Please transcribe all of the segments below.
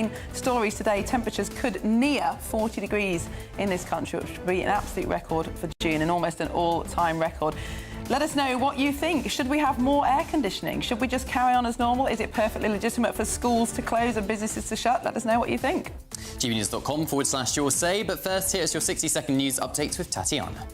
main stories today. Temperatures could near 40 degrees in this country, which would be an absolute record for June and almost an all-time record. Let us know what you think. Should we have more air conditioning? Should we just carry on as normal? Is it perfectly legitimate for schools to close and businesses to shut? Let us know what you think. GBNews.com/your say. But first, here's your 60-second news updates with Tatiana.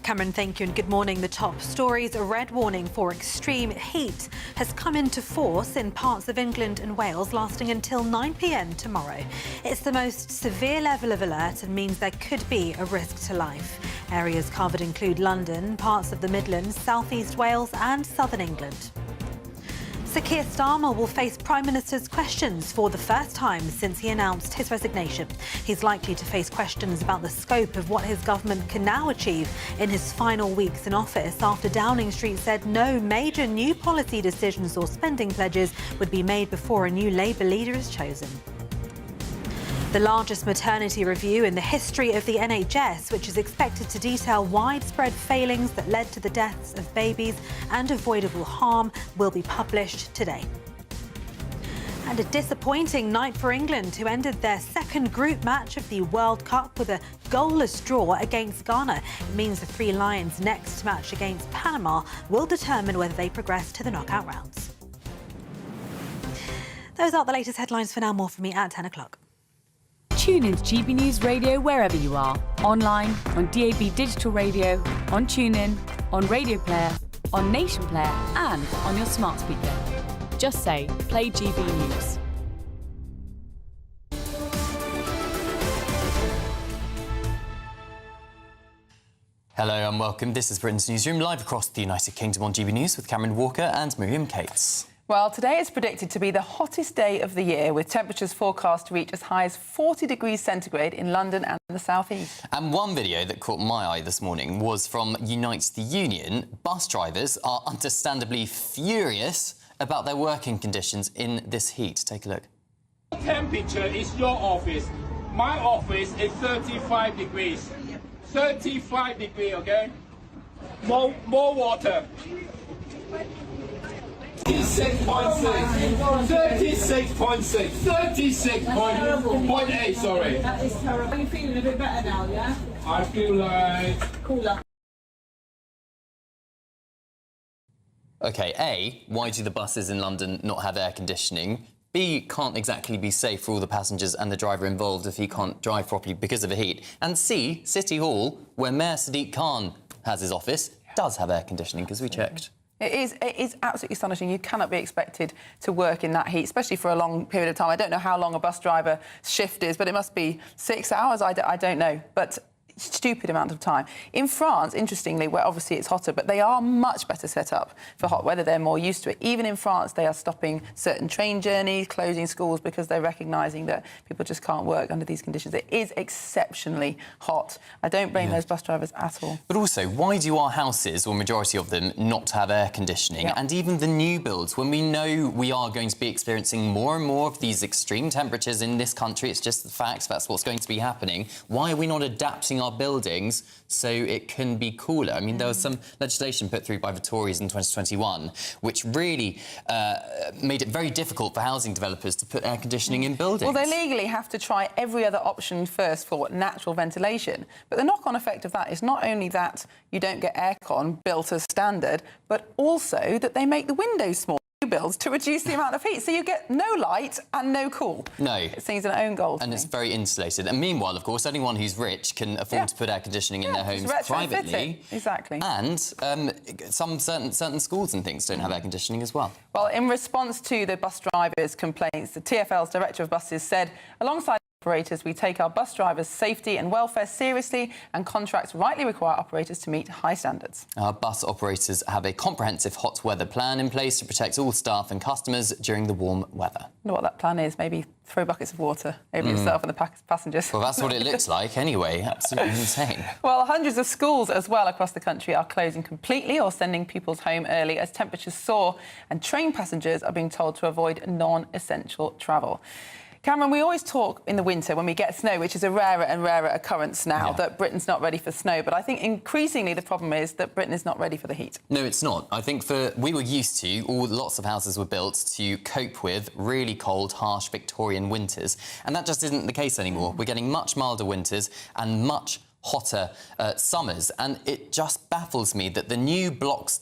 Cameron, thank you and good morning. The top stories: a red warning for extreme heat has come into force in parts of England and Wales, lasting until 9 p.m. tomorrow. It's the most severe level of alert and means there could be a risk to life. Areas covered include London, parts of the Midlands, South East Wales and southern England. Sir Keir Starmer will face Prime Minister's questions for the first time since he announced his resignation. He's likely to face questions about the scope of what his government can now achieve in his final weeks in office, after Downing Street said no major new policy decisions or spending pledges would be made before a new Labour leader is chosen. The largest maternity review in the history of the NHS, which is expected to detail widespread failings that led to the deaths of babies and avoidable harm, will be published today. And a disappointing night for England, who ended their second group match of the World Cup with a goalless draw against Ghana. It means the Three Lions' next match against Panama will determine whether they progress to the knockout rounds. Those are the latest headlines for now. More from me at 10 o'clock. Tune into GB News Radio wherever you are. Online, on DAB digital radio, on TuneIn, on Radio Player, on Nation Player and on your smart speaker. Just say, play GB News. Hello and welcome. This is Britain's Newsroom, live across the United Kingdom on GB News with Cameron Walker and Miriam Cates. Well, today is predicted to be the hottest day of the year, with temperatures forecast to reach as high as 40 degrees centigrade in London and the South East. And one video that caught my eye this morning was from Unite the Union. Bus drivers are understandably furious about their working conditions in this heat. Take a look. What temperature is your office? My office is 35 degrees. 35 degrees, OK? More water. 36.6, 36.6, 36.8, sorry. That is terrible. Are you feeling a bit better now, yeah? I feel like... Cooler. OK, A, why do the buses in London not have air conditioning? B, can't exactly be safe for all the passengers and the driver involved if he can't drive properly because of the heat. And C, City Hall, where Mayor Sadiq Khan has his office, does have air conditioning, because we checked. It is absolutely astonishing. You cannot be expected to work in that heat, especially for a long period of time. I don't know how long a bus driver's shift is, but it must be 6 hours. I don't know. But stupid amount of time. In France, interestingly, where obviously it's hotter, but they are much better set up for hot weather. They're more used to it. Even in France, they are stopping certain train journeys, closing schools, because they're recognising that people just can't work under these conditions. It is exceptionally hot. I don't blame those bus drivers at all. But also, why do our houses, or majority of them, not have air conditioning? And even the new builds, when we know we are going to be experiencing more and more of these extreme temperatures in this country, it's just the fact that's what's going to be happening. Why are we not adapting our buildings so it can be cooler? I mean, there was some legislation put through by the Tories in 2021 which really made it very difficult for housing developers to put air conditioning in buildings. Well, they legally have to try every other option first for natural ventilation. But the knock-on effect of that is not only that you don't get aircon built as standard, but also that they make the windows small builds to reduce the amount of heat, so you get no light and no cool. No. It seems an own goal. And it's very insulated. And meanwhile, of course, anyone who's rich can afford to put air conditioning in their homes privately. Exactly. And some certain schools and things don't have air conditioning as well. Well, in response to the bus drivers' complaints, the TfL's Director of Buses said, alongside operators, we take our bus drivers' safety and welfare seriously, and contracts rightly require operators to meet high standards. Our bus operators have a comprehensive hot weather plan in place to protect all staff and customers during the warm weather. I wonder what that plan is. Maybe throw buckets of water over yourself and the passengers. Well, that's what it looks like anyway. Absolutely insane. Well, hundreds of schools as well across the country are closing completely or sending pupils home early as temperatures soar, and train passengers are being told to avoid non-essential travel. Cameron, we always talk in the winter when we get snow, which is a rarer and rarer occurrence now, that Britain's not ready for snow. But I think increasingly the problem is that Britain is not ready for the heat. No, it's not. I think we were used to, lots of houses were built to cope with really cold, harsh Victorian winters. And that just isn't the case anymore. We're getting much milder winters and much hotter summers, and it just baffles me that the new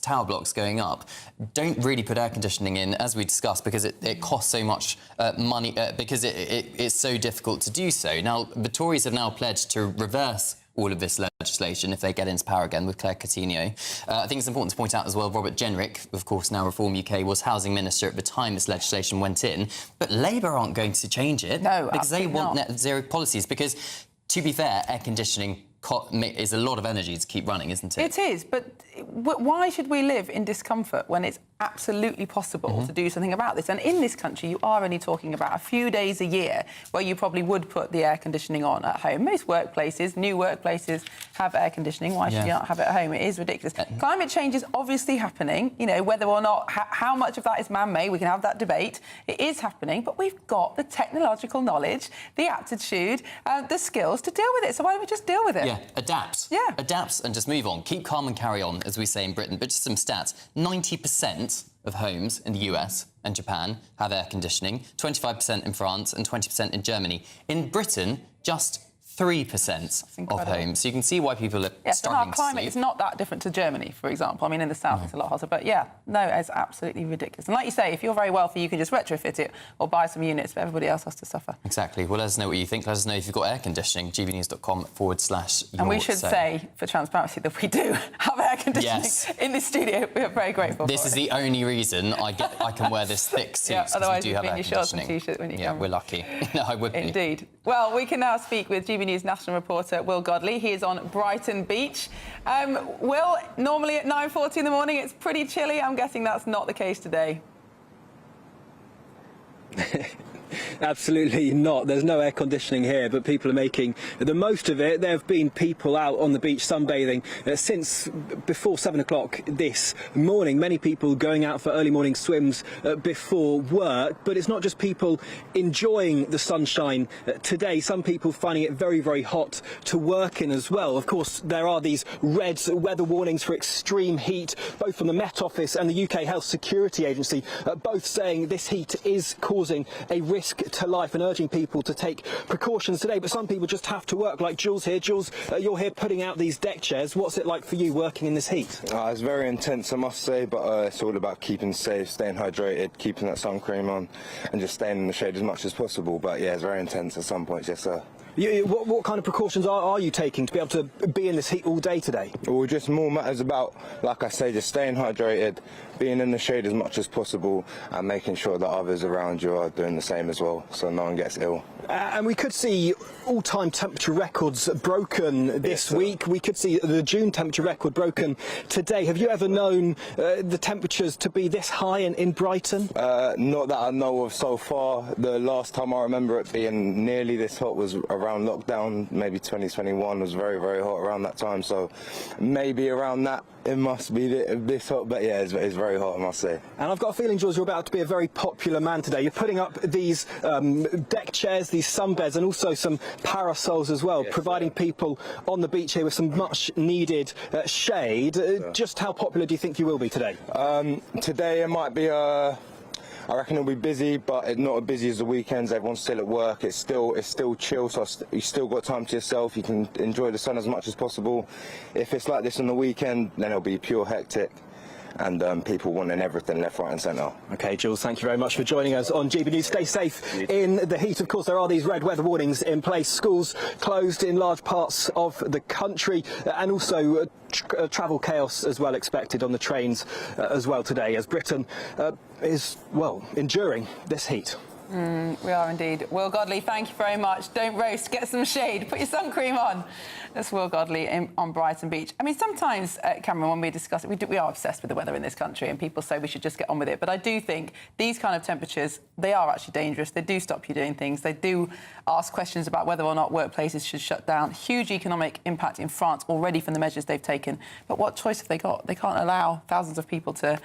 tower blocks going up don't really put air conditioning in, as we discussed, because it costs so much money, because it's so difficult to do so. Now, the Tories have now pledged to reverse all of this legislation if they get into power again with Claire Coutinho. I think it's important to point out as well, Robert Jenrick, of course now Reform UK, was Housing Minister at the time this legislation went in, but Labour aren't going to change it because they want net zero policies, because, to be fair, air conditioning is a lot of energy to keep running, isn't it? It is, but why should we live in discomfort when it's absolutely possible to do something about this? And in this country, you are only talking about a few days a year where you probably would put the air conditioning on at home. Most workplaces, new workplaces, have air conditioning. Why should you not have it at home? It is ridiculous. Climate change is obviously happening. You know, whether or not, how much of that is man-made, we can have that debate. It is happening, but we've got the technological knowledge, the aptitude, the skills to deal with it. So why don't we just deal with it? Yeah, adapt. Yeah. Adapt and just move on. Keep calm and carry on, as we say in Britain. But just some stats. 90% of homes in the US and Japan have air conditioning, 25% in France and 20% in Germany. In Britain, just 3% of homes. So you can see why people are struggling our climate is not that different to Germany, for example. I mean, in the south it's a lot hotter. But yeah, no, it's absolutely ridiculous. And like you say, if you're very wealthy, you can just retrofit it or buy some units, but everybody else has to suffer. Exactly. Well, let us know what you think. Let us know if you've got air conditioning. gbnews.com/your And we should say, for transparency, that we do have air conditioning in this studio. We are very grateful. This is the only reason I can wear this thick suit. Otherwise, we do have air your shorts and conditioning. t-shirt when you we're lucky. No, I would be. Indeed. Well, we can now speak with GBNews national reporter Will Godley. He is on Brighton Beach. Will, normally at 9:40 in the morning, it's pretty chilly. I'm guessing that's not the case today. Absolutely not. There's no air conditioning here, but people are making the most of it. There have been people out on the beach sunbathing since before 7 o'clock this morning. Many people going out for early morning swims before work, but it's not just people enjoying the sunshine today. Some people finding it very, very hot to work in as well. Of course, there are these red weather warnings for extreme heat, both from the Met Office and the UK Health Security Agency, both saying this heat is causing a risk to life and urging people to take precautions today. But some people just have to work, like Jules here. Jules, you're here putting out these deck chairs. What's it like for you working in this heat? It's very intense, I must say, but it's all about keeping safe, staying hydrated, keeping that sun cream on and just staying in the shade as much as possible. But yeah, it's very intense at some points, yes sir. What kind of precautions are you taking to be able to be in this heat all day today? Well, just more matters about, like I say, just staying hydrated, being in the shade as much as possible and making sure that others around you are doing the same as well, so no one gets ill. And we could see all-time temperature records broken this week. We could see the June temperature record broken today. Have you ever known the temperatures to be this high in Brighton? Not that I know of so far. The last time I remember it being nearly this hot was around lockdown, maybe 2021 was very, very hot around that time. So maybe around that it must be this hot, but yeah, it's very hot, I must say. And I've got a feeling, Jules, you're about to be a very popular man today. You're putting up these deck chairs, these sunbeds, and also some parasols as well, providing people on the beach here with some much-needed shade. Just how popular do you think you will be today? Today it might be I reckon it'll be busy, but not as busy as the weekends. Everyone's still at work. It's still chill, so you still got time to yourself. You can enjoy the sun as much as possible. If it's like this on the weekend, then it'll be pure hectic. And people wanting everything left, right and centre. OK, Jules, thank you very much for joining us on GB News. Stay safe in the heat. Of course, there are these red weather warnings in place. Schools closed in large parts of the country, and also travel chaos as well expected on the trains as well today, as Britain is, well, enduring this heat. We are indeed. Will Godley, thank you very much. Don't roast, get some shade, put your sun cream on. That's Will Godley on Brighton Beach. I mean, sometimes, Cameron, when we discuss it, we are obsessed with the weather in this country and people say we should just get on with it. But I do think these kind of temperatures, they are actually dangerous. They do stop you doing things. They do ask questions about whether or not workplaces should shut down. Huge economic impact in France already from the measures they've taken. But what choice have they got? They can't allow thousands of people to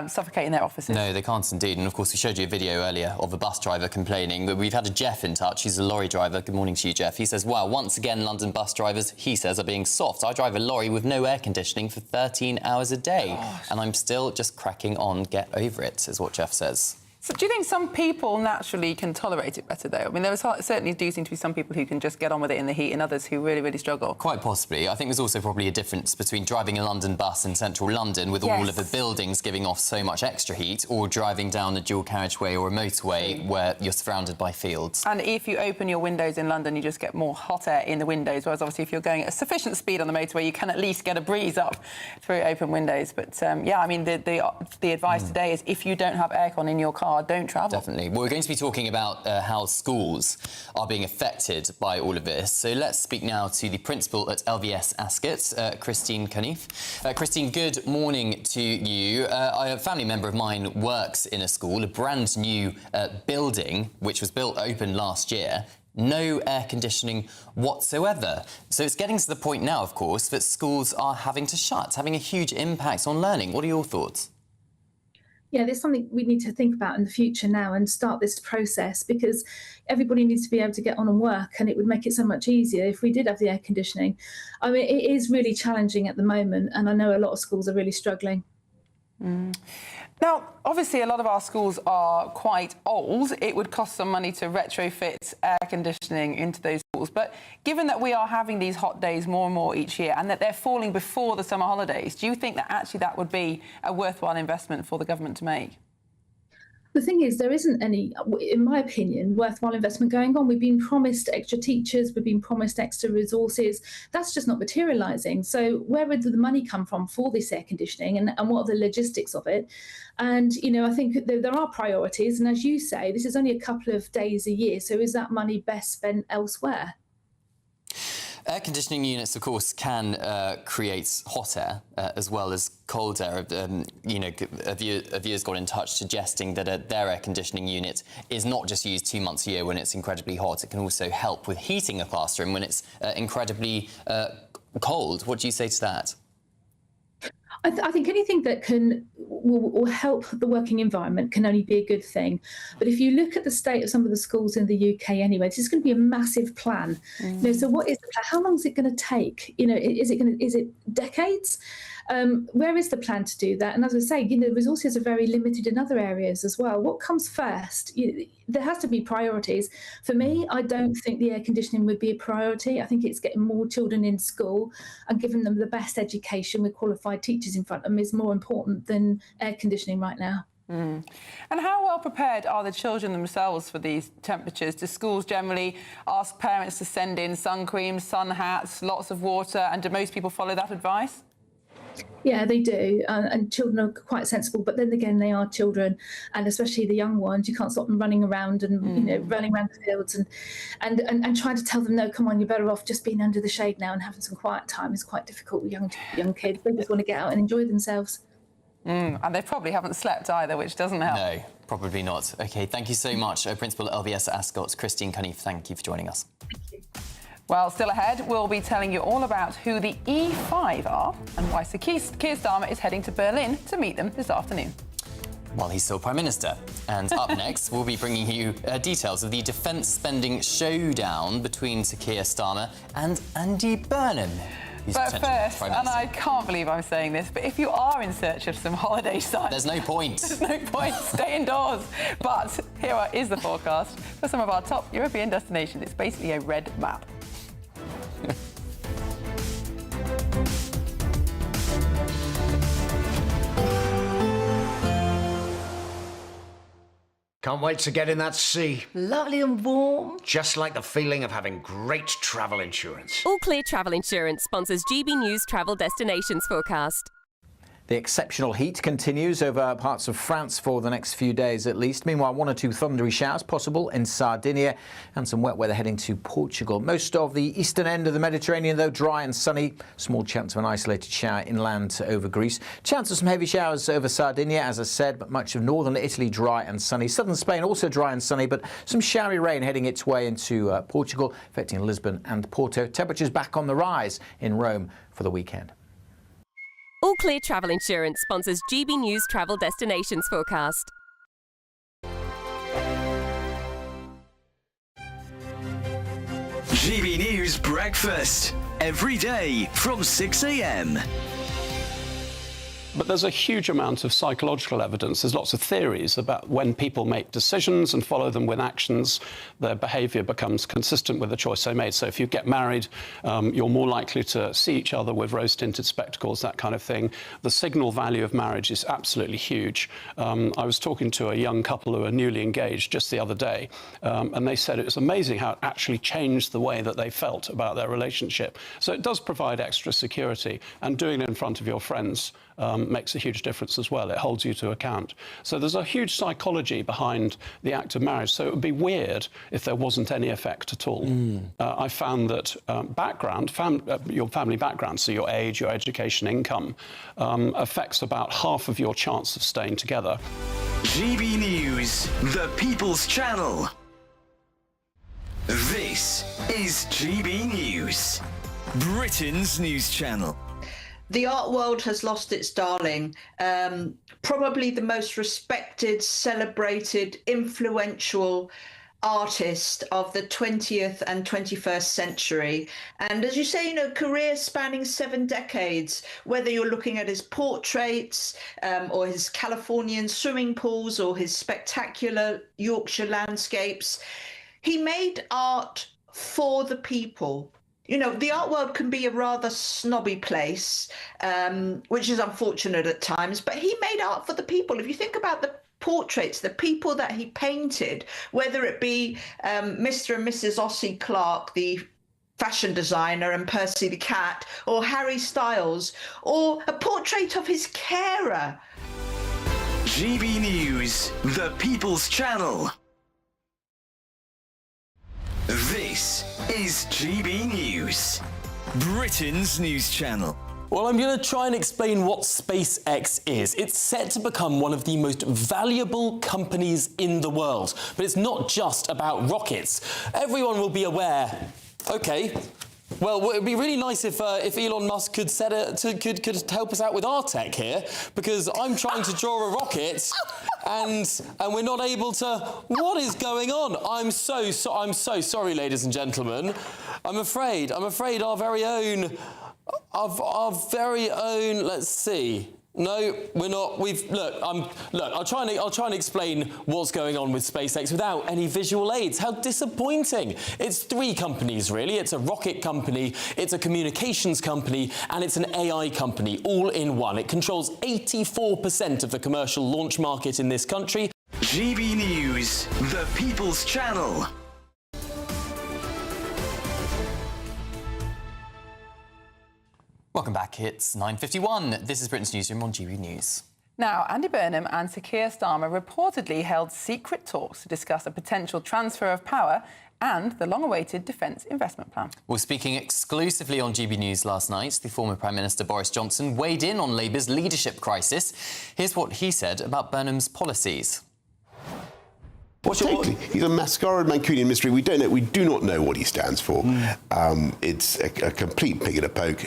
suffocate in their offices. No, they can't indeed. And, of course, we showed you a video earlier of a bus driver complaining, but we've had a Jeff in touch. He's a lorry driver. Good morning to you, Jeff. He says, well, once again, London bus drivers, he says, are being soft. I drive a lorry with no air conditioning for 13 hours a day, and I'm still just cracking on. Get over it, is what Jeff says. So do you think some people naturally can tolerate it better, though? I mean, there certainly do seem to be some people who can just get on with it in the heat and others who really, really struggle. Quite possibly. I think there's also probably a difference between driving a London bus in central London with all of the buildings giving off so much extra heat, or driving down a dual carriageway or a motorway where you're surrounded by fields. And if you open your windows in London, you just get more hot air in the windows, whereas obviously if you're going at a sufficient speed on the motorway, you can at least get a breeze up through open windows. But, yeah, I mean, the advice today is if you don't have aircon in your car, don't travel. Definitely. Well, we're going to be talking about how schools are being affected by all of this. So let's speak now to the principal at LVS Ascot, Christine Cuniffe. Christine, good morning to you. A family member of mine works in a school, a brand new building, which was opened last year. No air conditioning whatsoever. So it's getting to the point now, of course, that schools are having to shut, having a huge impact on learning. What are your thoughts? Yeah, there's something we need to think about in the future now and start this process, because everybody needs to be able to get on and work, and it would make it so much easier if we did have the air conditioning. I mean, it is really challenging at the moment, and I know a lot of schools are really struggling. Now, obviously, a lot of our schools are quite old. It would cost some money to retrofit air conditioning into those schools. But given that we are having these hot days more and more each year and that they're falling before the summer holidays, do you think that actually that would be a worthwhile investment for the government to make? The thing is, there isn't any, in my opinion, worthwhile investment going on. We've been promised extra teachers, we've been promised extra resources. That's just not materialising. So where would the money come from for this air conditioning, and what are the logistics of it? And, you know, I think there are priorities. And as you say, this is only a couple of days a year. So is that money best spent elsewhere? Air conditioning units, of course, can create hot air as well as cold air. You know, a viewer's got in touch suggesting that their air conditioning unit is not just used 2 months a year when it's incredibly hot. It can also help with heating a classroom when it's incredibly cold. What do you say to that? I think anything that will help the working environment can only be a good thing. But if you look at the state of some of the schools in the UK anyway, this is going to be a massive plan. You know, so what is the plan? How long is it going to take? You know, is it decades? Where is the plan to do that? And as I say, you know, resources are very limited in other areas as well. What comes first? There has to be priorities. For me, I don't think the air conditioning would be a priority. I think it's getting more children in school and giving them the best education with qualified teachers in front of them is more important than air conditioning right now. And how well prepared are the children themselves for these temperatures? Do schools generally ask parents to send in sun creams, sun hats, lots of water, and do most people follow that advice? Yeah, they do, and children are quite sensible. But then again, they are children, and especially the young ones. You can't stop them running around and you know, running around the fields and trying to tell them, no, come on, you're better off just being under the shade now and having some quiet time is quite difficult with young kids. They just want to get out and enjoy themselves. And they probably haven't slept either, which doesn't help. No, probably not. OK, thank you so much, Principal at LVS Ascot, Christine Cuniffe. Thank you for joining us. Thank you. Well, still ahead, we'll be telling you all about who the E5 are and why Sir Keir Starmer is heading to Berlin to meet them this afternoon. Well, he's still Prime Minister. And up next, we'll be bringing you details of the defence spending showdown between Sir Keir Starmer and Andy Burnham. But first, and I can't believe I'm saying this, but if you are in search of some holiday sites... There's no point. There's no point. Stay indoors. But here is the forecast for some of our top European destinations. It's basically a red map. Can't wait to get in that sea. Lovely and warm. Just like the feeling of having great travel insurance. All Clear Travel Insurance sponsors GBNews Travel Destinations Forecast. The exceptional heat continues over parts of France for the next few days at least. Meanwhile, 1 or 2 thundery showers possible in Sardinia and some wet weather heading to Portugal. Most of the eastern end of the Mediterranean, though, dry and sunny. Small chance of an isolated shower inland over Greece. Chance of some heavy showers over Sardinia, as I said, but much of northern Italy dry and sunny. Southern Spain also dry and sunny, but some showery rain heading its way into Portugal, affecting Lisbon and Porto. Temperatures back on the rise in Rome for the weekend. All Clear Travel Insurance sponsors GBNews Travel Destinations Forecast. GB News Breakfast. Every day from 6 a.m. But there's a huge amount of psychological evidence. There's lots of theories about when people make decisions and follow them with actions, their behaviour becomes consistent with the choice they made. So if you get married, you're more likely to see each other with rose-tinted spectacles, that kind of thing. The signal value of marriage is absolutely huge. I was talking to a young couple who are newly engaged just the other day, and they said it was amazing how it actually changed the way that they felt about their relationship. So it does provide extra security, and doing it in front of your friends makes a huge difference as well. It holds you to account. So there's a huge psychology behind the act of marriage. So it would be weird if there wasn't any effect at all. I found that your family background, so your age, your education, income, affects about half of your chance of staying together. GB News, the People's Channel. This is GB News, Britain's news channel. The art world has lost its darling, probably the most respected, celebrated, influential artist of the 20th and 21st century. And as you say, career spanning 7 decades, whether you're looking at his portraits or his Californian swimming pools or his spectacular Yorkshire landscapes, he made art for the people. The art world can be a rather snobby place, which is unfortunate at times, but he made art for the people. If you think about the portraits, the people that he painted, whether it be Mr. and Mrs. Ossie Clark, the fashion designer, and Percy the cat, or Harry Styles, or a portrait of his carer. GB News, the People's Channel. This is GB News, Britain's news channel. Well, I'm going to try and explain what SpaceX is. It's set to become one of the most valuable companies in the world. But it's not just about rockets. Everyone will be aware. OK, well, it'd be really nice if Elon Musk could could help us out with our tech here, because I'm trying to draw a rocket and we're not able to. What is going on? I'm so sorry, ladies and gentlemen. I'm afraid our very own. Let's see. No, we're not. I'll try and explain what's going on with SpaceX without any visual aids. How disappointing! It's 3 companies really. It's a rocket company, it's a communications company, and it's an AI company, all in one. It controls 84% of the commercial launch market in this country. GB News, the People's Channel. Welcome back. It's 9:51. This is Britain's Newsroom on GB News. Now, Andy Burnham and Sir Keir Starmer reportedly held secret talks to discuss a potential transfer of power and the long-awaited defence investment plan. Well, speaking exclusively on GB News last night, the former Prime Minister Boris Johnson weighed in on Labour's leadership crisis. Here's what he said about Burnham's policies. He's a masquerade Mancunian mystery. We do not know what he stands for. It's a complete pig in a poke.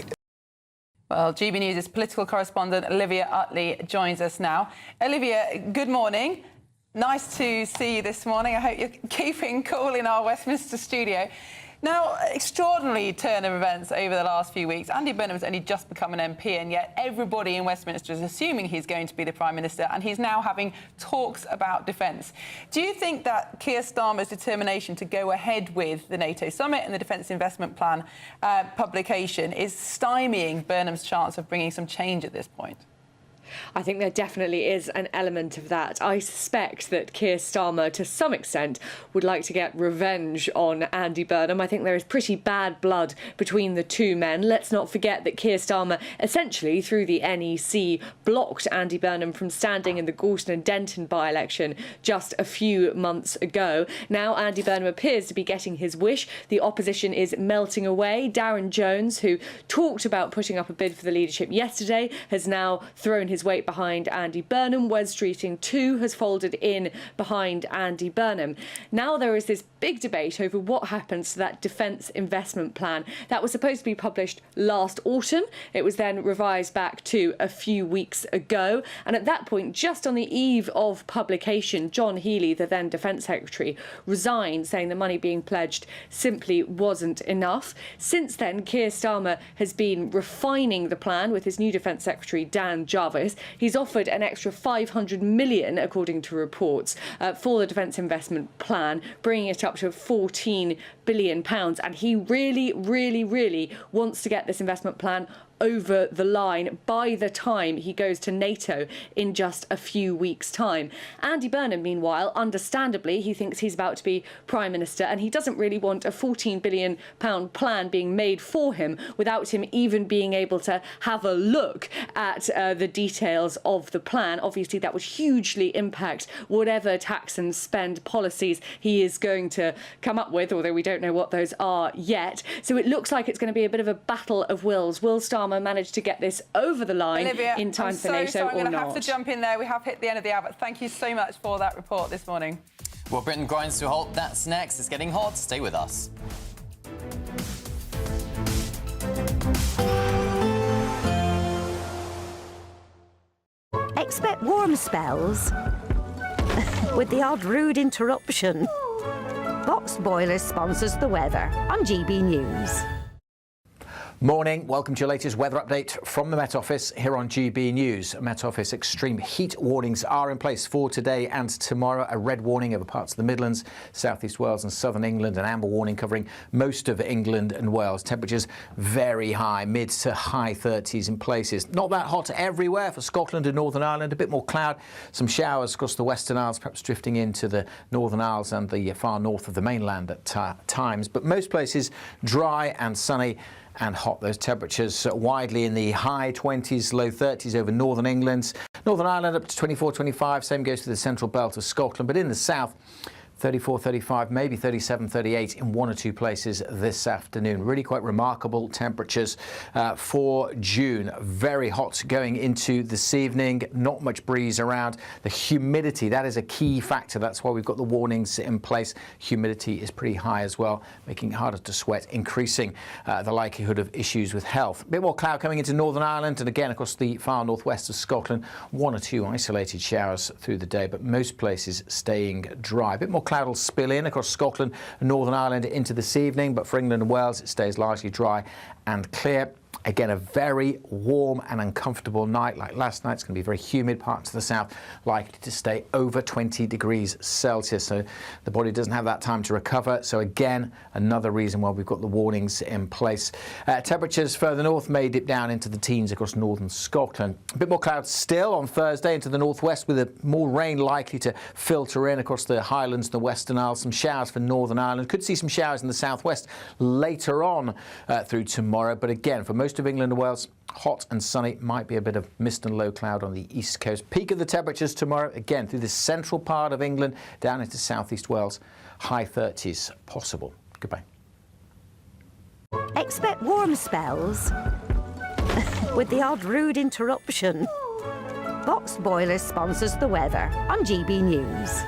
Well, GB News' political correspondent Olivia Utley joins us now. Olivia, good morning. Nice to see you this morning. I hope you're keeping cool in our Westminster studio. Now, extraordinary turn of events over the last few weeks. Andy Burnham's only just become an MP, and yet everybody in Westminster is assuming he's going to be the Prime Minister, and he's now having talks about defence. Do you think that Keir Starmer's determination to go ahead with the NATO summit and the Defence Investment Plan publication is stymieing Burnham's chance of bringing some change at this point? I think there definitely is an element of that. I suspect that Keir Starmer, to some extent, would like to get revenge on Andy Burnham. I think there is pretty bad blood between the two men. Let's not forget that Keir Starmer, essentially through the NEC, blocked Andy Burnham from standing in the Gorton and Denton by-election just a few months ago. Now Andy Burnham appears to be getting his wish. The opposition is melting away. Darren Jones, who talked about putting up a bid for the leadership yesterday, has now thrown his his weight behind Andy Burnham. Wes Streeting too has folded in behind Andy Burnham. Now there is this big debate over what happens to that defence investment plan that was supposed to be published last autumn. It was then revised back to a few weeks ago, and at that point, just on the eve of publication, John Healey, the then Defence Secretary, resigned, saying the money being pledged simply wasn't enough. Since then, Keir Starmer has been refining the plan with his new Defence Secretary, Dan Jarvis. He's offered an extra $500 million, according to reports, for the defence investment plan, bringing it up to £14 billion. And he really wants to get this investment plan over the line by the time he goes to NATO in just a few weeks' time. Andy Burnham, meanwhile, understandably, he thinks he's about to be Prime Minister, and he doesn't really want a £14 billion plan being made for him without him even being able to have a look at the details of the plan. Obviously, that would hugely impact whatever tax and spend policies he is going to come up with, although we don't know what those are yet. So it looks like it's going to be a bit of a battle of wills. Will Starmer managed to get this over the line Olivia, in time for I'm NATO sorry, or I'm going to not? have to jump in there. We have hit the end of the hour, but thank you so much for that report this morning. Well, Britain grinds to a halt. That's next. It's getting hot. Stay with us. Expect warm spells with the odd rude interruption. Box Boilers sponsors the weather on GB News. Morning, welcome to your latest weather update from the Met Office here on GB News. Met Office extreme heat warnings are in place for today and tomorrow. A red warning over parts of the Midlands, South East Wales and southern England. An amber warning covering most of England and Wales. Temperatures very high, mid to high 30s in places. Not that hot everywhere for Scotland and Northern Ireland. A bit more cloud, some showers across the Western Isles, perhaps drifting into the Northern Isles and the far north of the mainland at times. But most places dry and sunny and hot. Those temperatures widely in the high 20s, low 30s over northern England. Northern Ireland up to 24, 25. Same goes to the central belt of Scotland. But in the south, 34, 35, maybe 37, 38 in one or two places this afternoon. Really quite remarkable temperatures for June. Very hot going into this evening. Not much breeze around. The humidity, that is a key factor. That's why we've got the warnings in place. Humidity is pretty high as well, making it harder to sweat, increasing the likelihood of issues with health. A bit more cloud coming into Northern Ireland and again across the far northwest of Scotland. One or two isolated showers through the day, but most places staying dry. A bit more cloud will spill in across Scotland and Northern Ireland into this evening, but for England and Wales it stays largely dry and clear. Again, a very warm and uncomfortable night like last night. It's going to be very humid. Parts of the south likely to stay over 20 degrees Celsius. So the body doesn't have that time to recover. So again, another reason why we've got the warnings in place. Temperatures further north may dip down into the teens across northern Scotland. A bit more clouds still on Thursday into the northwest with more rain likely to filter in across the Highlands and the Western Isles. Some showers for Northern Ireland. Could see some showers in the southwest later on through tomorrow. But again, for most of England and Wales, hot and sunny. Might be a bit of mist and low cloud on the east coast. Peak of the temperatures tomorrow, again, through the central part of England, down into southeast Wales. High 30s possible. Goodbye. Expect warm spells with the odd rude interruption. Box Boilers sponsors the weather on GB News.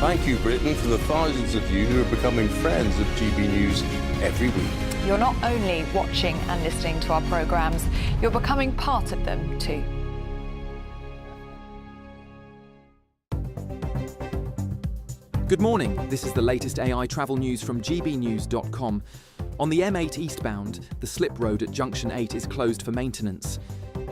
Thank you, Britain, for the thousands of you who are becoming friends of GB News every week. You're not only watching and listening to our programmes, you're becoming part of them too. Good morning. This is the latest AI travel news from gbnews.com. On the M8 eastbound, the slip road at Junction 8 is closed for maintenance.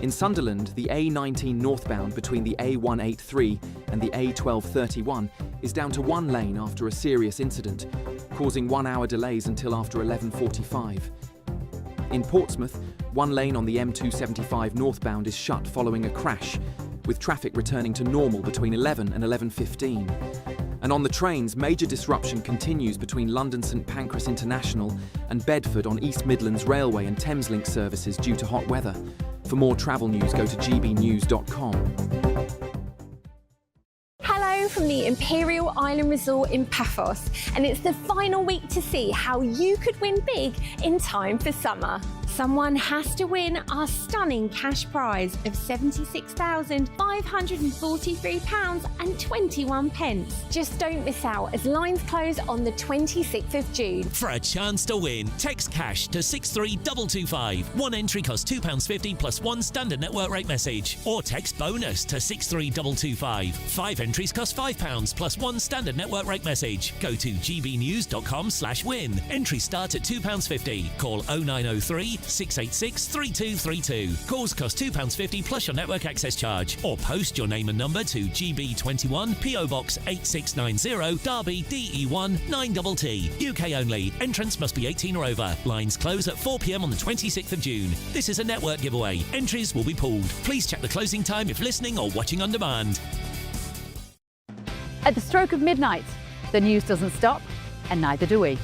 In Sunderland, the A19 northbound between the A183 and the A1231 is down to one lane after a serious incident, causing 1 hour delays until after 11:45. In Portsmouth, one lane on the M275 northbound is shut following a crash, with traffic returning to normal between 11 and 11:15. And on the trains, major disruption continues between London St Pancras International and Bedford on East Midlands Railway and Thameslink services due to hot weather. For more travel news, go to gbnews.com. Hello from the Imperial Island Resort in Paphos, and it's the final week to see how you could win big in time for summer. Someone has to win our stunning cash prize of £76,543.21. Just don't miss out as lines close on the 26th of June. For a chance to win, text cash to 63225. One entry costs £2.50 plus one standard network rate message. Or text bonus to 63225. 5 entries cost £5 plus one standard network rate message. Go to gbnews.com/win. Entries start at £2.50. Call 0903 686 3232. Calls cost £2.50 plus your network access charge. Or post your name and number to GB21 PO Box 8690 Derby DE1 9TT. UK only. Entrance must be 18 or over. Lines close at 4 p.m. on the 26th of June. This is a network giveaway. Entries will be pulled. Please check the closing time if listening or watching on demand. At the stroke of midnight, the news doesn't stop, and neither do we.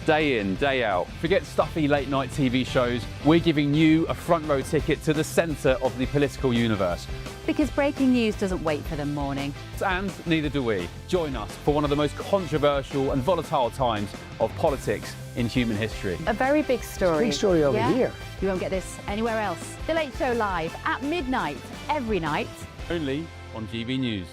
Day in, day out. Forget stuffy late night TV shows. We're giving you a front row ticket to the centre of the political universe. Because breaking news doesn't wait for the morning. And neither do we. Join us for one of the most controversial and volatile times of politics in human history. A very big story. Big story over here. You won't get this anywhere else. The Late Show live at midnight, every night. Only on GB News.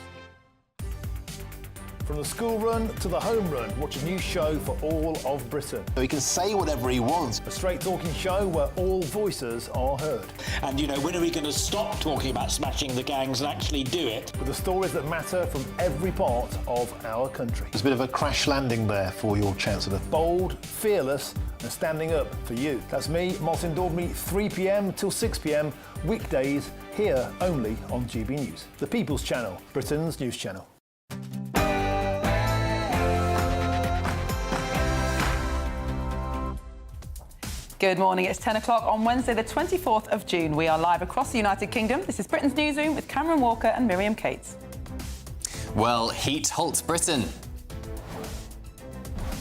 From the school run to the home run, watch a new show for all of Britain. He can say whatever he wants. A straight talking show where all voices are heard. And, you know, when are we going to stop talking about smashing the gangs and actually do it? With the stories that matter from every part of our country. There's a bit of a crash landing there for your Chancellor. Bold, fearless and standing up for you. That's me, Martin Daubney, 3 p.m. till 6 p.m, weekdays, here only on GB News. The People's Channel, Britain's news channel. Good morning. It's 10 o'clock on Wednesday, the 24th of June. We are live across the United Kingdom. This is Britain's Newsroom with Cameron Walker and Miriam Cates. Well, heat halts Britain.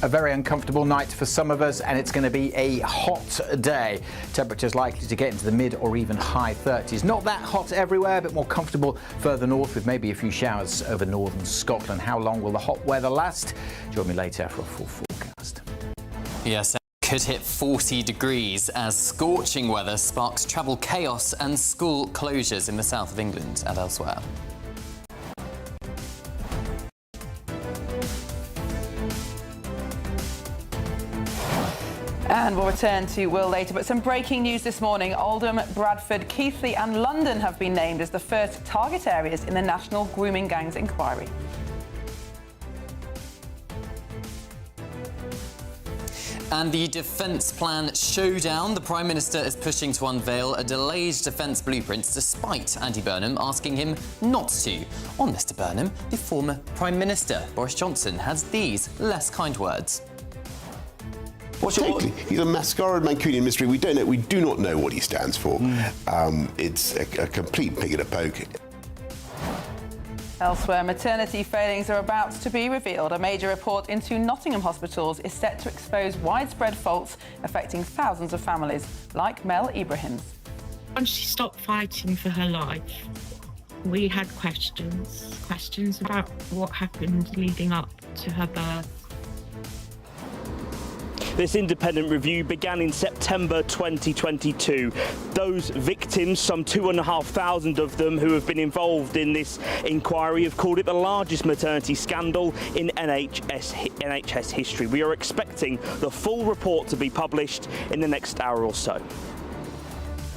A very uncomfortable night for some of us, and it's going to be a hot day. Temperatures likely to get into the mid or even high 30s. Not that hot everywhere, but more comfortable further north with maybe a few showers over northern Scotland. How long will the hot weather last? Join me later for a full forecast. Yes. Could hit 40 degrees as scorching weather sparks travel chaos and school closures in the south of England and elsewhere. And we'll return to Will later, but some breaking news this morning. Oldham, Bradford, Keighley and London have been named as the first target areas in the National Grooming Gangs inquiry. And the defence plan showdown. The Prime Minister is pushing to unveil a delayed defence blueprint despite Andy Burnham asking him not to. On Mr Burnham, the former Prime Minister, Boris Johnson, has these less kind words. Totally. He's a masquerade Mancunian mystery. We do not know what he stands for. It's a complete pig in a poke. Elsewhere, maternity failings are about to be revealed. A major report into Nottingham hospitals is set to expose widespread faults affecting thousands of families, like Mel Ibrahim's. When she stopped fighting for her life, we had questions about what happened leading up to her birth. This independent review began in September 2022. Those victims, some 2,500 of them who have been involved in this inquiry, have called it the largest maternity scandal in NHS history. We are expecting the full report to be published in the next hour or so.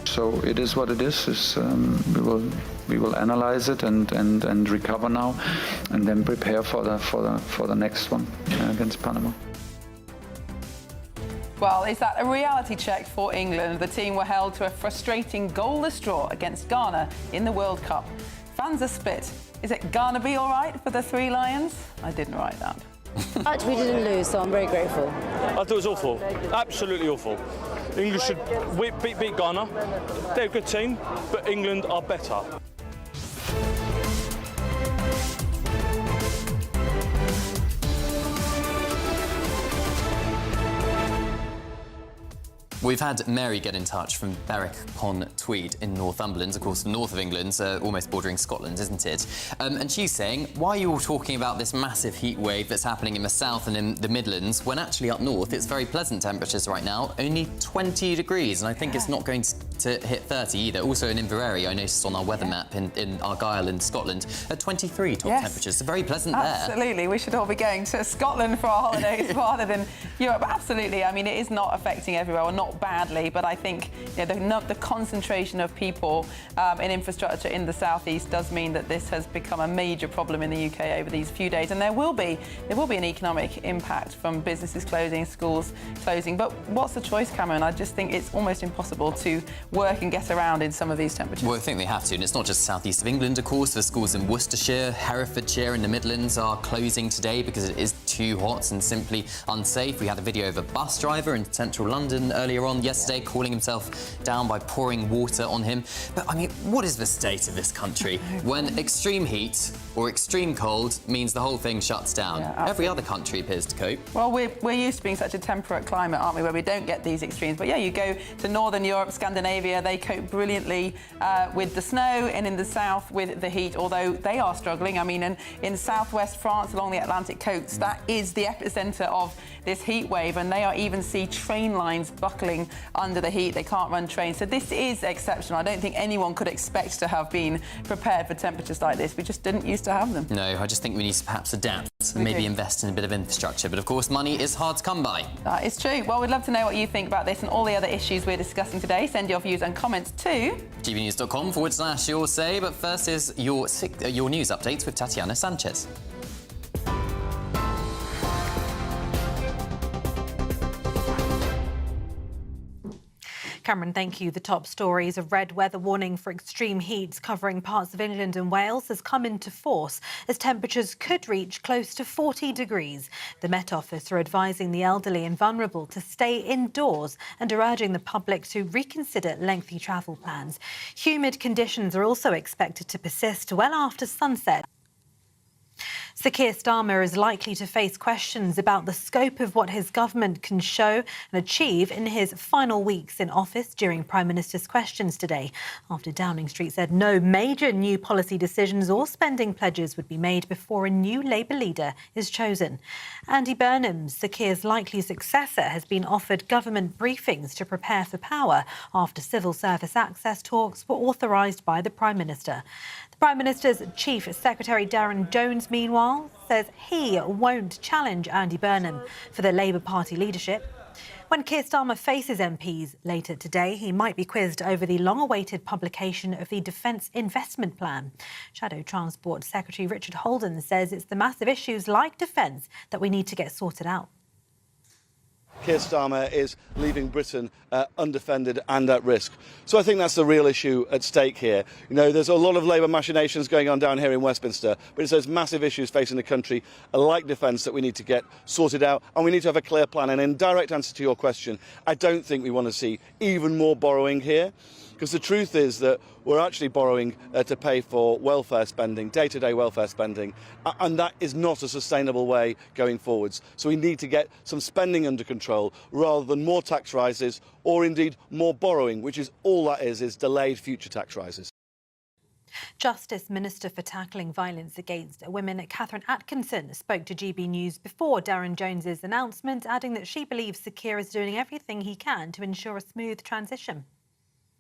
So it is what it is. We will analyze it and recover now, and then prepare for the next one against Panama. Well, is that a reality check for England? The team were held to a frustrating goalless draw against Ghana in the World Cup. Fans are split. Is it Ghana be all right for the Three Lions? I didn't write that. But we didn't lose, so I'm very grateful. I thought it was awful. Absolutely awful. England should beat Ghana. They're a good team, but England are better. We've had Mary get in touch from Berwick upon Tweed in Northumberland, of course, the north of England, almost bordering Scotland, isn't it? And she's saying, why are you all talking about this massive heat wave that's happening in the south and in the Midlands, when actually up north it's very pleasant temperatures right now, only 20 degrees, and I think it's not going to hit 30 either. Also in Inverary, I noticed on our weather map in Argyll in Scotland, at 23 top temperatures, so very pleasant there. Absolutely, we should all be going to Scotland for our holidays rather than Europe. Absolutely, I mean, it is not affecting everywhere, or not badly, but I think the concentration of people in infrastructure in the southeast does mean that this has become a major problem in the UK over these few days, and there will be an economic impact from businesses closing, schools closing. But what's the choice, Cameron? I just think it's almost impossible to work and get around in some of these temperatures. Well, I think they have to, and it's not just southeast of England, of course. The schools in Worcestershire, Herefordshire and the Midlands are closing today because it is too hot and simply unsafe. We had a video of a bus driver in central London earlier on yesterday calling himself down by pouring water on him. But, I mean, what is the state of this country when extreme heat or extreme cold means the whole thing shuts down? Every other country appears to cope. Well, we're used to being such a temperate climate, aren't we, where we don't get these extremes. But, yeah, you go to Northern Europe, Scandinavia, they cope brilliantly with the snow, and in the south with the heat, although they are struggling. I mean, in southwest France along the Atlantic coast, that is the epicentre of this heat wave, and they are even see train lines buckling under the heat. They can't run trains. So this is exceptional. I don't think anyone could expect to have been prepared for temperatures like this. We just didn't used to have them. No, I just think we need to perhaps adapt and maybe invest in a bit of infrastructure. But, of course, money is hard to come by. That is true. Well, we'd love to know what you think about this and all the other issues we're discussing today. Send your views and comments to gbnews.com/your say. But first is your news updates with Tatiana Sanchez. Cameron, thank you. The top stories: a red weather warning for extreme heat covering parts of England and Wales has come into force as temperatures could reach close to 40 degrees. The Met Office are advising the elderly and vulnerable to stay indoors and are urging the public to reconsider lengthy travel plans. Humid conditions are also expected to persist well after sunset. Sir Keir Starmer is likely to face questions about the scope of what his government can show and achieve in his final weeks in office during Prime Minister's questions today, after Downing Street said no major new policy decisions or spending pledges would be made before a new Labour leader is chosen. Andy Burnham, Sir Keir's likely successor, has been offered government briefings to prepare for power after civil service access talks were authorised by the Prime Minister. Prime Minister's Chief Secretary Darren Jones, meanwhile, says he won't challenge Andy Burnham for the Labour Party leadership. When Keir Starmer faces MPs later today, he might be quizzed over the long-awaited publication of the Defence Investment Plan. Shadow Transport Secretary Richard Holden says it's the massive issues like defence that we need to get sorted out. Keir Starmer is leaving Britain undefended and at risk. So I think that's the real issue at stake here. You know, there's a lot of Labour machinations going on down here in Westminster, but it's those massive issues facing the country, like defence, that we need to get sorted out, and we need to have a clear plan. And in direct answer to your question, I don't think we want to see even more borrowing here, because the truth is that we're actually borrowing to pay for welfare spending, day-to-day welfare spending, and that is not a sustainable way going forwards. So we need to get some spending under control rather than more tax rises or indeed more borrowing, which is all that is delayed future tax rises. Justice Minister for Tackling Violence Against Women, Catherine Atkinson, spoke to GB News before Darren Jones's announcement, adding that she believes Sir Keir is doing everything he can to ensure a smooth transition.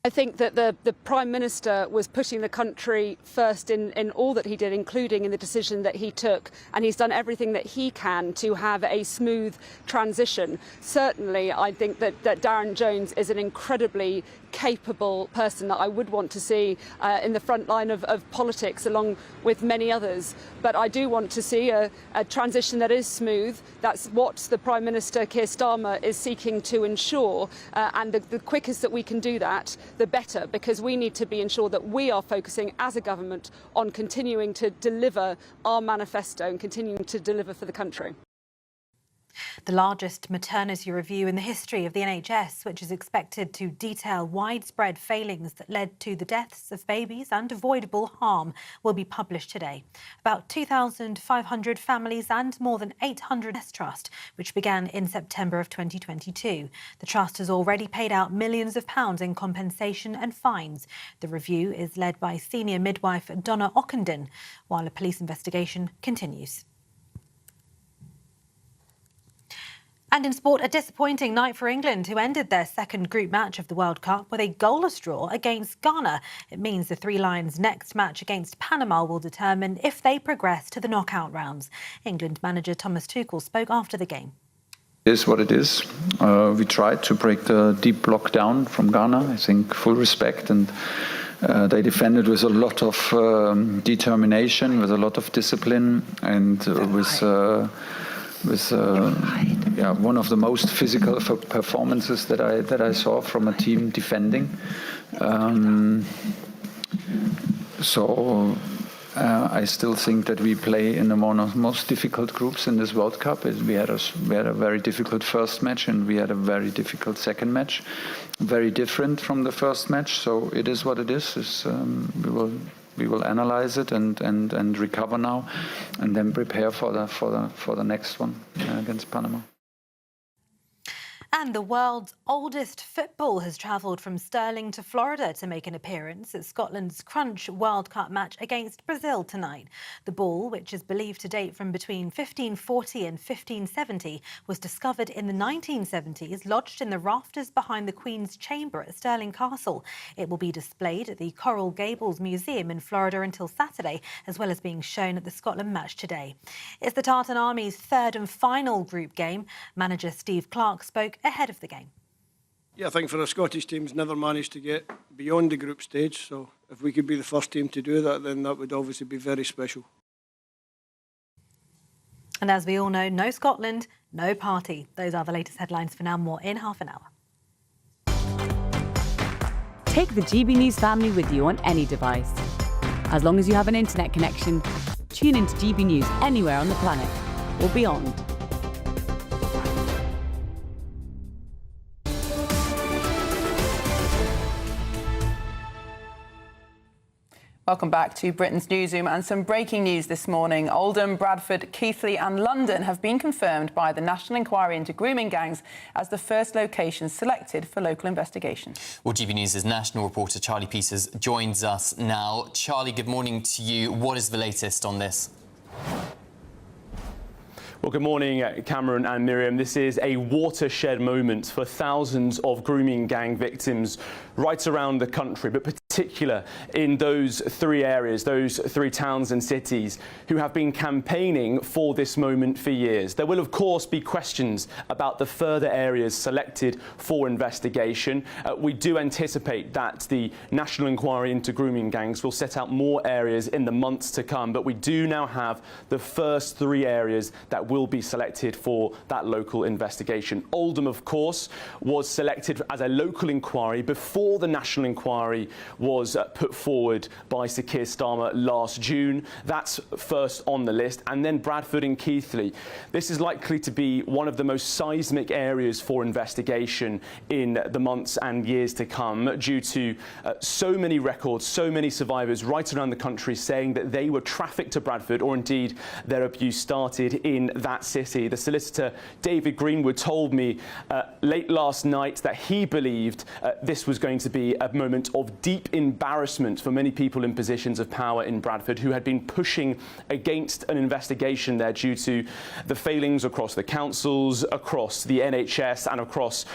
I think that the Prime Minister was putting the country first in all that he did, including in the decision that he took, and he's done everything that he can to have a smooth transition. Certainly, I think that Darren Jones is an incredibly capable person that I would want to see in the front line of politics, along with many others. But I do want to see a transition that is smooth. That's what the Prime Minister, Keir Starmer, is seeking to ensure, and the quickest that we can do that, the better, because we need to be ensured that we are focusing as a government on continuing to deliver our manifesto and continuing to deliver for the country. The largest maternity review in the history of the NHS, which is expected to detail widespread failings that led to the deaths of babies and avoidable harm, will be published today. About 2,500 families and more than 800 trust, which began in September of 2022. The trust has already paid out millions of pounds in compensation and fines. The review is led by senior midwife Donna Ockenden, while a police investigation continues. And in sport, a disappointing night for England, who ended their second group match of the World Cup with a goalless draw against Ghana. It means the Three Lions' next match against Panama will determine if they progress to the knockout rounds. England manager Thomas Tuchel spoke after the game. It is what it is. We tried to break the deep block down from Ghana. I think full respect, and they defended with a lot of determination, with a lot of discipline, and with one of the most physical performances that I saw from a team defending. I still think that we play in one of the most difficult groups in this World Cup. We had a very difficult first match, and we had a very difficult second match, very different from the first match. So it is what it is. We will analyze it and recover now, and then prepare for the next one against Panama. And the world's oldest football has travelled from Stirling to Florida to make an appearance at Scotland's Crunch World Cup match against Brazil tonight. The ball, which is believed to date from between 1540 and 1570, was discovered in the 1970s, lodged in the rafters behind the Queen's Chamber at Stirling Castle. It will be displayed at the Coral Gables Museum in Florida until Saturday, as well as being shown at the Scotland match today. It's the Tartan Army's third and final group game. Manager Steve Clarke spoke ahead of the game. Yeah, I think for our Scottish teams never managed to get beyond the group stage, so if we could be the first team to do that, then that would obviously be very special. And as we all know, no Scotland, no party. Those are the latest headlines for now. More in half an hour. Take the GB News family with you on any device. As long as you have an internet connection, tune into GB News anywhere on the planet or beyond. Welcome back to Britain's Newsroom, and some breaking news this morning. Oldham, Bradford, Keighley and London have been confirmed by the National Inquiry into Grooming Gangs as the first locations selected for local investigation. Well, GB News' national reporter Charlie Peters joins us now. Charlie, good morning to you. What is the latest on this? Well, good morning, Cameron and Miriam. This is a watershed moment for thousands of grooming gang victims right around the country, but particular in those three areas, those three towns and cities who have been campaigning for this moment for years. There will, of course, be questions about the further areas selected for investigation. We do anticipate that the National Inquiry into Grooming Gangs will set out more areas in the months to come, but we do now have the first three areas that will be selected for that local investigation. Oldham, of course, was selected as a local inquiry before the National Inquiry was put forward by Sir Keir Starmer last June. That's first on the list. And then Bradford and Keighley. This is likely to be one of the most seismic areas for investigation in the months and years to come, due to so many records, so many survivors right around the country saying that they were trafficked to Bradford, or indeed their abuse started in that city. The solicitor David Greenwood told me late last night that he believed this was going to be a moment of deep embarrassment for many people in positions of power in Bradford who had been pushing against an investigation there due to the failings across the councils, across the NHS and across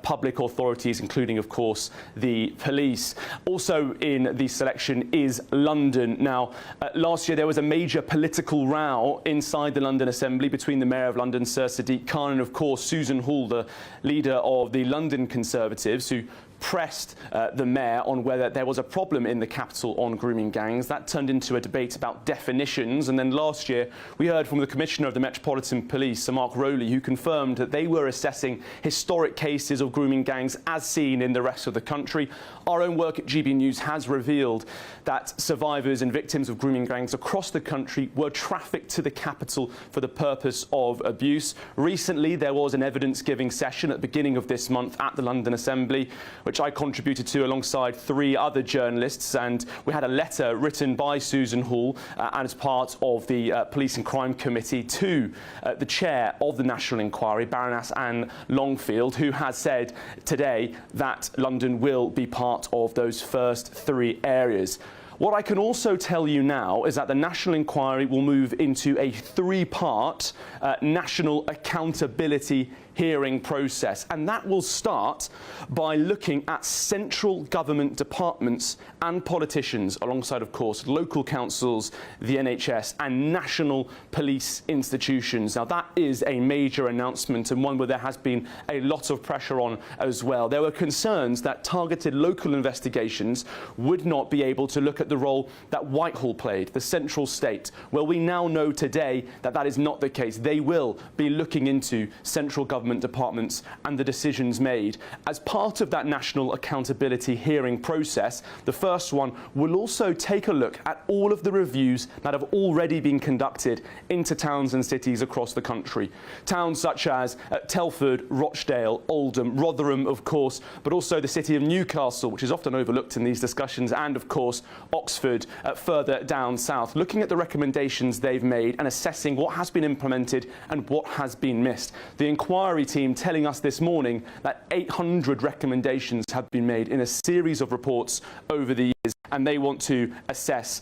public authorities, including, of course, the police. Also in the selection is London. Now, last year there was a major political row inside the London Assembly between the Mayor of London, Sir Sadiq Khan, and, of course, Susan Hall, the leader of the London Conservatives, who pressed the Mayor on whether there was a problem in the capital on grooming gangs. That turned into a debate about definitions, and then last year we heard from the Commissioner of the Metropolitan Police, Sir Mark Rowley, who confirmed that they were assessing historic cases of grooming gangs as seen in the rest of the country. Our own work at GB News has revealed that survivors and victims of grooming gangs across the country were trafficked to the capital for the purpose of abuse. Recently, there was an evidence-giving session at the beginning of this month at the London Assembly, which I contributed to alongside 3 other journalists, and we had a letter written by Susan Hall as part of the Police and Crime Committee to the chair of the National Inquiry, Baroness Anne Longfield, who has said today that London will be part of those first 3 areas. What I can also tell you now is that the National Inquiry will move into a 3-part national accountability hearing process, and that will start by looking at central government departments and politicians, alongside, of course, local councils, the NHS and national police institutions. Now, that is a major announcement, and one where there has been a lot of pressure on as well. There were concerns that targeted local investigations would not be able to look at the role that Whitehall played, the central state. Well, we now know today that that is not the case. They will be looking into central government departments and the decisions made. As part of that national accountability hearing process, the first one will also take a look at all of the reviews that have already been conducted into towns and cities across the country. Towns such as Telford, Rochdale, Oldham, Rotherham, of course, but also the city of Newcastle, which is often overlooked in these discussions, and of course Oxford, further down south, looking at the recommendations they've made and assessing what has been implemented and what has been missed. The inquiry team telling us this morning that 800 recommendations have been made in a series of reports over the years, and they want to assess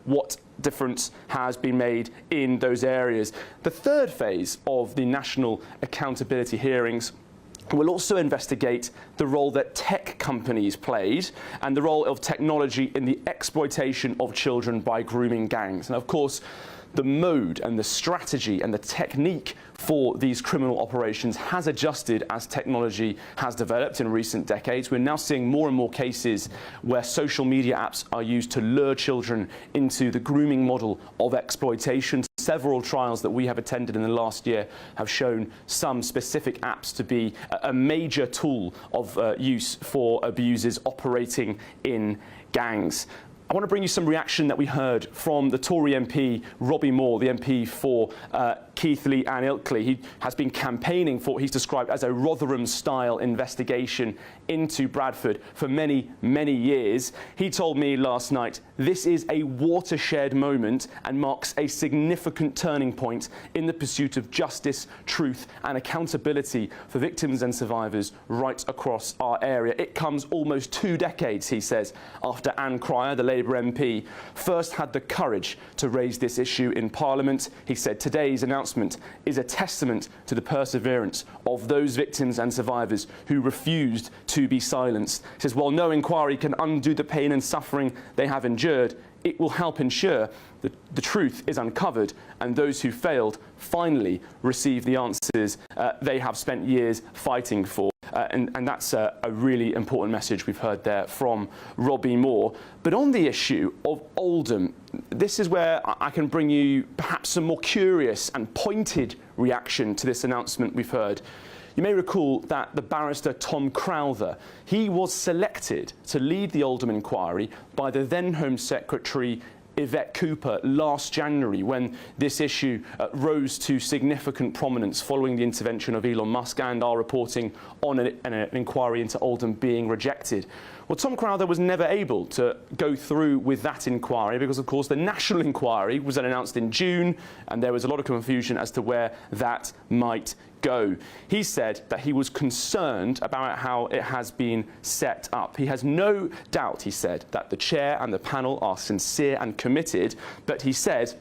what difference has been made in those areas. The third phase of the national accountability hearings will also investigate the role that tech companies played and the role of technology in the exploitation of children by grooming gangs. And of course, the mode and the strategy and the technique for these criminal operations has adjusted as technology has developed in recent decades. We're now seeing more and more cases where social media apps are used to lure children into the grooming model of exploitation. Several trials that we have attended in the last year have shown some specific apps to be a major tool of use for abusers operating in gangs. I want to bring you some reaction that we heard from the Tory MP, Robbie Moore, the MP for Keighley and Ilkley. He has been campaigning for what he's described as a Rotherham-style investigation into Bradford for many, many years. He told me last night, this is a watershed moment and marks a significant turning point in the pursuit of justice, truth and accountability for victims and survivors right across our area. It comes almost 2 decades, he says, after Anne Cryer, the Labour MP, first had the courage to raise this issue in Parliament. He said today's announcement is a testament to the perseverance of those victims and survivors who refused to be silenced. He says, while no inquiry can undo the pain and suffering they have endured, it will help ensure that the truth is uncovered and those who failed finally receive the answers they have spent years fighting for. And that's a really important message we've heard there from Robbie Moore. But on the issue of Oldham, this is where I can bring you perhaps some more curious and pointed reaction to this announcement we've heard. You may recall that the barrister Tom Crowther, he was selected to lead the Oldham inquiry by the then Home Secretary Yvette Cooper last January, when this issue rose to significant prominence following the intervention of Elon Musk and our reporting on an inquiry into Oldham being rejected. Well, Tom Crowther was never able to go through with that inquiry because, of course, the national inquiry was announced in June and there was a lot of confusion as to where that might go. He said that he was concerned about how it has been set up. He has no doubt, he said, that the chair and the panel are sincere and committed, but he said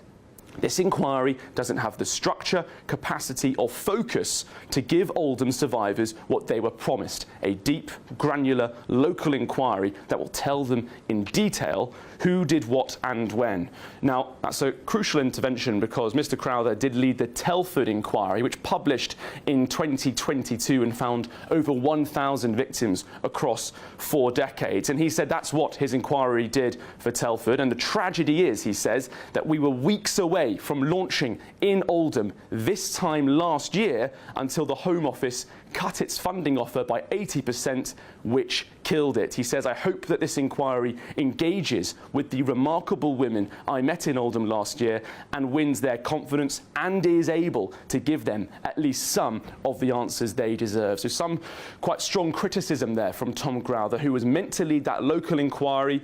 This inquiry doesn't have the structure, capacity or focus to give Oldham survivors what they were promised, a deep, granular, local inquiry that will tell them in detail who did what and when. Now, that's a crucial intervention because Mr Crowther did lead the Telford inquiry, which published in 2022 and found over 1,000 victims across 4 decades. And he said that's what his inquiry did for Telford. And the tragedy is, he says, that we were weeks away from launching in Oldham this time last year until the Home Office cut its funding offer by 80%, which killed it. He says, I hope that this inquiry engages with the remarkable women I met in Oldham last year and wins their confidence and is able to give them at least some of the answers they deserve. So some quite strong criticism there from Tom Crowther, who was meant to lead that local inquiry.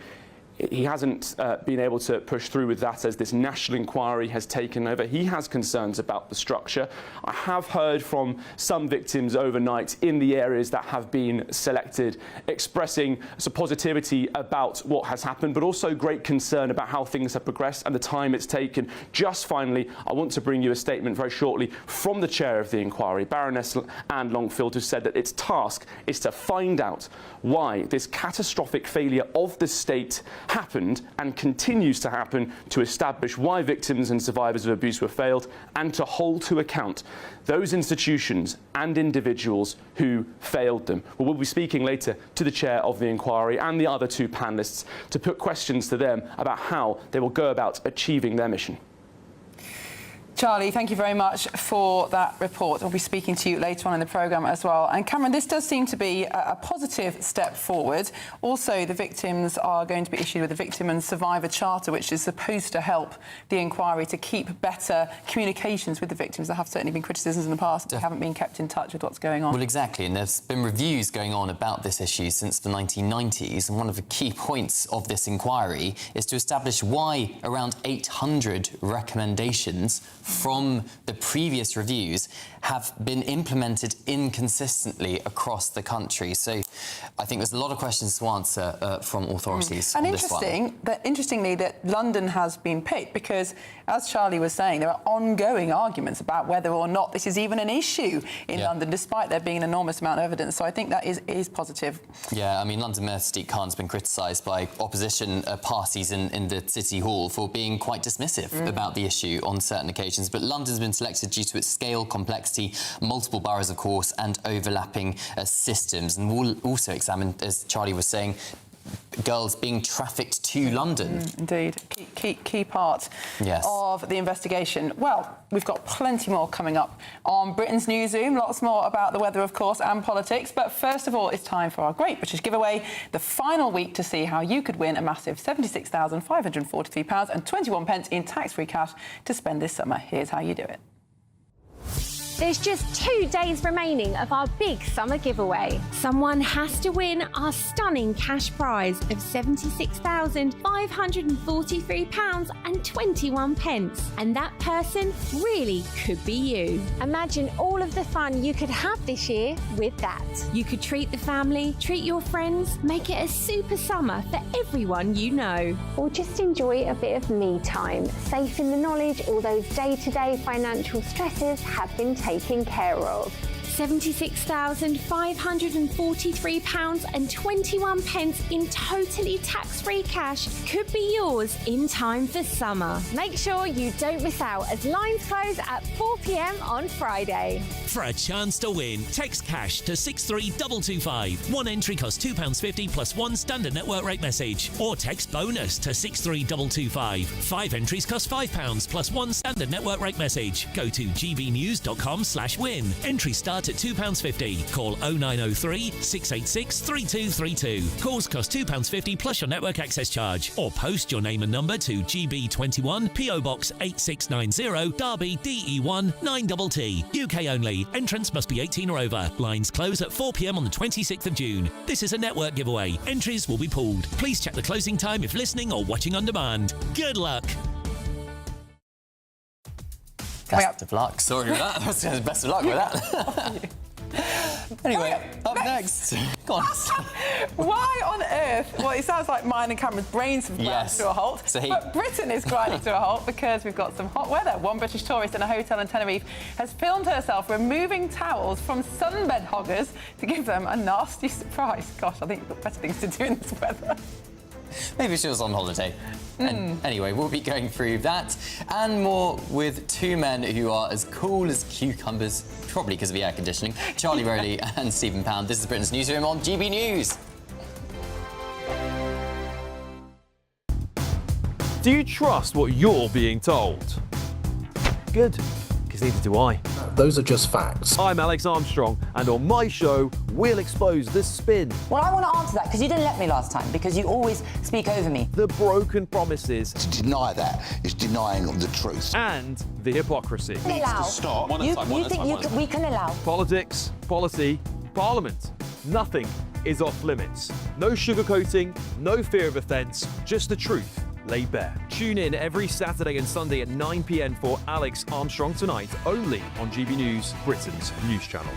He hasn't been able to push through with that as this national inquiry has taken over. He has concerns about the structure. I have heard from some victims overnight in the areas that have been selected expressing some positivity about what has happened, but also great concern about how things have progressed and the time it's taken. Just finally, I want to bring you a statement very shortly from the chair of the inquiry, Baroness Anne Longfield, who said that its task is to find out why this catastrophic failure of the state happened and continues to happen, to establish why victims and survivors of abuse were failed and to hold to account those institutions and individuals who failed them. Well, we'll be speaking later to the chair of the inquiry and the other 2 panellists to put questions to them about how they will go about achieving their mission. Charlie, thank you very much for that report. I'll be speaking to you later on in the programme as well. And Cameron, this does seem to be a positive step forward. Also, the victims are going to be issued with a Victim and Survivor Charter, which is supposed to help the inquiry to keep better communications with the victims. There have certainly been criticisms in the past that haven't been kept in touch with what's going on. Well, exactly, and there's been reviews going on about this issue since the 1990s, and one of the key points of this inquiry is to establish why around 800 recommendations from the previous reviews have been implemented inconsistently across the country. So I think there's a lot of questions to answer from authorities on this one. And interestingly, that London has been picked because, as Charlie was saying, there are ongoing arguments about whether or not this is even an issue in London, despite there being an enormous amount of evidence. So I think that is positive. Yeah, I mean, London Mayor Sadiq Khan's been criticised by opposition parties in the City Hall for being quite dismissive about the issue on certain occasions. But London's been selected due to its scale, complexity, multiple boroughs, of course, and overlapping systems. And we'll also examine, as Charlie was saying, girls being trafficked to London. Indeed. Key part of the investigation. Well, we've got plenty more coming up on Britain's Newsroom. Lots more about the weather, of course, and politics. But first of all, it's time for our Great British Giveaway, the final week to see how you could win a massive £76,543 and 21 pence in tax-free cash to spend this summer. Here's how you do it. There's just 2 days remaining of our big summer giveaway. Someone has to win our stunning cash prize of £76,543 and 21 pence. And that person really could be you. Imagine all of the fun you could have this year with that. You could treat the family, treat your friends, make it a super summer for everyone you know. Or just enjoy a bit of me time, safe in the knowledge all those day-to-day financial stresses have been taken care of. £76,543 and 21 pence in totally tax-free cash could be yours in time for summer. Make sure you don't miss out as lines close at 4 p.m. on Friday. For a chance to win, text cash to 63225. One entry costs £2.50 plus 1 standard network rate message. Or text bonus to 63225. 5 entries cost £5 plus 1 standard network rate message. Go to gbnews.com/win. Entry start at £2.50. Call 0903 686 3232. Calls cost £2.50 plus your network access charge. Or post your name and number to GB21 PO Box 8690 Derby DE1 9TT. UK only. Entrance must be 18 or over. Lines close at 4 p.m. on the 26th of June. This is a network giveaway. Entries will be pulled. Please check the closing time if listening or watching on demand. Good luck. Best of luck. Sorry about that. Best of luck with that. Anyway, up next. Go on. Why on earth? Well, it sounds like mine and Cameron's brains have ground to a halt. But Britain is grinding to a halt because we've got some hot weather. One British tourist in a hotel in Tenerife has filmed herself removing towels from sunbed hoggers to give them a nasty surprise. Gosh, I think we've got better things to do in this weather. Maybe she was on holiday. And anyway, we'll be going through that and more with two men who are as cool as cucumbers, probably because of the air conditioning, Charlie Rowley and Stephen Pound. This is Britain's Newsroom on GB News. Do you trust what you're being told? Good, because neither do I. Those are just facts. I'm Alex Armstrong, and on my show, we'll expose the spin. Well, I want to answer that because you didn't let me last time, because you always speak over me. The broken promises. To deny that is denying the truth. And the hypocrisy. Needs to stop. You think we can allow? Politics, policy, parliament. Nothing is off limits. No sugarcoating, no fear of offence, just the truth laid bare. Tune in every Saturday and Sunday at 9 p.m. for Alex Armstrong Tonight, only on GB News, Britain's news channel.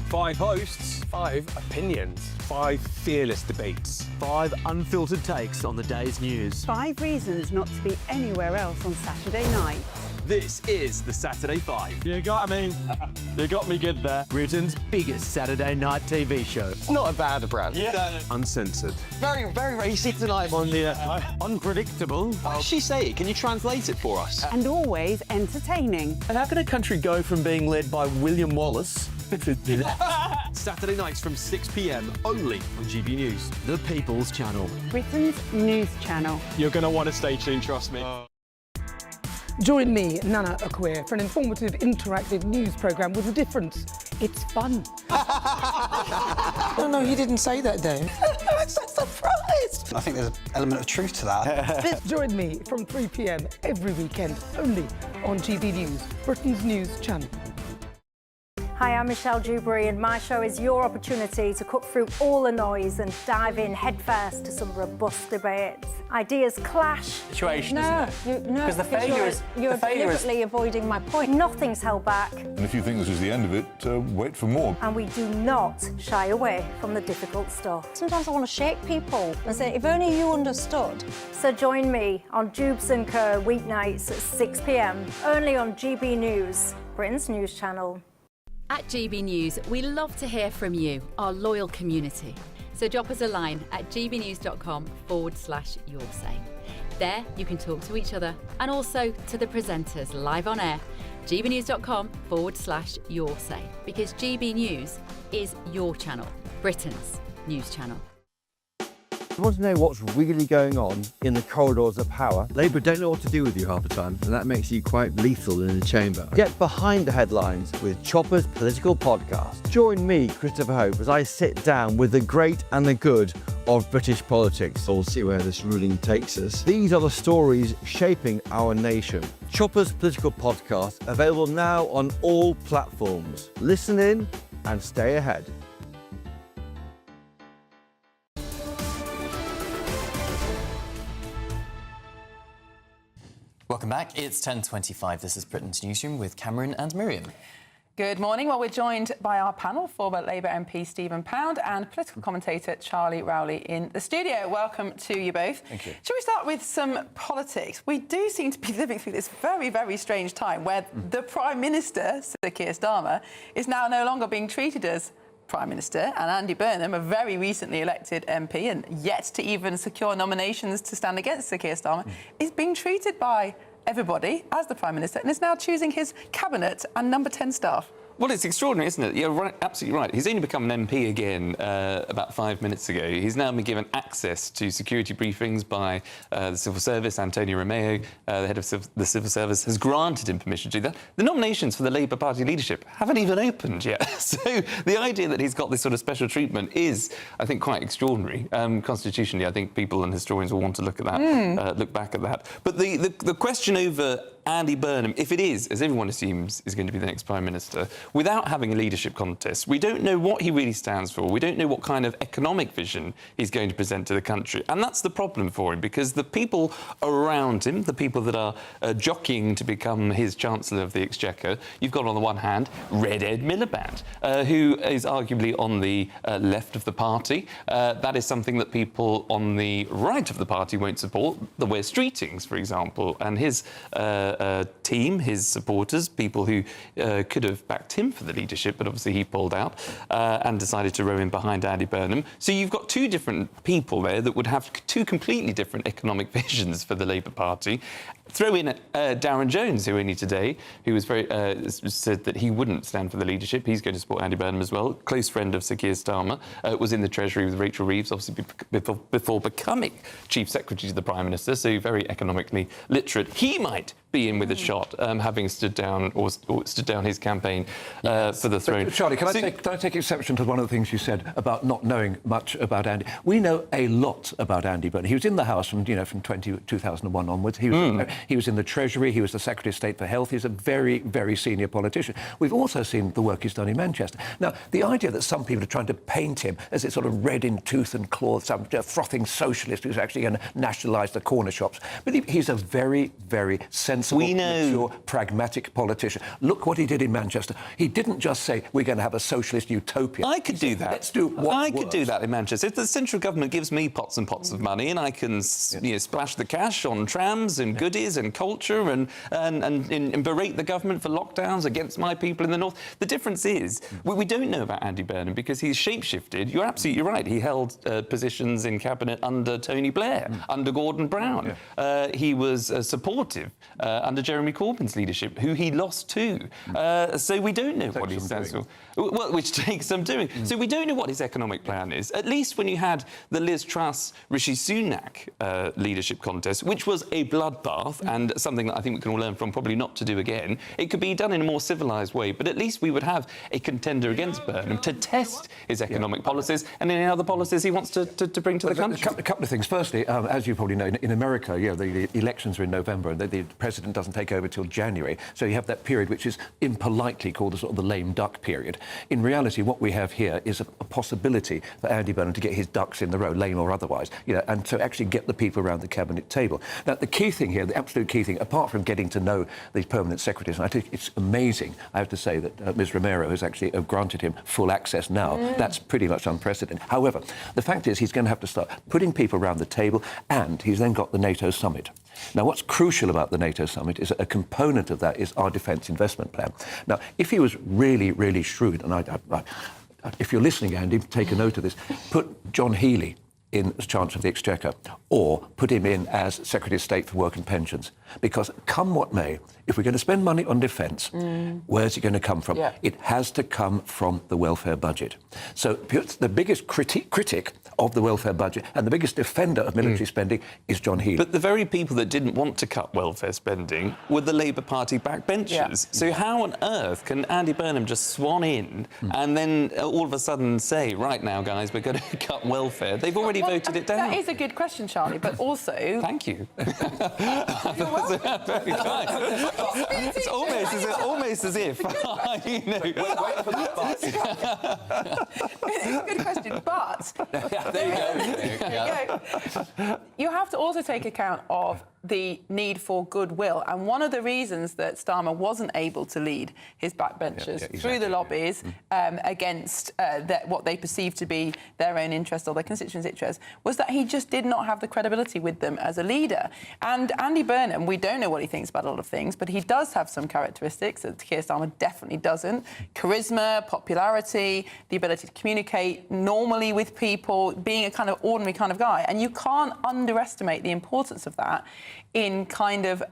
5 hosts, 5 opinions, 5 fearless debates, 5 unfiltered takes on the day's news. 5 reasons not to be anywhere else on Saturday night. This is the Saturday 5. You got me. You got me good there. Britain's biggest Saturday night TV show. It's not a bad brand. Yeah. Uncensored. Very, very racy tonight on the unpredictable. What did she say? Can you translate it for us? And always entertaining. And how can a country go from being led by William Wallace Saturday nights from 6 p.m. only on GB News, the People's Channel. Britain's news channel. You're going to want to stay tuned, trust me. Join me, Nana Akwe, for an informative, interactive news programme with a difference. It's fun. No, he didn't say that, Dave. I'm so surprised. I think there's an element of truth to that. Join me from 3 p.m. every weekend, only on GB News, Britain's news channel. Hi, I'm Michelle Dewberry, and my show is your opportunity to cut through all the noise and dive in headfirst to some robust debates. Ideas clash. Situation, isn't it? No, because the failure is you're deliberately avoiding my point. Nothing's held back. And if you think this is the end of it, wait for more. And we do not shy away from the difficult stuff. Sometimes I want to shake people and say, if only you understood. So join me on Jubes and Co weeknights at 6 p.m. only on GB News, Britain's news channel. At GB News, we love to hear from you, our loyal community. So drop us a line at gbnews.com/yoursay. There you can talk to each other and also to the presenters live on air. gbnews.com/yoursay, because GB News is your channel, Britain's news channel. You want to know what's really going on in the corridors of power? Labour don't know what to do with you half the time, and that makes you quite lethal in the chamber. Get behind the headlines with Chopper's Political Podcast. Join me, Christopher Hope, as I sit down with the great and the good of British politics. We'll see where this ruling takes us. These are the stories shaping our nation. Chopper's Political Podcast, available now on all platforms. Listen in and stay ahead. Welcome back. It's 10:25. This is Britain's Newsroom with Cameron and Miriam. Good morning. Well, we're joined by our panel, former Labour MP Stephen Pound and political commentator Charlie Rowley in the studio. Welcome to you both. Thank you. Shall we start with some politics? We do seem to be living through this very, very strange time where the Prime Minister, Sir Keir Starmer, is now no longer being treated as Prime Minister, and Andy Burnham, a very recently elected MP and yet to even secure nominations to stand against Sir Keir Starmer, is being treated by everybody as the Prime Minister and is now choosing his cabinet and number 10 staff. Well, it's extraordinary, isn't it? You're right, absolutely right. He's only become an MP again about 5 minutes ago. He's now been given access to security briefings by the Civil Service. Antonio Romeo, the head of the Civil Service, has granted him permission to do that. The nominations for the Labour Party leadership haven't even opened yet. So the idea that he's got this sort of special treatment is, I think, quite extraordinary. Constitutionally, I think people and historians will want to look at that, look back at that. But the question over Andy Burnham, if it is, as everyone assumes, is going to be the next Prime Minister, without having a leadership contest, we don't know what he really stands for. We don't know what kind of economic vision he's going to present to the country. And that's the problem for him, because the people around him, the people that are jockeying to become his Chancellor of the Exchequer, you've got on the one hand Red Ed Miliband, who is arguably on the left of the party. That is something that people on the right of the party won't support, the West Streetings, for example, and his team, his supporters, people who could have backed him for the leadership, but obviously he pulled out and decided to row in behind Andy Burnham. So you've got two different people there that would have two completely different economic visions for the Labour Party. Throw in Darren Jones, who only today, who was said that he wouldn't stand for the leadership. He's going to support Andy Burnham as well. Close friend of Sir Keir Starmer, was in the Treasury with Rachel Reeves, obviously before becoming Chief Secretary to the Prime Minister, so very economically literate. He might be in with a shot, having stood down his campaign for the throne. But, Charlie, can I take exception to one of the things you said about not knowing much about Andy? We know a lot about Andy Burnham. He was in the House from 2001 onwards. He was in the Treasury. He was the Secretary of State for Health. He's a very, very senior politician. We've also seen the work he's done in Manchester. Now, the idea that some people are trying to paint him as this sort of red in tooth and claw, some frothing socialist who's actually going to nationalise the corner shops. But he's a very, very sensible, mature, pragmatic politician. Look what he did in Manchester. He didn't just say, we're going to have a socialist utopia. I could do that. Let's do what I works. could do that in Manchester. If the central government gives me pots and pots of money and I can splash the cash on trams and goodies and culture and berate the government for lockdowns against my people in the north. The difference is we don't know about Andy Burnham because he's shapeshifted. You're absolutely right. He held positions in cabinet under Tony Blair, under Gordon Brown. He was supportive under Jeremy Corbyn's leadership, who he lost to. So we don't know what he stands for. Well, which takes some doing. So we don't know what his economic plan is. At least when you had the Liz Truss, Rishi Sunak leadership contest, which was a bloodbath and something that I think we can all learn from, probably not to do again. It could be done in a more civilised way, but at least we would have a contender against Burnham to test his economic policies and any other policies he wants to bring to the country. A couple of things. Firstly, as you probably know, in America, the elections are in November and the president doesn't take over till January. So you have that period which is impolitely called the sort of the lame duck period. In reality, what we have here is a possibility for Andy Burnham to get his ducks in the row, lame or otherwise, and to actually get the people around the cabinet table. Now, the key thing here, the absolute key thing, apart from getting to know these permanent secretaries, and I think it's amazing, I have to say, that Ms Romero has actually granted him full access now. That's pretty much unprecedented. However, the fact is he's going to have to start putting people around the table, and he's then got the NATO summit. Now, what's crucial about the NATO summit is that a component of that is our defence investment plan. Now, if he was really, really shrewd, and if you're listening, Andy, take a note of this, put John Healey in as Chancellor of the Exchequer, or put him in as Secretary of State for Work and Pensions. Because come what may, if we're going to spend money on defence, where's it going to come from? It has to come from the welfare budget. So the biggest critic of the welfare budget and the biggest defender of military spending is John Healey. But the very people that didn't want to cut welfare spending were the Labour Party backbenchers. So how on earth can Andy Burnham just swan in and then all of a sudden say, right now, guys, we're going to cut welfare? They've already voted it down. That is a good question, Charlie, but also... Thank you. Very kind. It's almost as if I know. It's a good question, but there you go. You have to also take account of the need for goodwill, and one of the reasons that Starmer wasn't able to lead his backbenchers through the lobbies against what they perceived to be their own interest or their constituents' interest was that he just did not have the credibility with them as a leader. And Andy Burnham, we don't know what he thinks about a lot of things, but he does have some characteristics that Keir Starmer definitely doesn't. Charisma, popularity, the ability to communicate normally with people, being a kind of ordinary kind of guy. And you can't underestimate the importance of that in kind of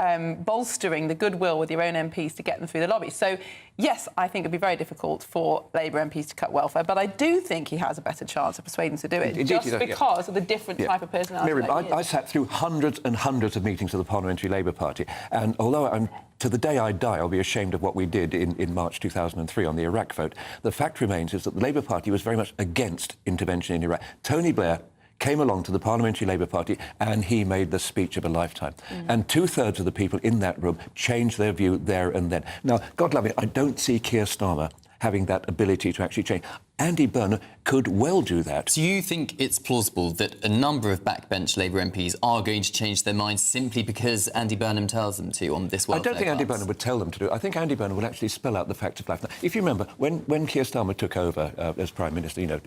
bolstering the goodwill with your own MPs to get them through the lobby. So, yes, I think it'd be very difficult for Labour MPs to cut welfare, but I do think he has a better chance of persuading them to do it, because of the different type of personality. Miriam, I sat through hundreds and hundreds of meetings of the Parliamentary Labour Party, and although to the day I die, I'll be ashamed of what we did in March 2003 on the Iraq vote, the fact remains is that the Labour Party was very much against intervention in Iraq. Tony Blair came along to the Parliamentary Labour Party and he made the speech of a lifetime. And 2/3 of the people in that room changed their view there and then. Now, God love it, I don't see Keir Starmer having that ability to actually change. Andy Burnham could well do that. Do you think it's plausible that a number of backbench Labour MPs are going to change their minds simply because Andy Burnham tells them to on this welfare I don't think Andy class? Burnham would tell them to do it. I think Andy Burnham would actually spell out the facts of life. Now, if you remember, when Keir Starmer took over as Prime Minister,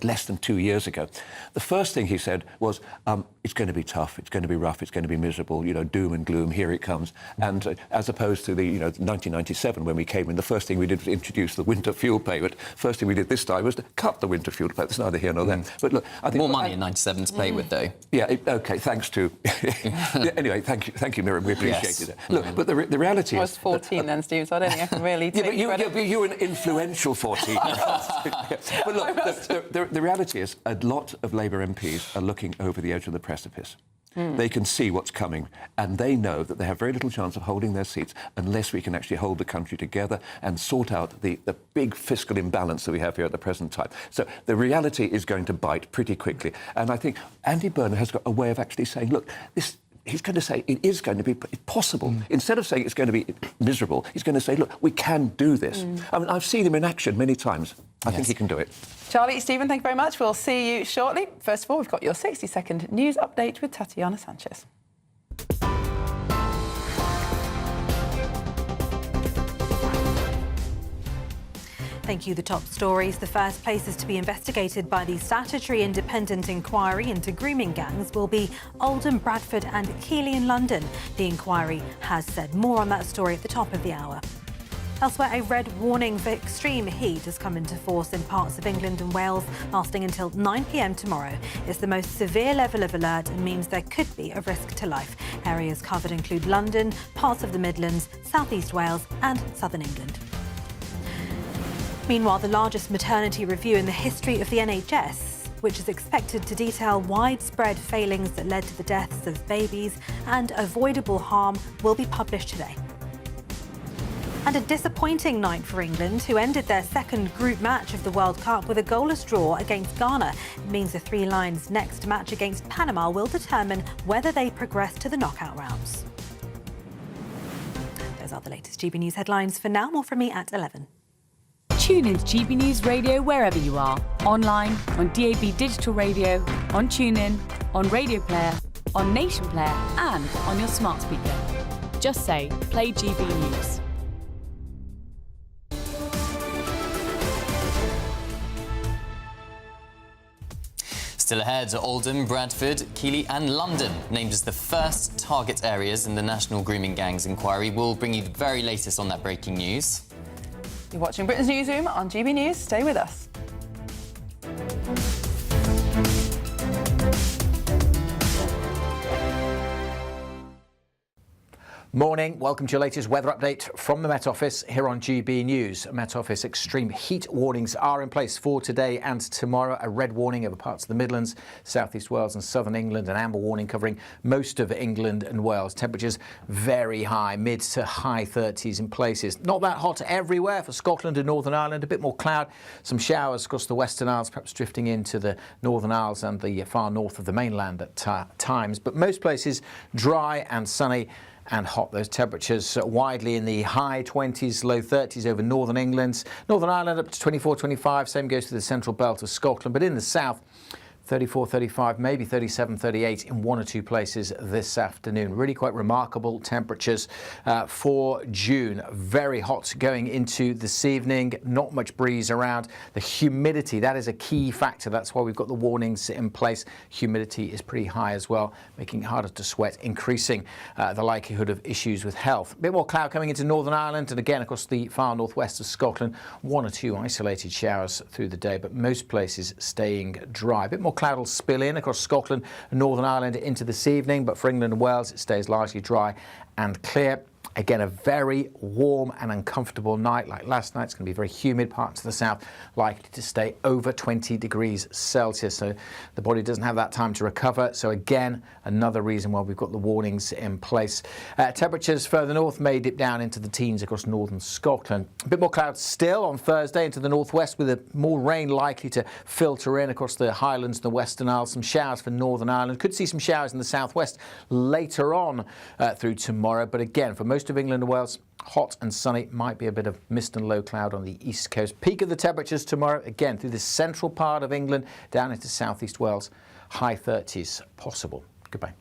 less than 2 years ago, the first thing he said was, it's going to be tough, it's going to be rough, it's going to be miserable, doom and gloom, here it comes. And as opposed to the 1997 when we came in, the first thing we did was introduce the winter fuel payment. First thing we did this time was to cut the winter fuel payment. It's neither here nor there. But look, I think more money in '97 to play with, though. Yeah. OK. Thanks to. Anyway, thank you, Miriam. We appreciate it. Look, but the reality I was 14 then, Steve. So I don't think I can really take credit. You're an influential 14. But look, the reality is, a lot of Labour MPs are looking over the edge of the precipice. They can see what's coming, and they know that they have very little chance of holding their seats unless we can actually hold the country together and sort out the big fiscal imbalance that we have here at the present time. So the reality is going to bite pretty quickly. And I think Andy Burnham has got a way of actually saying, look, he's going to say it is going to be possible. Instead of saying it's going to be miserable, he's going to say, look, we can do this. I mean, I've seen him in action many times. I think he can do it. Charlie, Stephen, thank you very much. We'll see you shortly. First of all, we've got your 60-second news update with Tatiana Sanchez. Thank you. The top stories. The first places to be investigated by the statutory independent inquiry into grooming gangs will be Oldham, Bradford and Keighley in London. The inquiry has said. More on that story at the top of the hour. Elsewhere, a red warning for extreme heat has come into force in parts of England and Wales, lasting until 9 p.m. tomorrow. It's the most severe level of alert and means there could be a risk to life. Areas covered include London, parts of the Midlands, South East Wales and southern England. Meanwhile, the largest maternity review in the history of the NHS, which is expected to detail widespread failings that led to the deaths of babies and avoidable harm, will be published today. And a disappointing night for England, who ended their second group match of the World Cup with a goalless draw against Ghana. It means the Three Lions' next match against Panama will determine whether they progress to the knockout rounds. Those are the latest GB News headlines. For now, more from me at 11. Tune in to GB News Radio wherever you are. Online, on DAB Digital Radio, on TuneIn, on Radio Player, on Nation Player and on your smart speaker. Just say, play GB News. Still ahead, Oldham, Bradford, Keighley and London named as the first target areas in the National Grooming Gangs inquiry. We'll bring you the very latest on that breaking news. You're watching Britain's Newsroom on GB News. Stay with us. Morning, welcome to your latest weather update from the Met Office here on GB News. Met Office extreme heat warnings are in place for today and tomorrow. A red warning over parts of the Midlands, South East Wales and southern England. An amber warning covering most of England and Wales. Temperatures very high, mid to high 30s in places. Not that hot everywhere for Scotland and Northern Ireland. A bit more cloud, some showers across the Western Isles, perhaps drifting into the Northern Isles and the far north of the mainland at times. But most places dry and sunny and hot. Those temperatures widely in the high 20s, low 30s over northern England. Northern Ireland up to 24, 25. Same goes to the central belt of Scotland. But in the south, 34, 35, maybe 37, 38 in one or two places this afternoon. Really quite remarkable temperatures for June. Very hot going into this evening. Not much breeze around. The humidity, that is a key factor. That's why we've got the warnings in place. Humidity is pretty high as well, making it harder to sweat, increasing the likelihood of issues with health. A bit more cloud coming into Northern Ireland and again across the far northwest of Scotland. One or two isolated showers through the day, but most places staying dry. A bit more cloud will spill in across Scotland and Northern Ireland into this evening, but for England and Wales it stays largely dry and clear. Again, a very warm and uncomfortable night like last night. It's going to be very humid. Parts of the south likely to stay over 20 degrees Celsius. So the body doesn't have that time to recover. So again, another reason why we've got the warnings in place. Temperatures further north may dip down into the teens across northern Scotland. A bit more clouds still on Thursday into the northwest, with more rain likely to filter in across the Highlands and the Western Isles. Some showers for Northern Ireland. Could see some showers in the southwest later on through tomorrow. But again, for most of England and Wales, hot and sunny. Might be a bit of mist and low cloud on the east coast. Peak of the temperatures tomorrow, again, through the central part of England, down into southeast Wales. High 30s possible. Goodbye.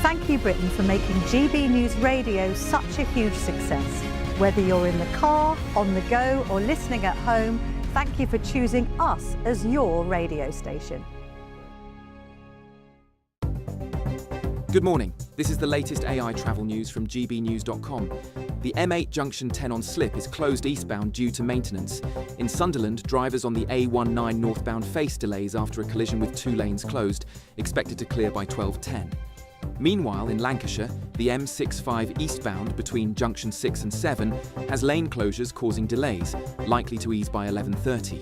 Thank you, Britain, for making GB News Radio such a huge success. Whether you're in the car, on the go, or listening at home, thank you for choosing us as your radio station. Good morning. This is the latest AI travel news from GBNews.com. The M8 Junction 10 on slip is closed eastbound due to maintenance. In Sunderland, drivers on the A19 northbound face delays after a collision with 2 lanes closed, expected to clear by 12:10. Meanwhile, in Lancashire, the M65 eastbound between Junction 6 and 7 has lane closures causing delays, likely to ease by 11:30.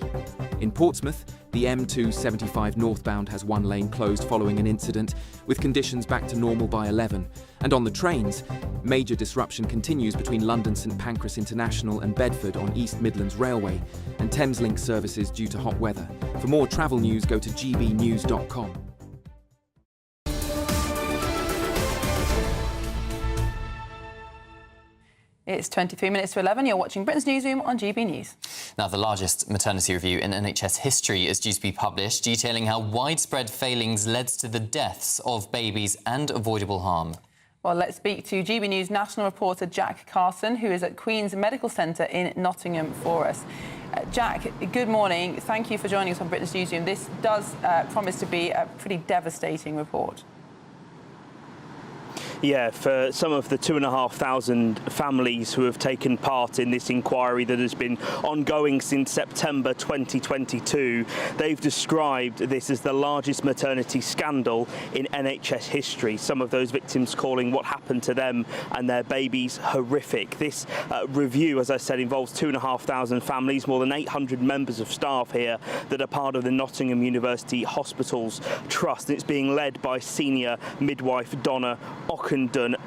In Portsmouth, the M275 northbound has 1 lane closed following an incident, with conditions back to normal by 11. And on the trains, major disruption continues between London St Pancras International and Bedford on East Midlands Railway, and Thameslink services due to hot weather. For more travel news, go to gbnews.com. It's 23 minutes to 11. You're watching Britain's Newsroom on GB News. Now, the largest maternity review in NHS history is due to be published, detailing how widespread failings led to the deaths of babies and avoidable harm. Well, let's speak to GB News national reporter Jack Carson, who is at Queen's Medical Centre in Nottingham for us. Jack, good morning. Thank you for joining us on Britain's Newsroom. This does promise to be a pretty devastating report. Yeah, for some of the 2,500 families who have taken part in this inquiry that has been ongoing since September 2022, they've described this as the largest maternity scandal in NHS history. Some of those victims calling what happened to them and their babies horrific. This review, as I said, involves 2,500 families, more than 800 members of staff here that are part of the Nottingham University Hospitals Trust. It's being led by senior midwife Donna Ockenden,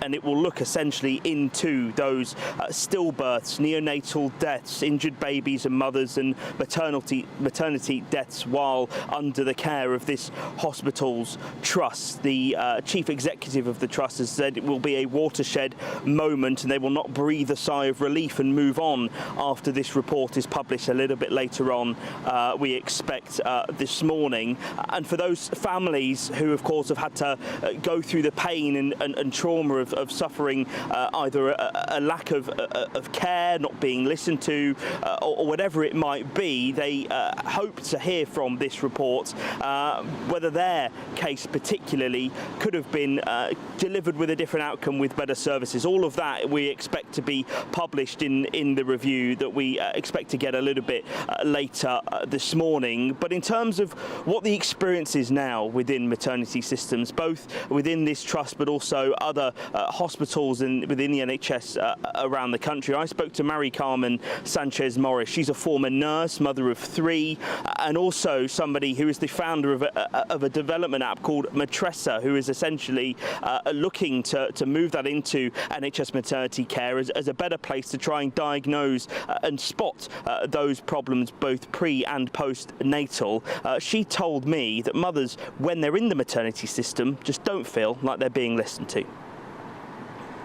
and it will look essentially into those stillbirths, neonatal deaths, injured babies and mothers, and maternity deaths while under the care of this hospital's trust. The chief executive of the trust has said it will be a watershed moment, and they will not breathe a sigh of relief and move on after this report is published a little bit later on, we expect this morning. And for those families who, of course, have had to go through the pain and trauma of suffering either a lack of care, not being listened to, or whatever it might be, they hope to hear from this report whether their case particularly could have been delivered with a different outcome with better services. All of that we expect to be published in the review that we expect to get a little bit later this morning. But in terms of what the experience is now within maternity systems, both within this trust but also other hospitals and within the NHS around the country, I spoke to Mary Carmen Sanchez Morris. She's a former nurse, mother of 3, and also somebody who is the founder of a development app called Matressa, who is essentially looking to move that into NHS maternity care as a better place to try and diagnose and spot those problems both pre and post-natal. She told me that mothers, when they're in the maternity system, just don't feel like they're being listened to.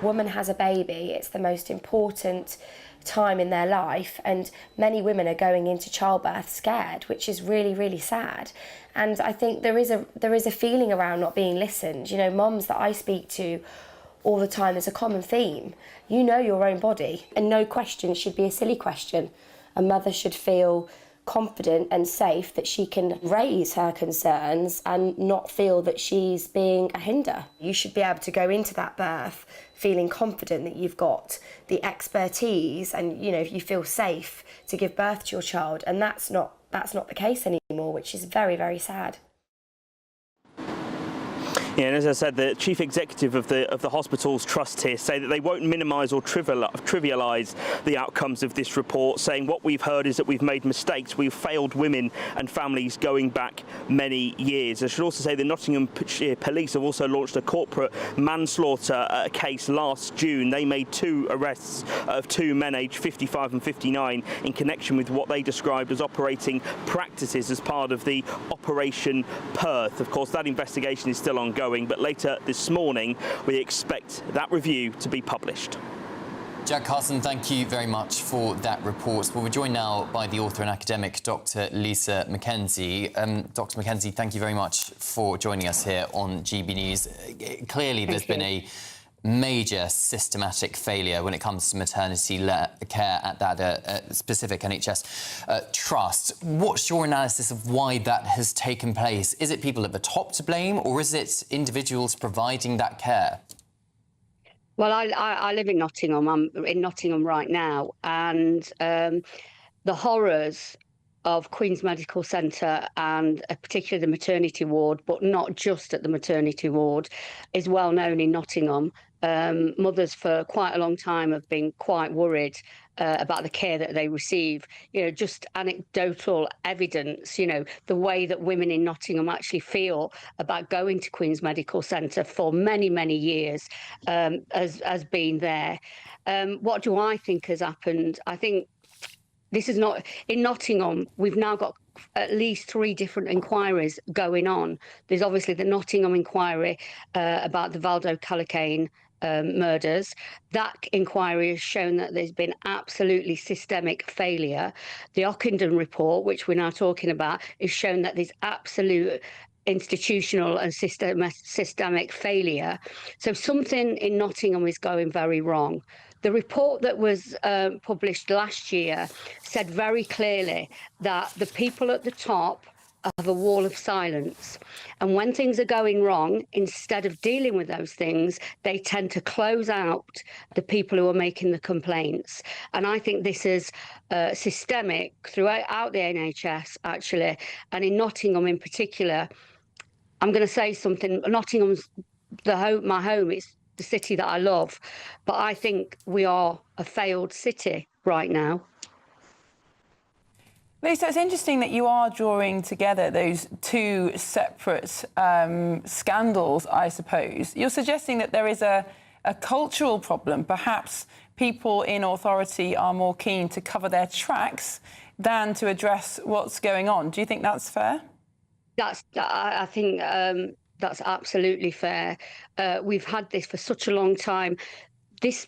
Woman has a baby, it's the most important time in their life, and many women are going into childbirth scared, which is really, really sad. And I think there is a feeling around not being listened. You know, mums that I speak to all the time, there's a common theme. You know your own body, and no question should be a silly question. A mother should feel confident and safe that she can raise her concerns and not feel that she's being a hinder. You should be able to go into that birth feeling confident that you've got the expertise and, you know, you feel safe to give birth to your child, and that's not the case anymore, which is very, very sad. Yeah, and as I said, the chief executive of the hospital's trust here say that they won't minimise or trivialise the outcomes of this report, saying what we've heard is that we've made mistakes, we've failed women and families going back many years. I should also say the Nottinghamshire Police have also launched a corporate manslaughter case last June. They made 2 arrests of 2 men aged 55 and 59 in connection with what they described as operating practices as part of the Operation Perth. Of course, that investigation is still ongoing, but later this morning we expect that review to be published. Jack Carson, thank you very much for that report. Well, we're joined now by the author and academic Dr. Lisa Mackenzie. Dr. Mackenzie, thank you very much for joining us here on GB News. Clearly, there's been a major systematic failure when it comes to maternity care at that specific NHS trust. What's your analysis of why that has taken place? Is it people at the top to blame, or is it individuals providing that care? Well, I live in Nottingham. I'm in Nottingham right now, and the horrors of Queen's Medical Centre and particularly the maternity ward, but not just at the maternity ward, is well known in Nottingham. Mothers for quite a long time have been quite worried about the care that they receive. You know, just anecdotal evidence, you know, the way that women in Nottingham actually feel about going to Queen's Medical Centre for many, many years has been there. What do I think has happened? I think this is not... In Nottingham, we've now got at least 3 different inquiries going on. There's obviously the Nottingham inquiry about the Valdo Callicane murders. That inquiry has shown that there's been absolutely systemic failure. The Ockenden report, which we're now talking about, has shown that there's absolute institutional and systemic failure. So something in Nottingham is going very wrong. The report that was published last year said very clearly that the people at the top have a wall of silence. And when things are going wrong, instead of dealing with those things, they tend to close out the people who are making the complaints. And I think this is systemic throughout the NHS, actually, and in Nottingham in particular. I'm going to say something. Nottingham's my home. It's the city that I love. But I think we are a failed city right now. Lisa, it's interesting that you are drawing together those 2 separate scandals, I suppose. You're suggesting that there is a cultural problem. Perhaps people in authority are more keen to cover their tracks than to address what's going on. Do you think that's fair? I think that's absolutely fair. We've had this for such a long time. This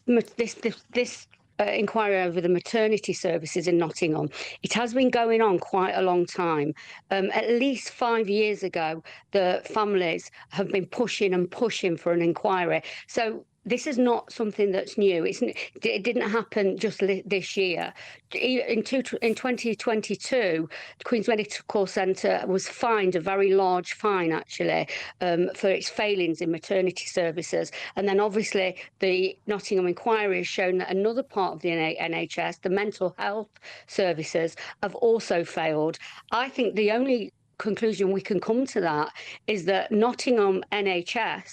inquiry over the maternity services in Nottingham, it has been going on quite a long time. At least 5 years ago, the families have been pushing for an inquiry. So this is not something that's new. It didn't happen just this year. In 2022, the Queen's Medical Centre was fined a very large fine, actually, for its failings in maternity services. And then, obviously, the Nottingham inquiry has shown that another part of the NHS, the mental health services, have also failed. I think the only conclusion we can come to that is that Nottingham Healthcare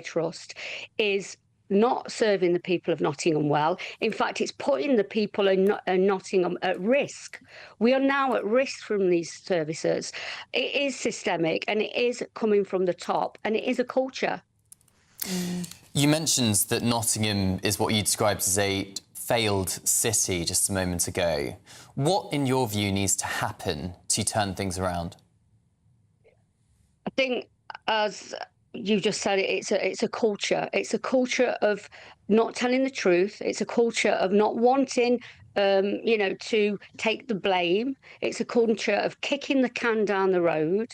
Trust is not serving the people of Nottingham well. In fact, it's putting the people in Nottingham at risk. We are now at risk from these services. It is systemic and it is coming from the top and it is a culture. You mentioned that Nottingham is what you described as a failed city just a moment ago. What, in your view, needs to happen to turn things around? I think, as you just said, it's a culture. It's a culture of not telling the truth. It's a culture of not wanting, to take the blame. It's a culture of kicking the can down the road.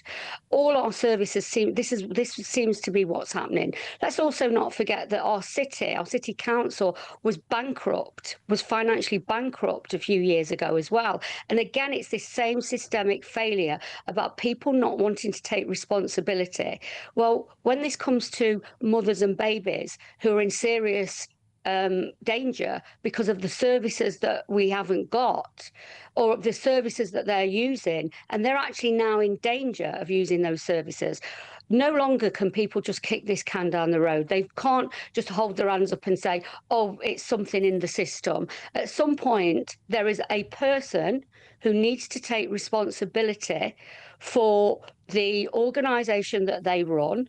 All our services this seems to be what's happening. Let's also not forget that our city council was financially bankrupt a few years ago as well. And again, it's this same systemic failure about people not wanting to take responsibility. Well, when this comes to mothers and babies who are in serious danger because of the services that we haven't got or the services that they're using, and they're actually now in danger of using those services. no longer can people just kick this can down the road. They can't just hold their hands up and say, oh, it's something in the system. At some point, there is a person who needs to take responsibility for the organisation that they run.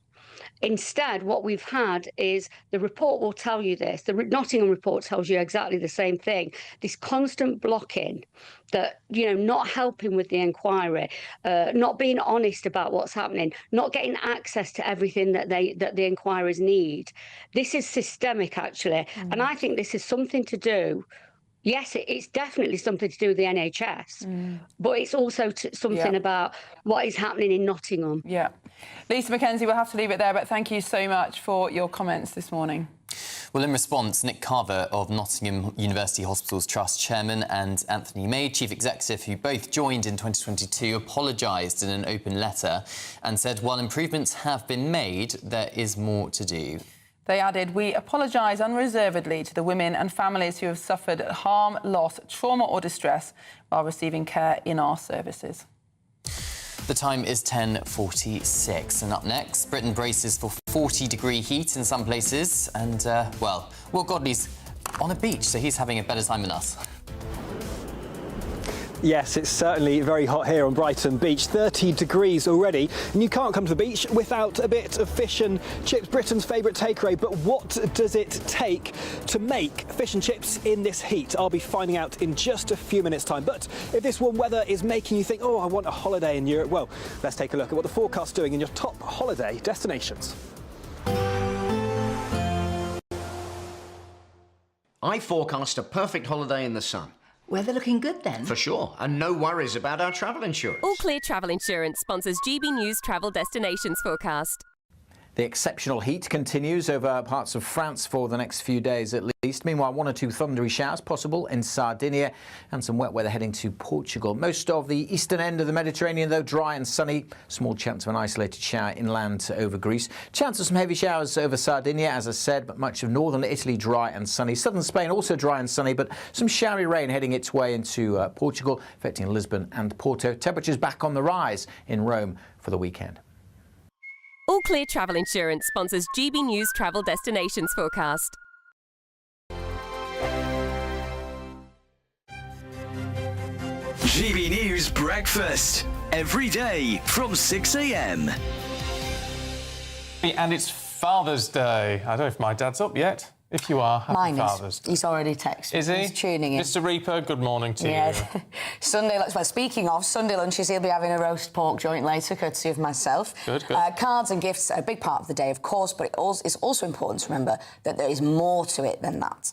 Instead, what we've had is, the report will tell you this, the Nottingham report tells you exactly the same thing, this constant blocking, that, you know, not helping with the inquiry, not being honest about what's happening, not getting access to everything that the inquiries need. This is systemic, actually, and I think this is something to do. Yes, it's definitely something to do with the NHS, but it's also something about what is happening in Nottingham. Yeah. Lisa Mackenzie, we'll have to leave it there, but thank you so much for your comments this morning. Well, in response, Nick Carver of Nottingham University Hospitals Trust Chairman and Anthony May, Chief Executive, who both joined in 2022, apologised in an open letter and said while improvements have been made, there is more to do. They added, we apologise unreservedly to the women and families who have suffered harm, loss, trauma or distress while receiving care in our services. The time is 10:46, and up next, Britain braces for 40-degree heat in some places, and, well, Will Godley's on a beach, so he's having a better time than us. Yes, it's certainly very hot here on Brighton Beach, 30 degrees already, and you can't come to the beach without a bit of fish and chips, Britain's favourite takeaway. But what does it take to make fish and chips in this heat? I'll be finding out in just a few minutes' time. But if this warm weather is making you think, oh, I want a holiday in Europe, well, let's take a look at what the forecast's doing in your top holiday destinations. I forecast a perfect holiday in the sun. Weather looking good then? For sure, and no worries about our travel insurance. All Clear Travel Insurance sponsors GB News Travel Destinations forecast. The exceptional heat continues over parts of France for the next few days at least. Meanwhile, 1 or 2 thundery showers possible in Sardinia and some wet weather heading to Portugal. Most of the eastern end of the Mediterranean, though, dry and sunny. Small chance of an isolated shower inland over Greece. Chance of some heavy showers over Sardinia, as I said, but much of northern Italy dry and sunny. Southern Spain also dry and sunny, but some showery rain heading its way into Portugal, affecting Lisbon and Porto. Temperatures back on the rise in Rome for the weekend. All Clear Travel Insurance sponsors GB News Travel Destinations forecast. GB News Breakfast, every day from 6 a.m. And it's Father's Day. I don't know if my dad's up yet. If you are, happy Father's Day. He's already texted. Is he? He's tuning in. Mr. Reaper, good morning to you. Sunday, well, speaking of Sunday lunches, he'll be having a roast pork joint later, courtesy of myself. Good, good. Cards and gifts are a big part of the day, of course, but it's also important to remember that there is more to it than that.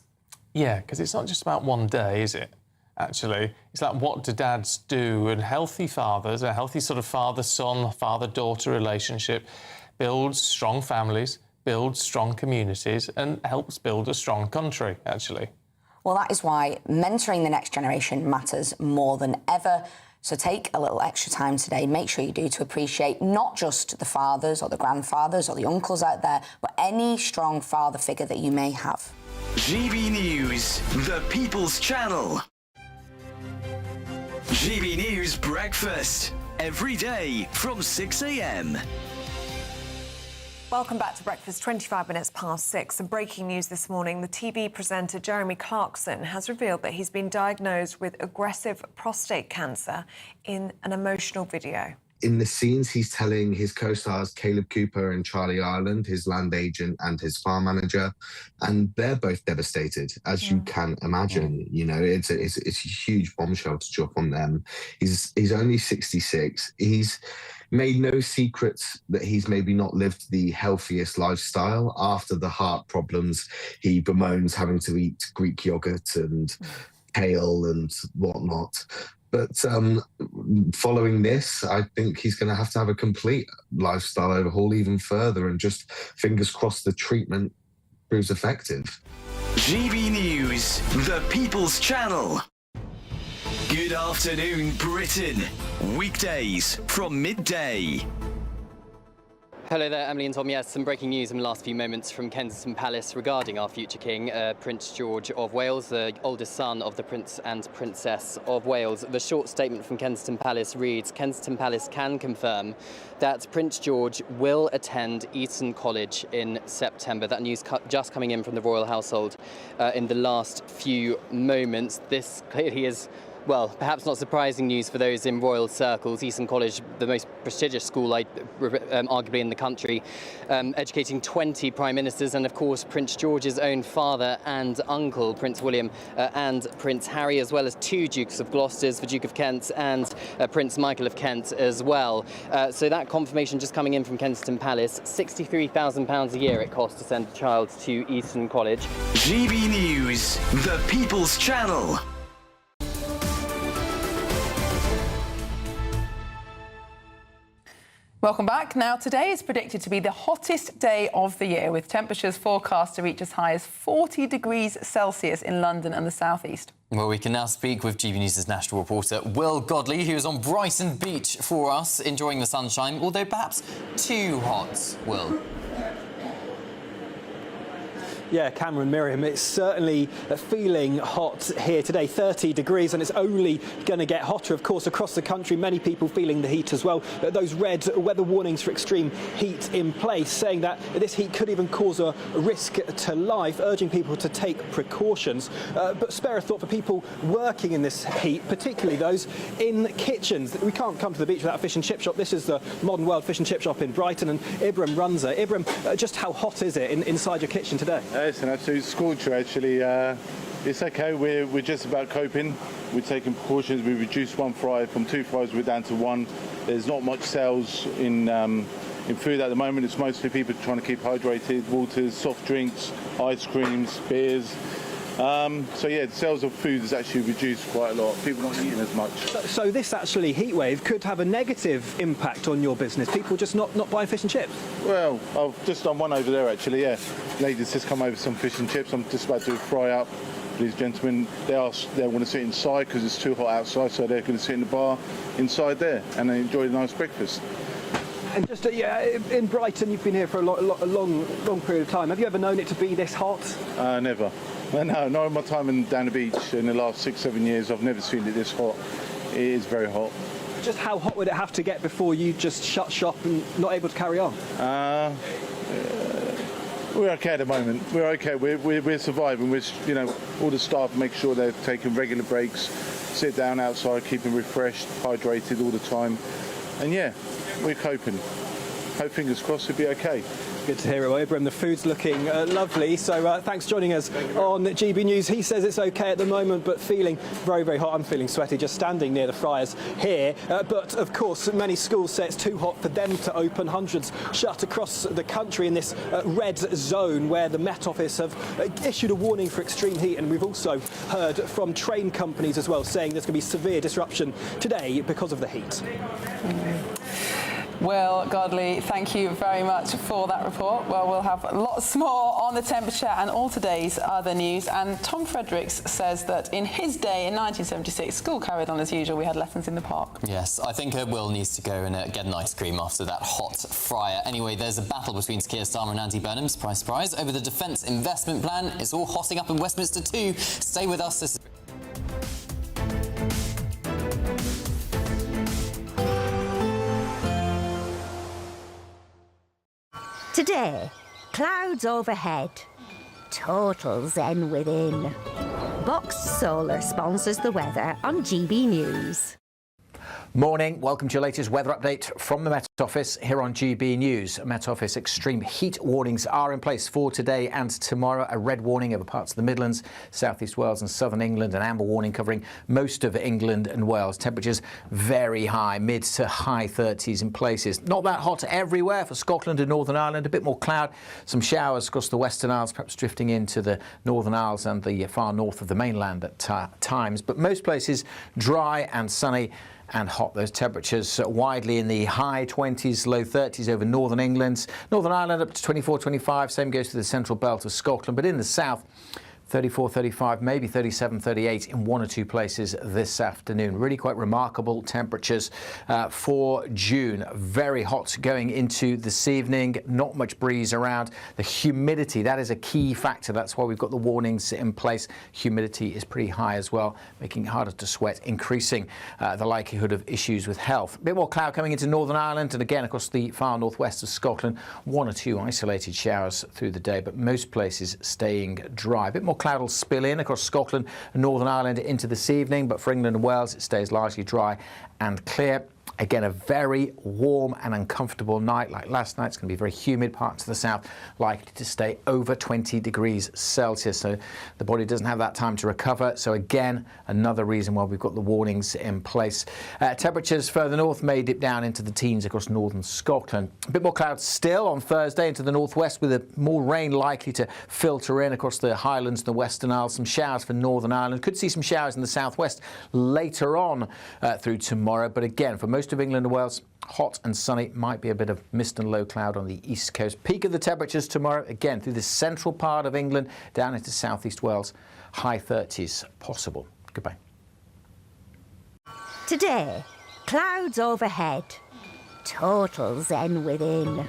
Yeah, because it's not just about one day, is it? Actually, it's like, what do dads do? And healthy fathers, a healthy sort of father-son, father-daughter relationship builds strong families, builds strong communities and helps build a strong country, actually. Well, that is why mentoring the next generation matters more than ever. So take a little extra time today. Make sure you do, to appreciate not just the fathers or the grandfathers or the uncles out there, but any strong father figure that you may have. GB News, the People's Channel. GB News Breakfast, every day from 6 a.m. Welcome back to Breakfast, 25 minutes past 6. And breaking news this morning, the TV presenter Jeremy Clarkson has revealed that he's been diagnosed with aggressive prostate cancer in an emotional video. In the scenes, he's telling his co-stars Caleb Cooper and Charlie Ireland, his land agent and his farm manager, and they're both devastated, as you can imagine. You know, it's a huge bombshell to drop on them. He's only 66. He's made no secrets that he's maybe not lived the healthiest lifestyle. After the heart problems, he bemoans having to eat Greek yogurt and kale and whatnot. But following this, I think he's going to have a complete lifestyle overhaul even further, and just fingers crossed the treatment proves effective. GB News, the People's Channel. Good afternoon, Britain. Weekdays from midday. Hello there, Emily and Tom. Yes, some breaking news in the last few moments from Kensington Palace regarding our future king, Prince George of Wales, the oldest son of the Prince and Princess of Wales. The short statement from Kensington Palace reads, Kensington Palace can confirm that Prince George will attend Eton College in September. That news just coming in from the royal household in the last few moments. This clearly is, well, perhaps not surprising news for those in royal circles. Eton College, the most prestigious school, arguably in the country, educating 20 prime ministers and, of course, Prince George's own father and uncle, Prince William and Prince Harry, as well as 2 Dukes of Gloucester, the Duke of Kent and Prince Michael of Kent as well. So that confirmation just coming in from Kensington Palace, £63,000 a year it costs to send a child to Eton College. GB News, the People's Channel. Welcome back. Now, today is predicted to be the hottest day of the year, with temperatures forecast to reach as high as 40 degrees Celsius in London and the southeast. Well, we can now speak with GB News' national reporter, Will Godley, who is on Brighton Beach for us, enjoying the sunshine, although perhaps too hot, Will. Yeah, Cameron, Miriam, it's certainly feeling hot here today, 30 degrees, and it's only going to get hotter, of course, across the country. Many people feeling the heat as well. Those red weather warnings for extreme heat in place, saying that this heat could even cause a risk to life, urging people to take precautions. But spare a thought for people working in this heat, particularly those in kitchens. We can't come to the beach without a fish and chip shop. This is the Modern World Fish and Chip Shop in Brighton, and Ibram runs it. Ibram, just how hot is it inside your kitchen today? It's an absolute scorcher, actually. It's okay. We're just about coping. We're taking precautions. We reduced 1 fry from 2 fries. We're down to 1. There's not much sales in food at the moment. It's mostly people trying to keep hydrated. Waters, soft drinks, ice creams, beers. So yeah, the sales of food has actually reduced quite a lot. People not eating as much. So this actually heat wave could have a negative impact on your business. People just not buying fish and chips. Well, I've just done one over there actually. Yeah, ladies just come over some fish and chips. I'm just about to fry up. These gentlemen, they want to sit inside because it's too hot outside, so they're going to sit in the bar inside there and they enjoy a nice breakfast. And just in Brighton, you've been here for a long period of time. Have you ever known it to be this hot? Never. No, not in my time down the beach in the last 6-7 years. I've never seen it this hot. It is very hot. Just how hot would it have to get before you just shut shop and not able to carry on? We're okay at the moment. We're okay. We're surviving. All the staff make sure they're taking regular breaks, sit down outside, keeping refreshed, hydrated all the time, and yeah, we're coping. Hope, fingers crossed, it'll be okay. Good to hear it, Ibram. The food's looking lovely. So thanks for joining us on GB News. He says it's okay at the moment, but feeling very, very hot. I'm feeling sweaty just standing near the fryers here. But of course, many schools say it's too hot for them to open. Hundreds shut across the country in this red zone where the Met Office have issued a warning for extreme heat. And we've also heard from train companies as well, saying there's going to be severe disruption today because of the heat. Will Godley, thank you very much for that report. Well, we'll have lots more on the temperature and all today's other news. And Tom Fredericks says that in his day, in 1976, school carried on as usual. We had lessons in the park. Yes, I think Will needs to go and get an ice cream after that hot fryer. Anyway, there's a battle between Keir Starmer and Andy Burnham, surprise, surprise, over the defence investment plan. It's all hotting up in Westminster too. Stay with us. This is Today, clouds overhead, total zen within. Boxed Solar sponsors the weather on GB News. Morning, welcome to your latest weather update from the Met Office here on GB News. Met Office extreme heat warnings are in place for today and tomorrow. A red warning over parts of the Midlands, South East Wales and southern England, an amber warning covering most of England and Wales. Temperatures very high, mid to high 30s in places. Not that hot everywhere for Scotland and Northern Ireland. A bit more cloud, some showers across the Western Isles, perhaps drifting into the Northern Isles and the far north of the mainland at times. But most places dry and sunny and hot. Those temperatures widely in the high 20s, low 30s over northern England. Northern Ireland up to 24, 25. Same goes to the central belt of Scotland. But in the south, 34, 35, maybe 37, 38 in one or two places this afternoon. Really quite remarkable temperatures for June. Very hot going into this evening. Not much breeze around. The humidity, that is a key factor. That's why we've got the warnings in place. Humidity is pretty high as well, making it harder to sweat, increasing the likelihood of issues with health. A bit more cloud coming into Northern Ireland and again across the far northwest of Scotland. One or two isolated showers through the day, but most places staying dry. A bit more cloud will spill in across Scotland and Northern Ireland into this evening, but for England and Wales it stays largely dry and clear. Again, a very warm and uncomfortable night like last night. It's going to be very humid. Parts of the south likely to stay over 20 degrees Celsius. So the body doesn't have that time to recover. So again, another reason why we've got the warnings in place. Temperatures further north may dip down into the teens across northern Scotland. A bit more clouds still on Thursday into the northwest with more rain likely to filter in across the Highlands and the Western Isles. Some showers for Northern Ireland. Could see some showers in the southwest later on through tomorrow. But again, for most of England and Wales, hot and sunny. Might be a bit of mist and low cloud on the east coast. Peak of the temperatures tomorrow, again, through the central part of England, down into southeast Wales. High 30s possible. Goodbye. Today, clouds overhead. Total zen within.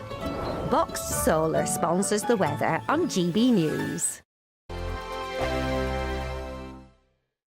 Box Solar sponsors the weather on GB News.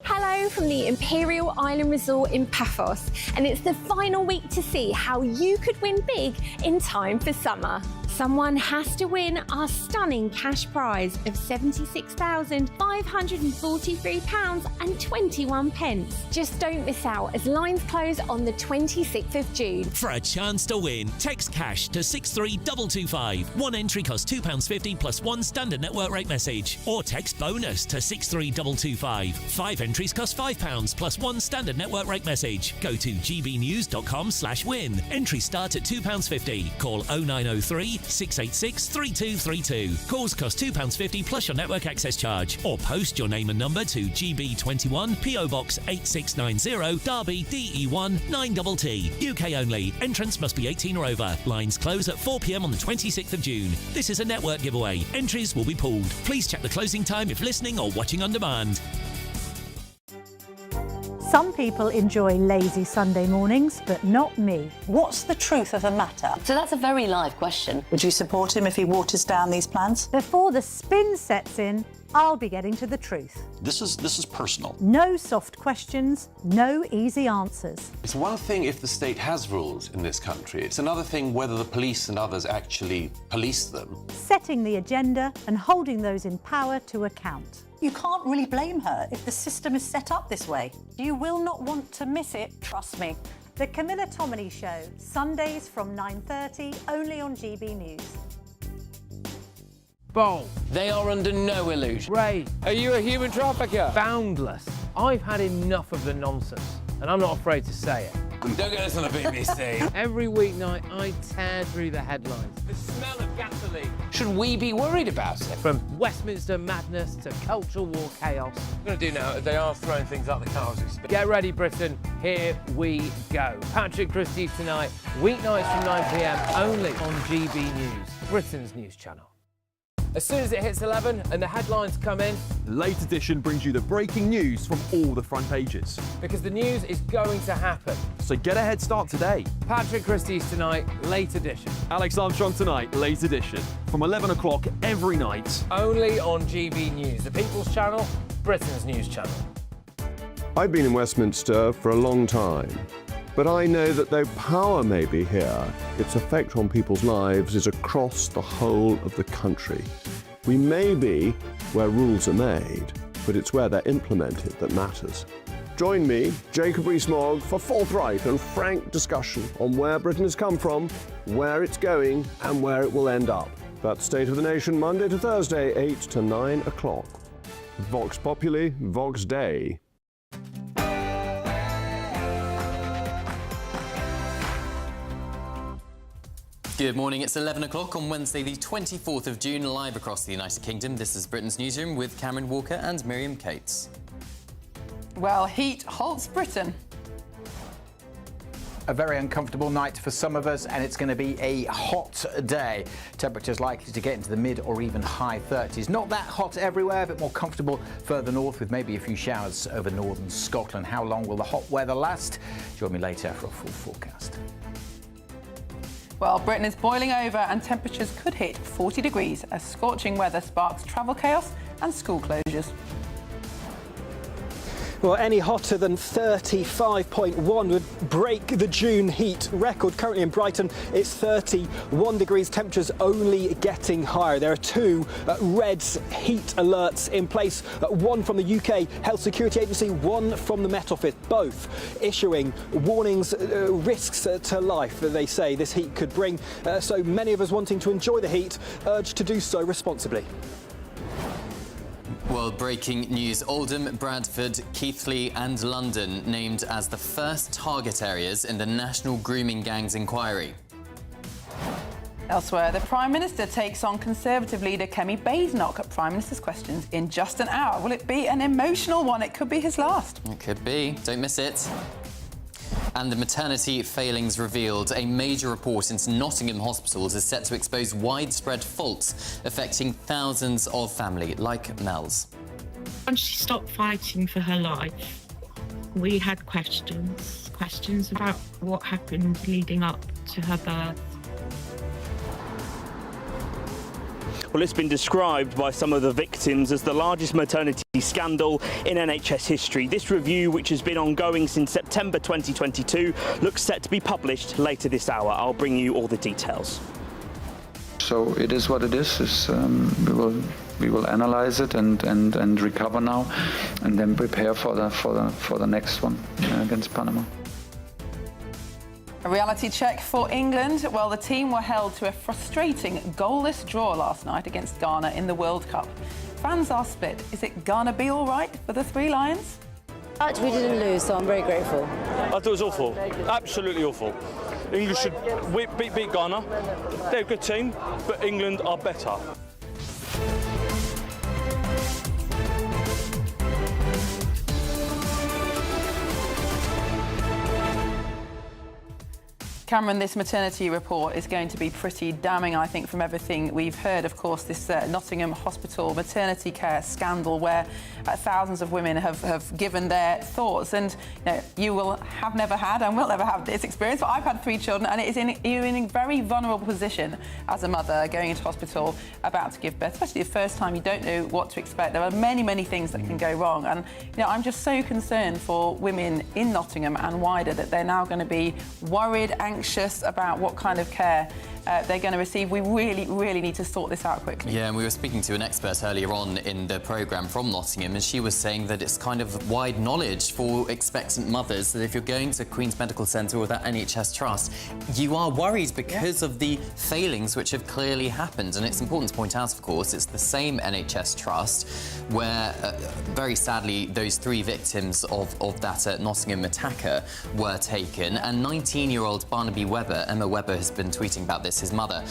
Hello from the Imperial Island Resort in Paphos, and it's the final week to see how you could win big in time for summer. Someone has to win our stunning cash prize of £76,543.21. Just don't miss out as lines close on the 26th of June. For a chance to win, text cash to 63225. One entry costs £2.50 plus one standard network rate message. Or text bonus to 63225. 5 entries cost £5 plus one standard network rate message. Go to gbnews.com/win. Entries start at £2.50. Call 0903 686 3232. Calls cost £2.50 plus your network access charge. Or post your name and number to GB21 PO Box 8690 Derby DE1 9TT. UK only. Entrance must be 18 or over. Lines close at 4 p.m. on the 26th of June. This is a network giveaway. Entries will be pulled. Please check the closing time if listening or watching on demand. Some people enjoy lazy Sunday mornings, but not me. What's the truth of the matter? So that's a very live question. Would you support him if he waters down these plans? Before the spin sets in, I'll be getting to the truth. This is personal. No soft questions, no easy answers. It's one thing if the state has rules in this country. It's another thing whether the police and others actually police them. Setting the agenda and holding those in power to account. You can't really blame her if the system is set up this way. You will not want to miss it, trust me. The Camilla Tominey Show, Sundays from 9:30, only on GB News. Bold. They are under no illusion. Ray. Are you a human trafficker? Boundless. I've had enough of the nonsense, and I'm not afraid to say it. Don't get us on the BBC. Every weeknight, I tear through the headlines. The smell of gasoline. Should we be worried about it? From Westminster madness to cultural war chaos. What I'm going to do now is they are throwing things out the car as we speak. Get ready, Britain. Here we go. Patrick Christie's tonight, weeknights from 9 p.m, only on GB News, Britain's news channel. As soon as it hits 11 and the headlines come in, Late Edition brings you the breaking news from all the front pages. because the news is going to happen. So get a head start today. Patrick Christie's tonight, Late Edition. Alex Armstrong tonight, Late Edition. From 11 o'clock every night. Only on GB News, the People's Channel, Britain's news channel. I've been in Westminster for a long time, but I know that though power may be here, its effect on people's lives is across the whole of the country. We may be where rules are made, but it's where they're implemented that matters. Join me, Jacob Rees-Mogg, for forthright and frank discussion on where Britain has come from, where it's going, and where it will end up. That's State of the Nation, Monday to Thursday, 8 to 9 o'clock. Vox Populi, Vox Dei. Good morning, it's 11 o'clock on Wednesday the 24th of June, live across the United Kingdom. This is Britain's Newsroom with Cameron Walker and Miriam Cates. Well, heat halts Britain. a very uncomfortable night for some of us, and it's going to be a hot day. Temperatures likely to get into the mid or even high 30s. Not that hot everywhere, but more comfortable further north, with maybe a few showers over northern Scotland. How long will the hot weather last? Join me later for a full forecast. Well, Britain is boiling over and temperatures could hit 40 degrees as scorching weather sparks travel chaos and school closures. Well, any hotter than 35.1 would break the June heat record. Currently in Brighton, it's 31 degrees. Temperatures only getting higher. There are two red heat alerts in place. One from the UK Health Security Agency, one from the Met Office, both issuing warnings, risks to life, they say this heat could bring. So many of us wanting to enjoy the heat urged to do so responsibly. Well, breaking news. Oldham, Bradford, Keighley and London named as the first target areas in the National Grooming Gangs inquiry. Elsewhere, the Prime Minister takes on Conservative leader Kemi Badenoch at Prime Minister's Questions in just an hour. Will it be an emotional one? It could be his last. It could be. Don't miss it. And the maternity failings revealed. A major report into Nottingham hospitals is set to expose widespread faults affecting thousands of families like Mel's. Once she stopped fighting for her life, we had questions about what happened leading up to her birth. Well, it's been described by some of the victims as the largest maternity scandal in NHS history. This review, which has been ongoing since September 2022, looks set to be published later this hour. I'll bring you all the details. So it is what it is. We will analyze it and recover now, and then prepare for the next one against Panama. A reality check for England. Well, the team were held to a frustrating goalless draw last night against Ghana in the World Cup. Fans are split. Is it gonna be all right for the Three Lions? Actually, we didn't lose, so I'm very grateful. I thought it was awful. Absolutely awful. England should beat Ghana. They're a good team, but England are better. Cameron, this maternity report is going to be pretty damning, I think, from everything we've heard. Of course, this Nottingham Hospital maternity care scandal where thousands of women have given their thoughts. And you will have never had and will never have this experience, but I've had 3 children, and you're in a very vulnerable position as a mother going into hospital about to give birth, especially the first time. You don't know what to expect. There are many, many things that can go wrong. And I'm just so concerned for women in Nottingham and wider that they're now going to be worried, anxious about what kind of care they're going to receive. We really, really need to sort this out quickly. Yeah, and we were speaking to an expert earlier on in the programme from Nottingham, and she was saying that it's kind of wide knowledge for expectant mothers that if you're going to Queen's Medical Centre or that NHS Trust, you are worried because of the failings which have clearly happened. And it's important to point out, of course, it's the same NHS Trust where, very sadly, those 3 victims of that Nottingham attacker were taken. And 19-year-old Barnaby Webber, Emma Webber, has been tweeting about this, his mother,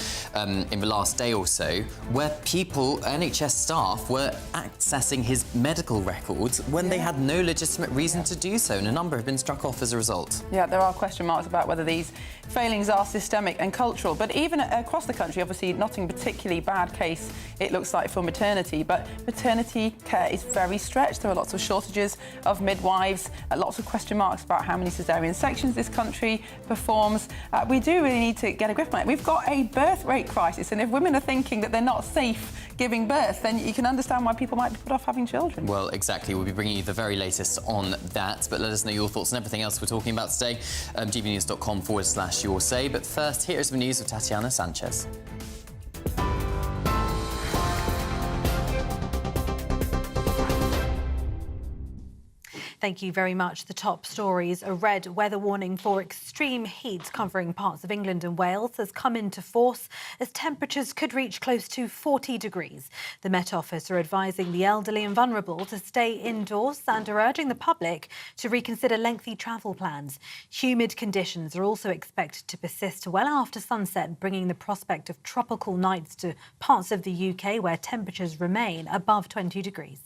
in the last day or so, where NHS staff were accessing his medical records when they had no legitimate reason to do so, and a number have been struck off as a result. Yeah, there are question marks about whether these failings are systemic and cultural, but even across the country, obviously nothing particularly bad case, it looks like, for maternity, but maternity care is very stretched. There are lots of shortages of midwives, lots of question marks about how many caesarean sections this country performs. We do really need to get a grip on it. We've got a birth rate crisis, and if women are thinking that they're not safe giving birth, then you can understand why people might be put off having children. Well, exactly. We'll be bringing you the very latest on that, but let us know your thoughts on everything else we're talking about today. gbnews.com/your say. But first, here is the news with Tatiana Sanchez. Thank you very much. The top stories. A red weather warning for extreme heat covering parts of England and Wales has come into force as temperatures could reach close to 40 degrees. The Met Office are advising the elderly and vulnerable to stay indoors and are urging the public to reconsider lengthy travel plans. Humid conditions are also expected to persist well after sunset, bringing the prospect of tropical nights to parts of the UK where temperatures remain above 20 degrees.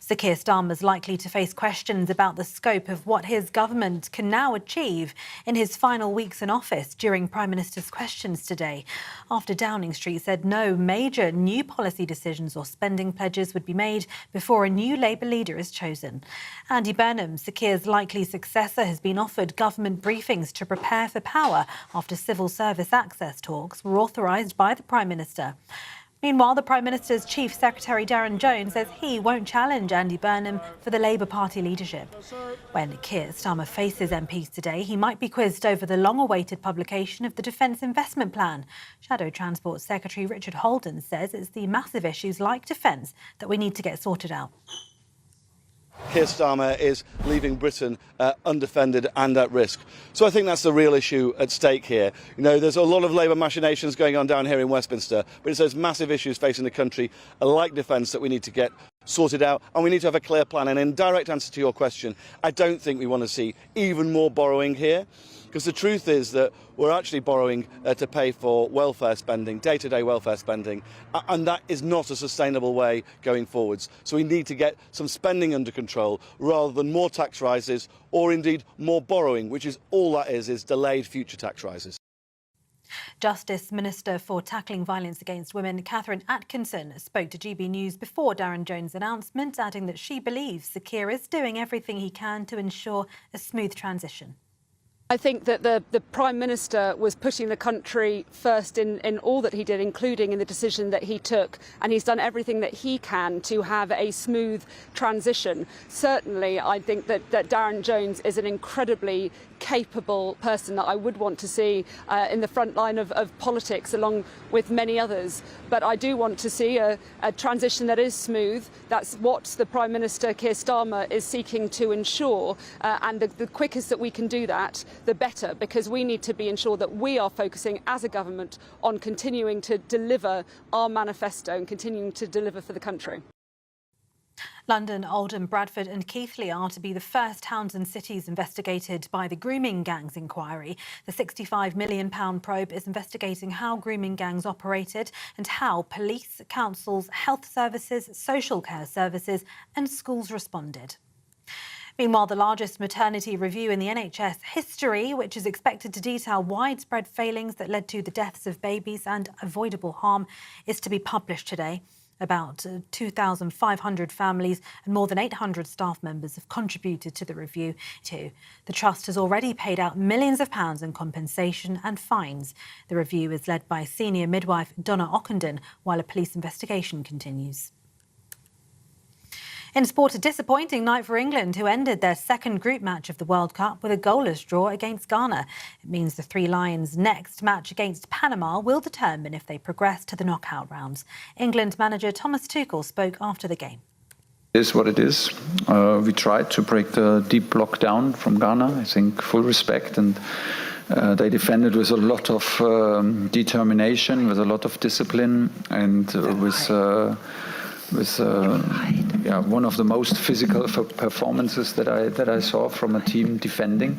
Sir Keir Starmer is likely to face questions about the scope of what his government can now achieve in his final weeks in office during Prime Minister's questions today, after Downing Street said no major new policy decisions or spending pledges would be made before a new Labour leader is chosen. Andy Burnham, Sir Keir's likely successor, has been offered government briefings to prepare for power after civil service access talks were authorised by the Prime Minister. Meanwhile, the Prime Minister's Chief Secretary Darren Jones says he won't challenge Andy Burnham for the Labour Party leadership. When Keir Starmer faces MPs today, he might be quizzed over the long-awaited publication of the Defence Investment Plan. Shadow Transport Secretary Richard Holden says it's the massive issues like defence that we need to get sorted out. Keir Starmer is leaving Britain undefended and at risk. So I think that's the real issue at stake here. You know, there's a lot of Labour machinations going on down here in Westminster, but it's those massive issues facing the country, like defence, that we need to get sorted out, and we need to have a clear plan. And in direct answer to your question, I don't think we want to see even more borrowing here, because the truth is that we're actually borrowing to pay for welfare spending, day-to-day welfare spending, and that is not a sustainable way going forwards. So we need to get some spending under control rather than more tax rises or indeed more borrowing, which is all that is delayed future tax rises. Justice Minister for Tackling Violence Against Women, Catherine Atkinson, spoke to GB News before Darren Jones' announcement, adding that she believes Sir Keir is doing everything he can to ensure a smooth transition. I think that the Prime Minister was putting the country first in all that he did, including in the decision that he took, and he's done everything that he can to have a smooth transition. Certainly, I think that Darren Jones is an incredibly capable person that I would want to see in the front line of politics, along with many others. But I do want to see a transition that is smooth. That's what the Prime Minister, Keir Starmer, is seeking to ensure, and the quickest that we can do that, the better, because we need to be ensured that we are focusing as a government on continuing to deliver our manifesto and continuing to deliver for the country. London, Oldham, Bradford and Keighley are to be the first towns and cities investigated by the grooming gangs inquiry. The £65 million probe is investigating how grooming gangs operated and how police, councils, health services, social care services and schools responded. Meanwhile, the largest maternity review in the NHS history, which is expected to detail widespread failings that led to the deaths of babies and avoidable harm, is to be published today. About 2,500 families and more than 800 staff members have contributed to the review too. The Trust has already paid out millions of pounds in compensation and fines. The review is led by senior midwife Donna Ockenden, while a police investigation continues. In sport, a disappointing night for England, who ended their second group match of the World Cup with a goalless draw against Ghana. It means the Three Lions' next match against Panama will determine if they progress to the knockout rounds. England manager Thomas Tuchel spoke after the game. It is what it is. We tried to break the deep block down from Ghana. I think full respect, and they defended with a lot of determination, with a lot of discipline, and with one of the most physical performances that I saw from a team defending.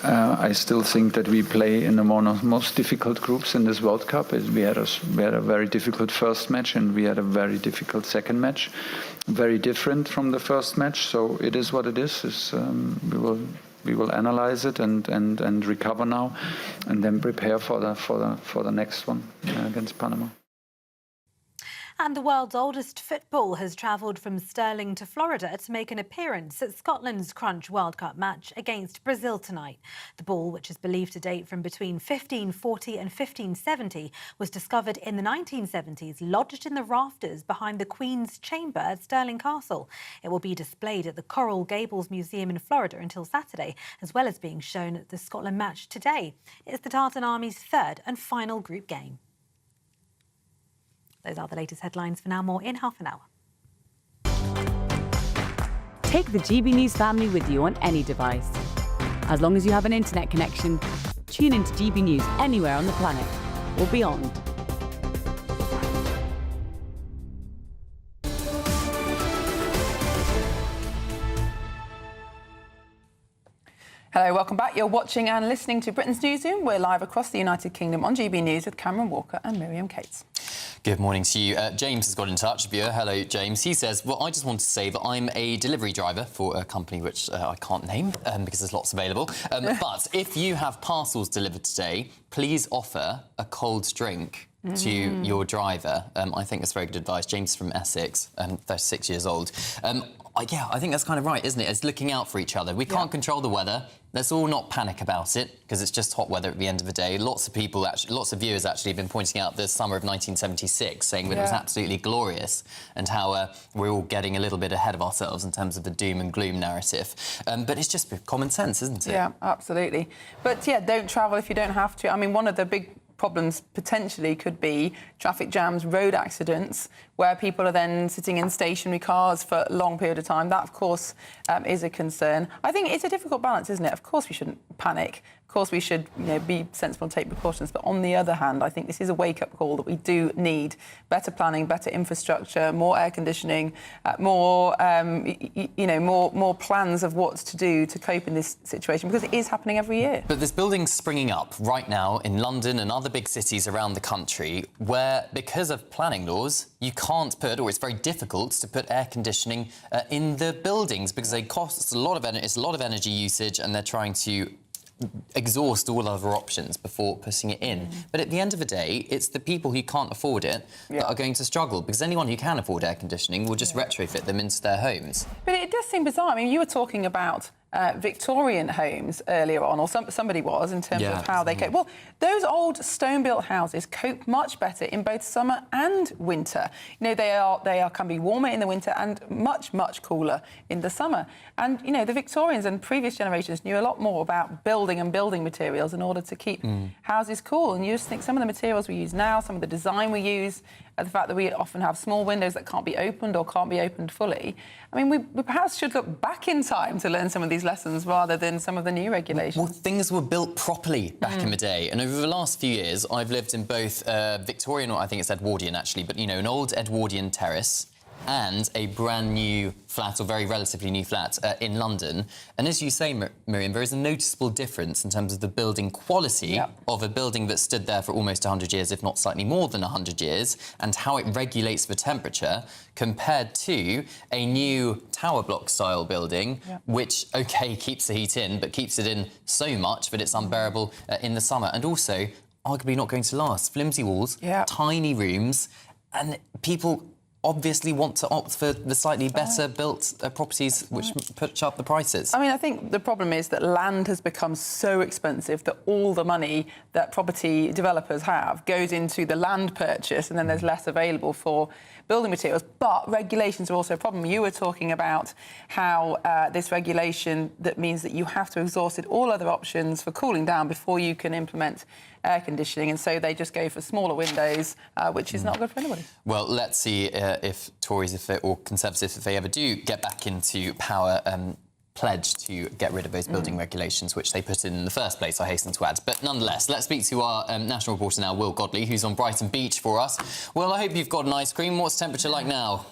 I still think that we play in one of the most difficult groups in this World Cup. We had a very difficult first match and we had a very difficult second match, very different from the first match. So it is what it is. We will analyze it and recover now, and then prepare for the next one against Panama. And the world's oldest football has travelled from Stirling to Florida to make an appearance at Scotland's Crunch World Cup match against Brazil tonight. The ball, which is believed to date from between 1540 and 1570, was discovered in the 1970s, lodged in the rafters behind the Queen's Chamber at Stirling Castle. It will be displayed at the Coral Gables Museum in Florida until Saturday, as well as being shown at the Scotland match today. It's the Tartan Army's third and final group game. Those are the latest headlines. For now, more in half an hour. Take the GB News family with you on any device. As long as you have an internet connection, tune into GB News anywhere on the planet or beyond. Hello, welcome back. You're watching and listening to Britain's Newsroom. We're live across the United Kingdom on GB News with Cameron Walker and Miriam Cates. Good morning to you. James has got in touch, viewer. Hello, James. He says, well, I just want to say that I'm a delivery driver for a company which I can't name because there's lots available. But if you have parcels delivered today, please offer a cold drink to your driver. I think that's very good advice. James from Essex, 36 years old. Yeah, I think that's kind of right, isn't it? It's looking out for each other. We can't control the weather. Let's all not panic about it, because it's just hot weather at the end of the day. Lots of viewers actually have been pointing out the summer of 1976, saying that it was absolutely glorious, and how we're all getting a little bit ahead of ourselves in terms of the doom and gloom narrative. But it's just common sense, isn't it? Yeah, absolutely. But yeah, don't travel if you don't have to. I mean, one of the big problems potentially could be traffic jams, road accidents, where people are then sitting in stationary cars for a long period of time. That, of course, is a concern. I think it's a difficult balance, isn't it? Of course we shouldn't panic. Of course we should, be sensible and take precautions. But on the other hand, I think this is a wake-up call that we do need better planning, better infrastructure, more air conditioning, more plans of what to do to cope in this situation, because it is happening every year. But there's buildings springing up right now in London and other big cities around the country where, because of planning laws, you can't put, or it's very difficult to put air conditioning in the buildings because they cost a lot of energy. It's a lot of energy usage, and they're trying to exhaust all other options before putting it in. But at the end of the day, it's the people who can't afford it that are going to struggle, because anyone who can afford air conditioning will just retrofit them into their homes. But it does seem bizarre. I mean, you were talking about Victorian homes earlier on, or somebody was, in terms of how they cope. Well, those old stone-built houses cope much better in both summer and winter. They can be warmer in the winter and much, much cooler in the summer. And, the Victorians and previous generations knew a lot more about building and building materials in order to keep houses cool. And you just think some of the materials we use now, some of the design we use, the fact that we often have small windows that can't be opened or can't be opened fully. I mean, we perhaps should look back in time to learn some of these lessons rather than some of the new regulations. Well, things were built properly back in the day. And over the last few years, I've lived in both Victorian, or I think it's Edwardian, actually, but, an old Edwardian terrace and a brand new flat, or very relatively new flat, in London. And as you say, Miriam, there is a noticeable difference in terms of the building quality of a building that stood there for almost 100 years, if not slightly more than 100 years, and how it regulates the temperature compared to a new tower block style building, which, OK, keeps the heat in, but keeps it in so much that it's unbearable in the summer. And also, arguably not going to last. Flimsy walls, tiny rooms, and people obviously want to opt for the slightly better built properties, which push up the prices. I mean, I think the problem is that land has become so expensive that all the money that property developers have goes into the land purchase, and then there's less available for building materials. But regulations are also a problem. You were talking about how this regulation that means that you have to exhaust all other options for cooling down before you can implement air conditioning, and so they just go for smaller windows, which is not good for anybody. Well, let's see if Tories, or Conservatives, if they ever do get back into power, pledge to get rid of those building regulations, which they put in the first place, I hasten to add. But nonetheless, let's speak to our national reporter now, Will Godley, who's on Brighton Beach for us. Will, I hope you've got an ice cream. What's the temperature like now?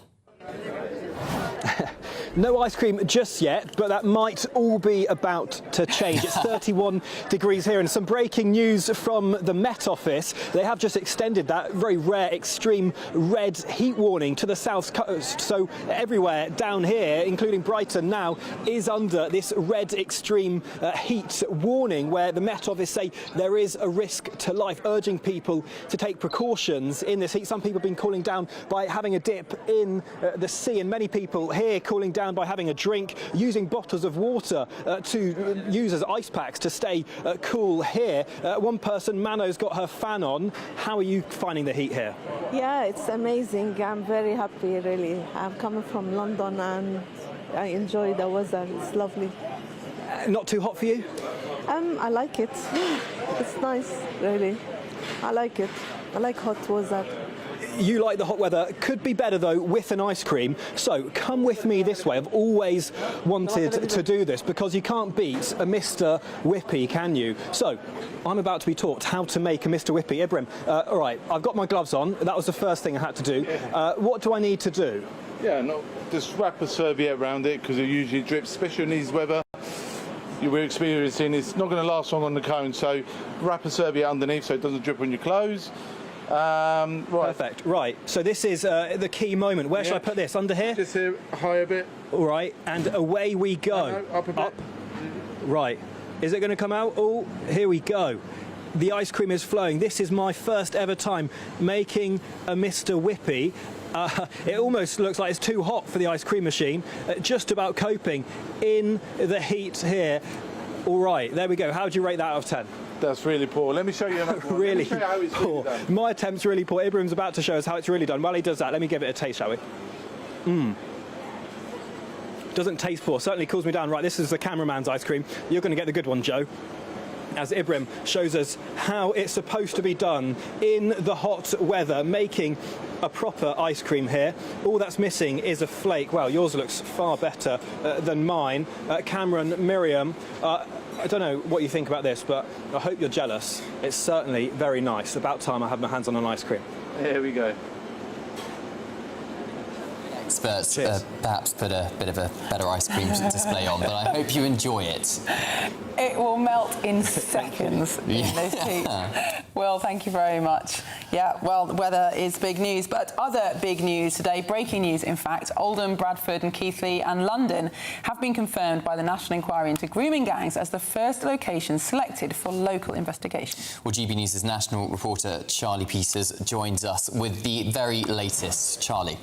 No ice cream just yet, but that might all be about to change. It's 31 degrees here, and some breaking news from the Met Office. They have just extended that very rare extreme red heat warning to the south coast. So everywhere down here, including Brighton now, is under this red extreme heat warning, where the Met Office say there is a risk to life, urging people to take precautions in this heat. Some people have been cooling down by having a dip in the sea, and many people here cooling down by having a drink, using bottles of water to use as ice packs to stay cool here. One person, Mano's got her fan on. How are you finding the heat here? Yeah, it's amazing. I'm very happy, really. I'm coming from London and I enjoy the weather. It's lovely. Not too hot for you? I like it. It's nice, really. I like it. I like hot weather. You like the hot weather. Could be better, though, with an ice cream. So come with me this way. I've always wanted to do this, because you can't beat a Mr. Whippy, can you? So I'm about to be taught how to make a Mr. Whippy. Ibrahim, all right, I've got my gloves on. That was the first thing I had to do. What do I need to do? Yeah, just wrap a serviette around it, because it usually drips, especially in these weather we're experiencing. It's not going to last long on the cone, so wrap a serviette underneath so it doesn't drip on your clothes. Right. Perfect. Right. So this is the key moment. Where should I put this? Under here? Just here, high a bit. All right. And away we go. No, up a bit. Right. Is it going to come out? Oh, here we go. The ice cream is flowing. This is my first ever time making a Mr. Whippy. It almost looks like it's too hot for the ice cream machine. Just about coping in the heat here. All right, there we go. How would you rate that out of 10? That's really poor. Let me show you another one. Really Let me show you how it's poor. really done. My attempt's really poor. Ibrahim's about to show us how it's really done. While he does that, let me give it a taste, shall we? Doesn't taste poor. Certainly cools me down. Right, this is the cameraman's ice cream. You're going to get the good one, Joe. As Ibrahim shows us how it's supposed to be done in the hot weather, making a proper ice cream here. All that's missing is a flake. Well, yours looks far better than mine. Cameron, Miriam, I don't know what you think about this, but I hope you're jealous. It's certainly very nice. About time I have my hands on an ice cream. Here we go. Experts perhaps put a bit of a better ice cream display on, but I hope you enjoy it. It will melt in seconds in this heat. Well, thank you very much. Yeah, well, the weather is big news, but other big news today, breaking news in fact, Oldham, Bradford and Keighley and London have been confirmed by the National Inquiry into Grooming Gangs as the first location selected for local investigation. Well, GB News' national reporter Charlie Peters joins us with the very latest. Charlie.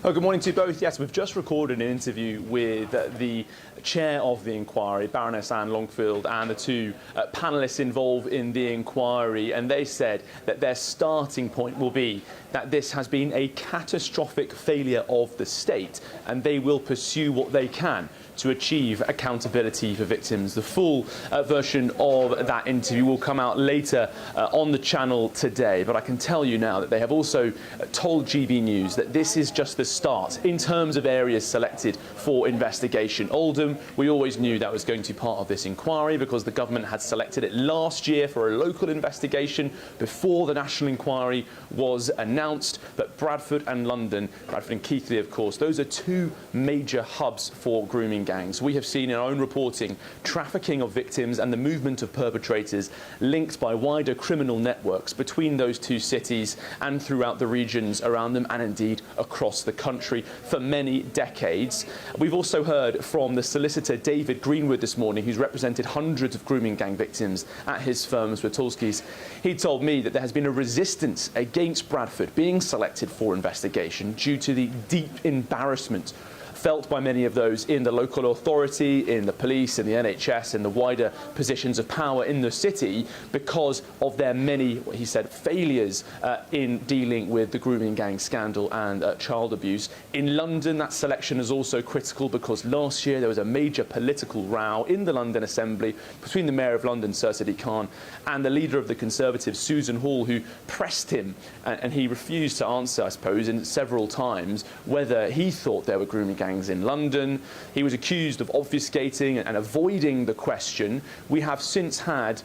Oh, good morning to you both. Yes, we've just recorded an interview with the chair of the inquiry, Baroness Anne Longfield, and the two panellists involved in the inquiry, and they said that their starting point will be that this has been a catastrophic failure of the state, and they will pursue what they can to achieve accountability for victims. The full version of that interview will come out later on the channel today, but I can tell you now that they have also told GB News that this is just the start in terms of areas selected for investigation. Oldham, we always knew that was going to be part of this inquiry because the government had selected it last year for a local investigation before the national inquiry was announced. But Bradford and London, Bradford and Keighley, of course, those are two major hubs for grooming gangs. We have seen in our own reporting trafficking of victims and the movement of perpetrators linked by wider criminal networks between those two cities and throughout the regions around them, and indeed across the country for many decades. We've also heard from the solicitor David Greenwood this morning, who's represented hundreds of grooming gang victims at his firm, Swatulski's. He told me that there has been a resistance against Bradford being selected for investigation due to the deep embarrassment felt by many of those in the local authority, in the police, in the NHS, in the wider positions of power in the city because of their many, what he said, failures in dealing with the grooming gang scandal and child abuse. In London, that selection is also critical because last year there was a major political row in the London Assembly between the Mayor of London, Sir Sadiq Khan, and the leader of the Conservatives, Susan Hall, who pressed him, and he refused to answer, I suppose, several times whether he thought there were grooming gangs in London. He was accused of obfuscating and avoiding the question. We have since had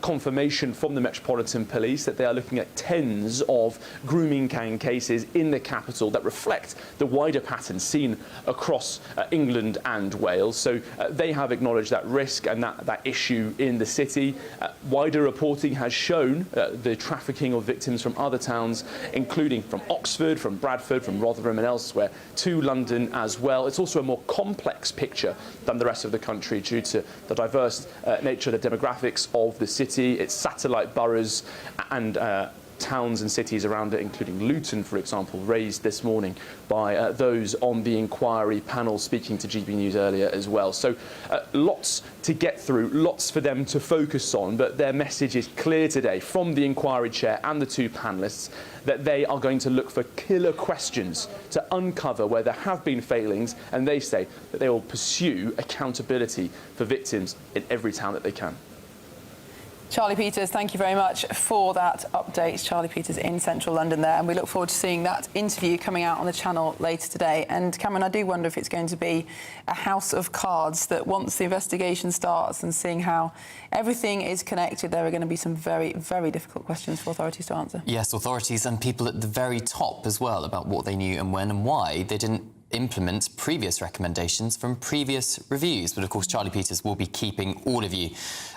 confirmation from the Metropolitan Police that they are looking at tens of grooming gang cases in the capital that reflect the wider pattern seen across England and Wales. So they have acknowledged that risk and that issue in the city. Wider reporting has shown the trafficking of victims from other towns, including from Oxford, from Bradford, from Rotherham and elsewhere, to London as well. It's also a more complex picture than the rest of the country due to the diverse nature of the demographics of the city, its satellite boroughs and towns and cities around it, including Luton, for example, raised this morning by those on the inquiry panel speaking to GB News earlier as well. So lots to get through, lots for them to focus on, but their message is clear today from the inquiry chair and the two panellists that they are going to look for killer questions to uncover where there have been failings, and they say that they will pursue accountability for victims in every town that they can. Charlie Peters, thank you very much for that update. Charlie Peters in central London there, and we look forward to seeing that interview coming out on the channel later today. And Cameron, I do wonder if it's going to be a house of cards, that once the investigation starts and seeing how everything is connected, there are going to be some very, very difficult questions for authorities to answer. Yes, authorities and people at the very top as well about what they knew and when and why they didn't implement previous recommendations from previous reviews. But of course, Charlie Peters will be keeping all of you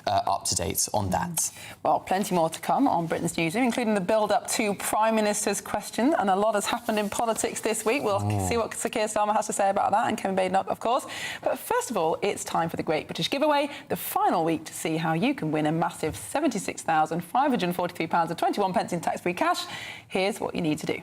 up to date on that. Well, plenty more to come on Britain's Newsroom, including the build-up to Prime Minister's question, and a lot has happened in politics this week. We'll see what Sir Keir Starmer has to say about that, and Kevin Badenoch, of course. But first of all, it's time for the Great British Giveaway, the final week to see how you can win a massive £76,543.21 in tax-free cash. Here's what you need to do.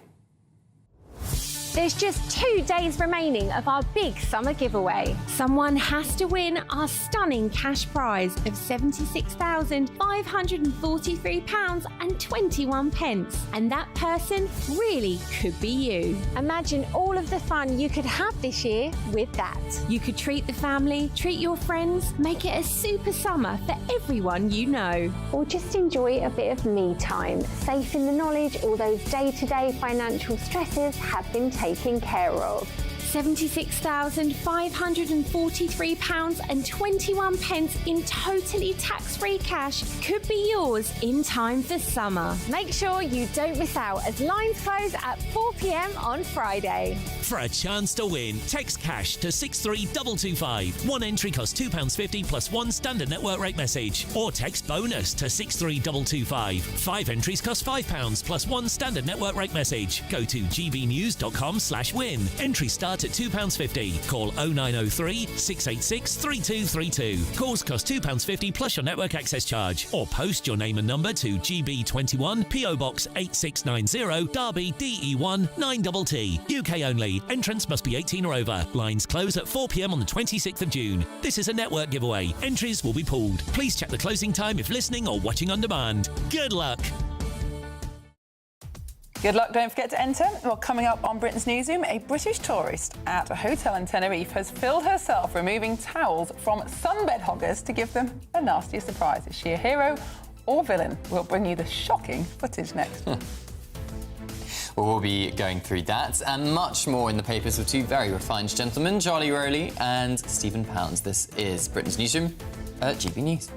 There's just 2 days remaining of our big summer giveaway. Someone has to win our stunning cash prize of £76,543.21. And that person really could be you. Imagine all of the fun you could have this year with that. You could treat the family, treat your friends, make it a super summer for everyone you know. Or just enjoy a bit of me time, safe in the knowledge all those day-to-day financial stresses have been taken care of. £76,543.21 in totally tax-free cash could be yours in time for summer. Make sure you don't miss out as lines close at 4 p.m. on Friday. For a chance to win, text cash to 63225. One entry costs £2.50 plus one standard network rate message. Or text bonus to 63225. 5 entries cost £5 plus one standard network rate message. Go to gbnews.com/win. Entry start at £2.50. Call 0903 686 3232. Calls cost £2.50 plus your network access charge. Or post your name and number to GB21 PO Box 8690 Derby DE1 9TT. UK only. Entrance must be 18 or over. Lines close at 4 p.m. on the 26th of June. This is a network giveaway. Entries will be pooled. Please check the closing time if listening or watching on demand. Good luck. Good luck, don't forget to enter. Well, coming up on Britain's Newsroom, a British tourist at a hotel in Tenerife has filled herself removing towels from sunbed hoggers to give them a nasty surprise. Is she a hero or villain? We'll bring you the shocking footage next. Well, we'll be going through that and much more in the papers with two very refined gentlemen, Charlie Rowley and Stephen Pounds. This is Britain's Newsroom at GB News.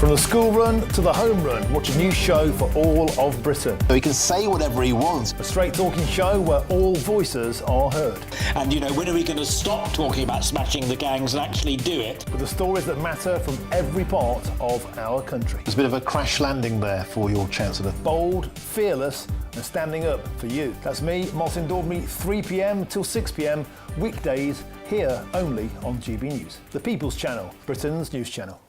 From the school run to the home run, watch a new show for all of Britain. He can say whatever he wants. A straight talking show where all voices are heard. And, you know, when are we going to stop talking about smashing the gangs and actually do it? With the stories that matter from every part of our country. There's a bit of a crash landing there for your Chancellor. Bold, fearless and standing up for you. That's me, Martin Daubney, 3 p.m. till 6 p.m, weekdays, here only on GB News. The People's Channel, Britain's news channel.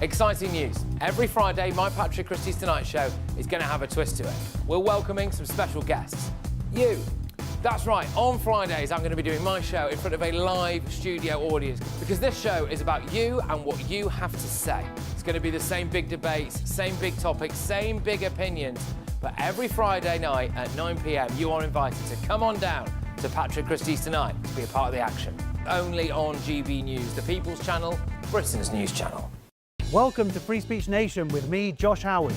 Exciting news. Every Friday, my Patrick Christie's Tonight Show is going to have a twist to it. We're welcoming some special guests. You. That's right, on Fridays, I'm going to be doing my show in front of a live studio audience because this show is about you and what you have to say. It's going to be the same big debates, same big topics, same big opinions. But every Friday night at 9 p.m, you are invited to come on down to Patrick Christie's Tonight to be a part of the action. Only on GB News, the People's Channel, Britain's news channel. Welcome to Free Speech Nation with me, Josh Howard.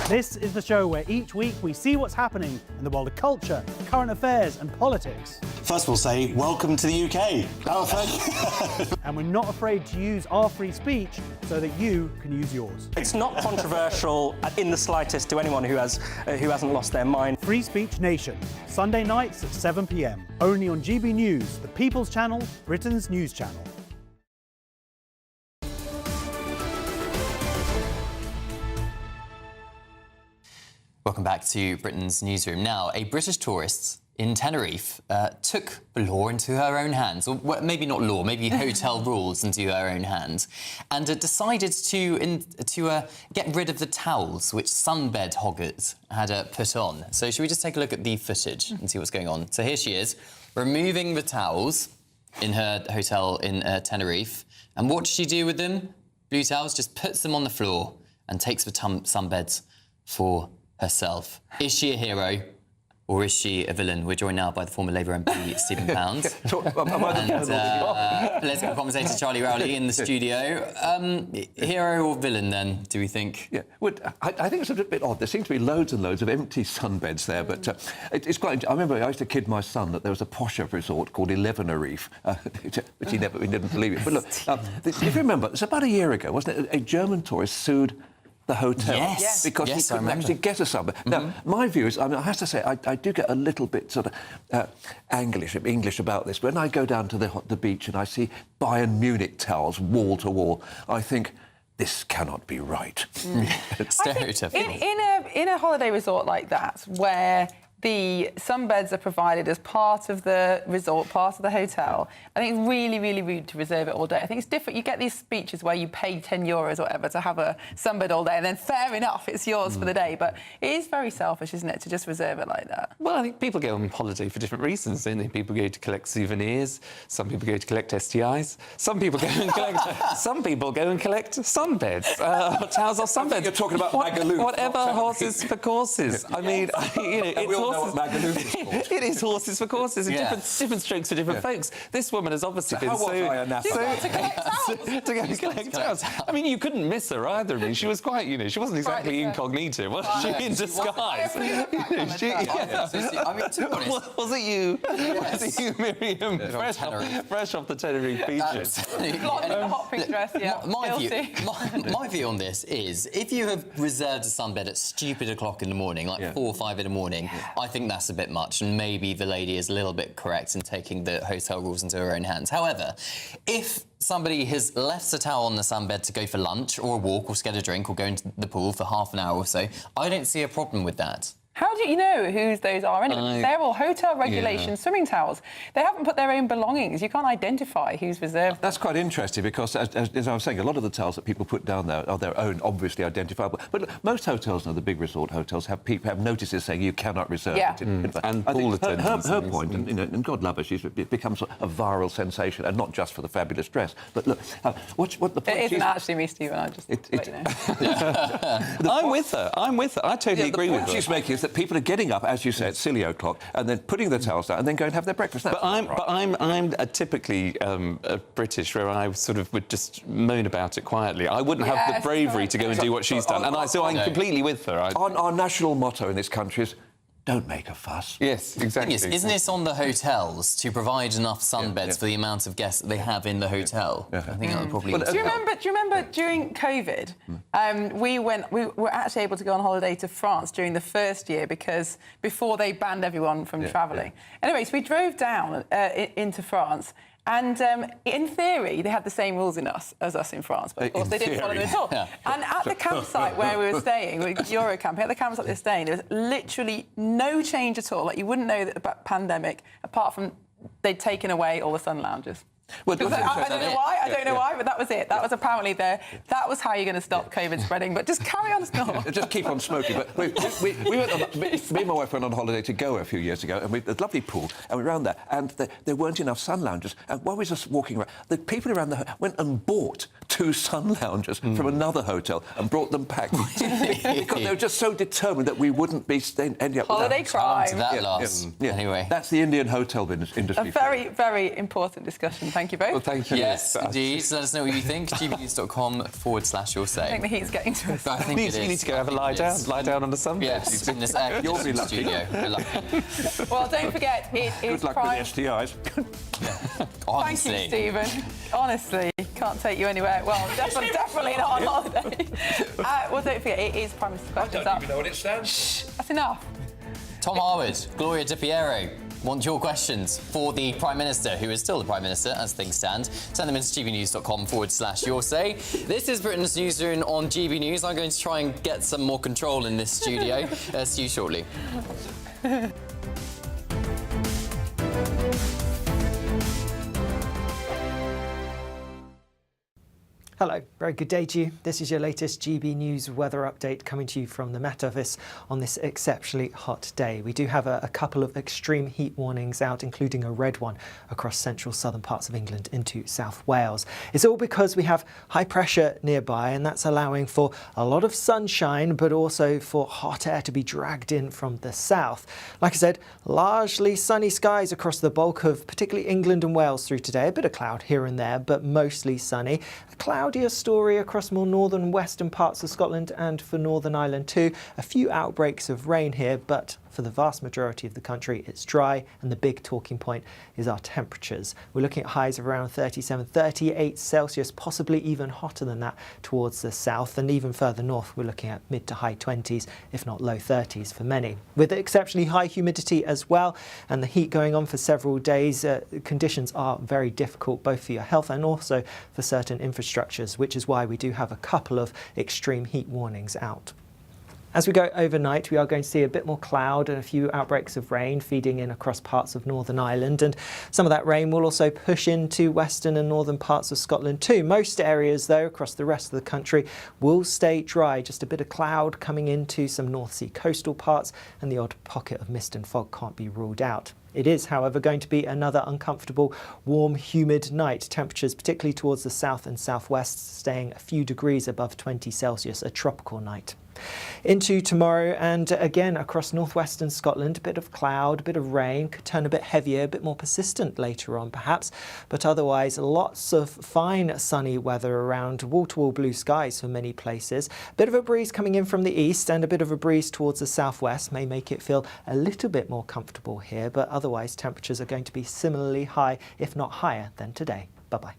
This is the show where each week we see what's happening in the world of culture, current affairs and politics. first of all say welcome to the UK. Oh, thank you. And we're not afraid to use our free speech so that you can use yours. It's not controversial in the slightest to anyone who hasn't lost their mind. Free Speech Nation, Sunday nights at 7 p.m. Only on GB News, the People's Channel, Britain's news channel. Welcome back to Britain's Newsroom. Now, a British tourist in Tenerife took the law into her own hands, or well, maybe not law, maybe hotel rules into her own hands, and decided to get rid of the towels which sunbed hoggers had put on. So should we just take a look at the footage and see what's going on? So here she is, removing the towels in her hotel in Tenerife. And what does she do with them? Blue towels, just puts them on the floor and takes the sunbeds for herself. Is she a hero or is she a villain? We're joined now by the former Labour MP Stephen Pound and political commentator Charlie Rowley in the studio. Hero or villain then, do we think? Yeah, well, I think it's a bit odd. There seem to be loads and loads of empty sunbeds there, but it's quite... I remember I used to kid my son that there was a posher resort called 11 which he didn't believe it. But look, if you remember, it's about a year ago, wasn't it? A German tourist sued the hotel because he couldn't actually get a sunbed. Now, my view is, I have to say, I do get a little bit sort of English about this. When I go down to the beach and I see Bayern Munich towels wall to wall, I think, this cannot be right. It's stereotypical. In a holiday resort like that, where the sunbeds are provided as part of the resort, part of the hotel, I think it's really, really rude to reserve it all day. I think it's different. You get these beaches where you pay €10 or whatever to have a sunbed all day, and then fair enough, it's yours for the day. But it is very selfish, isn't it, to just reserve it like that? Well, I think people go on holiday for different reasons, don't they? People go to collect souvenirs. Some people go to collect STIs. Some people go and collect. Some people go and collect sunbeds, towels off sunbeds. You're talking about Magaluf. Whatever, horses for courses. I mean, it's horses. It is horses for courses, and different strokes for different folks. This woman has obviously been to go and collect towels. I mean, you couldn't miss her either. I mean, she was quite, she wasn't exactly incognito, was she? In disguise. I mean, to be honest, was it you? Was it you, Miriam? Fresh off the Tenerife beaches. Hot pink dress, my view on this is, if you have reserved a sunbed at stupid o'clock in the morning, like 4 or 5 in the morning, I think that's a bit much, and maybe the lady is a little bit correct in taking the hotel rules into her own hands. However, if somebody has left a towel on the sunbed to go for lunch or a walk or to get a drink or go into the pool for half an hour or so, I don't see a problem with that. How do you know whose those are anyway? They're all hotel regulations, swimming towels. They haven't put their own belongings. You can't identify who's reserved. That's quite interesting because, as I was saying, a lot of the towels that people put down there are their own, obviously identifiable. But look, most hotels now, the big resort hotels, have notices saying you cannot reserve it. And pool attendants. Her point, and God love her, it becomes a viral sensation, and not just for the fabulous dress. But look, what the point It isn't actually me, Stephen. I just I'm with her. I totally agree with her. The point she's making is that people are getting up, as you say, at silly o'clock, and then putting the towels down, and then go and have their breakfast. I'm typically British, where I sort of would just moan about it quietly. I wouldn't have the bravery to go and do what she's done, and so I'm completely with her. Our national motto in this country is, don't make a fuss. Yes, exactly. Isn't this on the hotels to provide enough sunbeds for the amount of guests that they have in the hotel? I think that would probably... Do you remember during COVID, we were actually able to go on holiday to France during the first year because before they banned everyone from travelling. Anyway, so we drove down into France. And in theory, they had the same rules as us in France, but of course they didn't follow them at all. And at the campsite where we were staying, Eurocamping, at the campsite they were staying, there was literally no change at all. Like, you wouldn't know that the pandemic, apart from they'd taken away all the sun lounges. Well, I don't know why, but that was it. That was apparently that was how you're going to stop COVID spreading. But just carry on as normal. Just keep on smoking. But me and my wife went on holiday to Goa a few years ago, and we had a lovely pool, and we were around there, and there weren't enough sun lounges. And while we were just walking around, the people around went and bought 2 sun loungers from another hotel and brought them back. Because they were just so determined that we wouldn't be ending up Holiday with crime. To that last. Anyway. That's the Indian hotel industry. A very, very important discussion. Thank you both. Well, thank you. Yes, indeed. Let us know what you think. gbnews.com/your say. I think the heat's getting to us. I think it is. You need to go have a lie down on the sunbed. Yes, in this air-conditioned studio. We're lucky. Well, don't forget, it is Good luck Prime... with the STIs. Honestly. Thank you, Stephen. Honestly, can't take you anywhere. Well, definitely not on holiday. Well, don't forget, it is Prime Minister's Questions. I don't even know what it stands. Shh, that's enough. Tom Harwood, Gloria Di Piero, want your questions for the Prime Minister, who is still the Prime Minister as things stand. Send them into gbnews.com/your say. This is Britain's Newsroom on GB News. I'm going to try and get some more control in this studio. See you shortly. Hello, very good day to you. This is your latest GB News weather update coming to you from the Met Office on this exceptionally hot day. We do have a couple of extreme heat warnings out, including a red one across central southern parts of England into South Wales. It's all because we have high pressure nearby, and that's allowing for a lot of sunshine, but also for hot air to be dragged in from the south. Like I said, largely sunny skies across the bulk of particularly England and Wales through today. A bit of cloud here and there, but mostly sunny. A cloudier story across more northern and western parts of Scotland and for Northern Ireland too. A few outbreaks of rain here, but for the vast majority of the country it's dry, and the big talking point is our temperatures. We're looking at highs of around 37, 38 Celsius, possibly even hotter than that towards the south, and even further north we're looking at mid to high 20s, if not low 30s for many. With exceptionally high humidity as well, and the heat going on for several days, conditions are very difficult both for your health and also for certain infrastructures, which is why we do have a couple of extreme heat warnings out. As we go overnight, we are going to see a bit more cloud and a few outbreaks of rain feeding in across parts of Northern Ireland, and some of that rain will also push into western and northern parts of Scotland too. Most areas, though, across the rest of the country will stay dry. Just a bit of cloud coming into some North Sea coastal parts, and the odd pocket of mist and fog can't be ruled out. It is, however, going to be another uncomfortable, warm, humid night. Temperatures, particularly towards the south and southwest, staying a few degrees above 20 Celsius, a tropical night. Into tomorrow, and again across northwestern Scotland, a bit of cloud, a bit of rain, could turn a bit heavier, a bit more persistent later on perhaps, but otherwise lots of fine sunny weather around, wall-to-wall blue skies for many places. A bit of a breeze coming in from the east and a bit of a breeze towards the southwest may make it feel a little bit more comfortable here, but otherwise temperatures are going to be similarly high, if not higher than today. Bye-bye.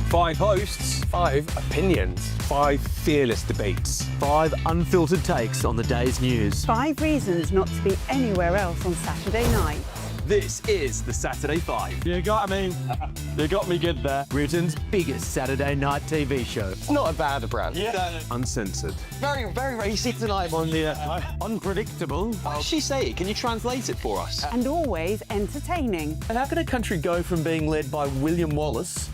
5 hosts, 5 opinions, 5 fearless debates, 5 unfiltered takes on the day's news. 5 reasons not to be anywhere else on Saturday night. This is the Saturday 5. You got me good there. Britain's biggest Saturday night TV show. It's not a bad brand. Yeah. Uncensored. Very, very easy tonight on the unpredictable. What does she say? Can you translate it for us? And always entertaining. And how can a country go from being led by William Wallace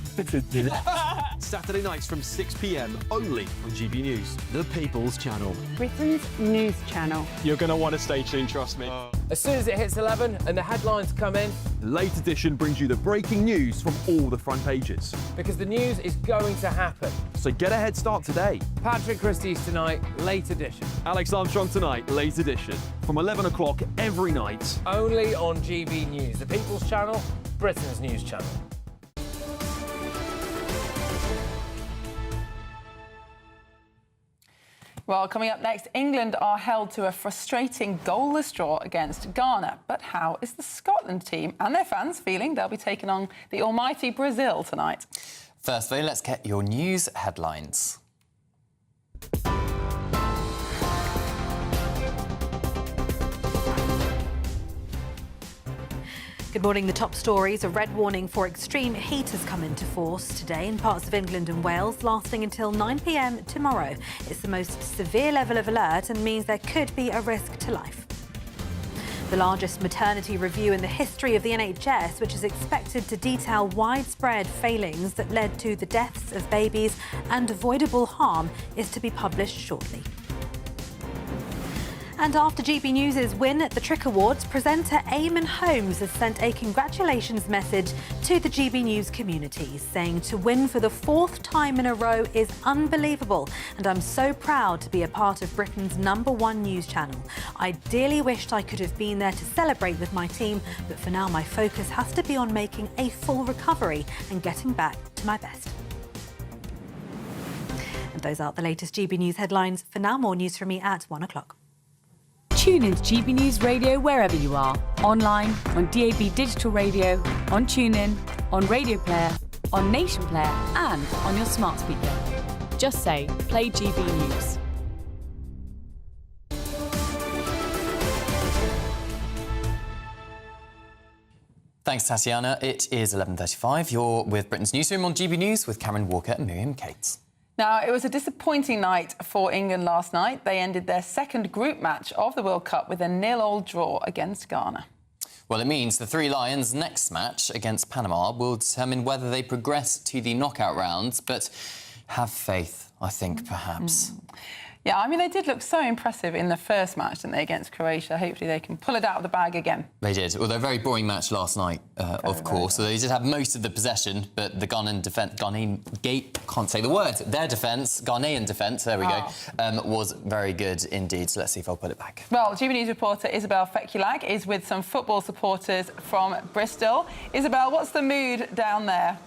Saturday nights from 6 p.m. only on GB News, the People's Channel. Britain's news channel. You're going to want to stay tuned, trust me. As soon as it hits 11 and the headlines come in, Late Edition brings you the breaking news from all the front pages. because the news is going to happen. So get a head start today. Patrick Christie's tonight, Late Edition. Alex Armstrong tonight, Late Edition. From 11 o'clock every night. Only on GB News, the People's Channel, Britain's news channel. Well, coming up next, England are held to a frustrating goalless draw against Ghana. But how is the Scotland team and their fans feeling? They'll be taking on the almighty Brazil tonight. Firstly, let's get your news headlines. Good morning. The top stories. A red warning for extreme heat has come into force today in parts of England and Wales, lasting until 9 p.m. tomorrow. It's the most severe level of alert and means there could be a risk to life. The largest maternity review in the history of the NHS, which is expected to detail widespread failings that led to the deaths of babies and avoidable harm, is to be published shortly. And after GB News' win at the Trick Awards, presenter Eamon Holmes has sent a congratulations message to the GB News community, saying to win for the 4th time in a row is unbelievable, and I'm so proud to be a part of Britain's #1 news channel. I dearly wished I could have been there to celebrate with my team, but for now my focus has to be on making a full recovery and getting back to my best. And those are the latest GB News headlines. For now, more news from me at 1 o'clock. Tune in to GB News Radio wherever you are. Online, on DAB digital radio, on TuneIn, on Radio Player, on Nation Player and on your smart speaker. Just say, play GB News. Thanks, Tatiana. It is 11:35. You're with Britain's Newsroom on GB News with Cameron Walker and Miriam Cates. Now, it was a disappointing night for England last night. They ended their second group match of the World Cup with a 0-0 draw against Ghana. Well, it means the Three Lions' next match against Panama will determine whether they progress to the knockout rounds, but have faith, I think, perhaps. Yeah, I mean, they did look so impressive in the first match, didn't they, against Croatia. Hopefully they can pull it out of the bag again. They did, although a very boring match last night, of course. So they did have most of the possession, but the Ghanaian defence, can't say the word, their defence, Ghanaian defence, there we go, was very good indeed. So let's see if I'll put it back. Well, GB News reporter Isabel Fekulak is with some football supporters from Bristol. Isabel, what's the mood down there?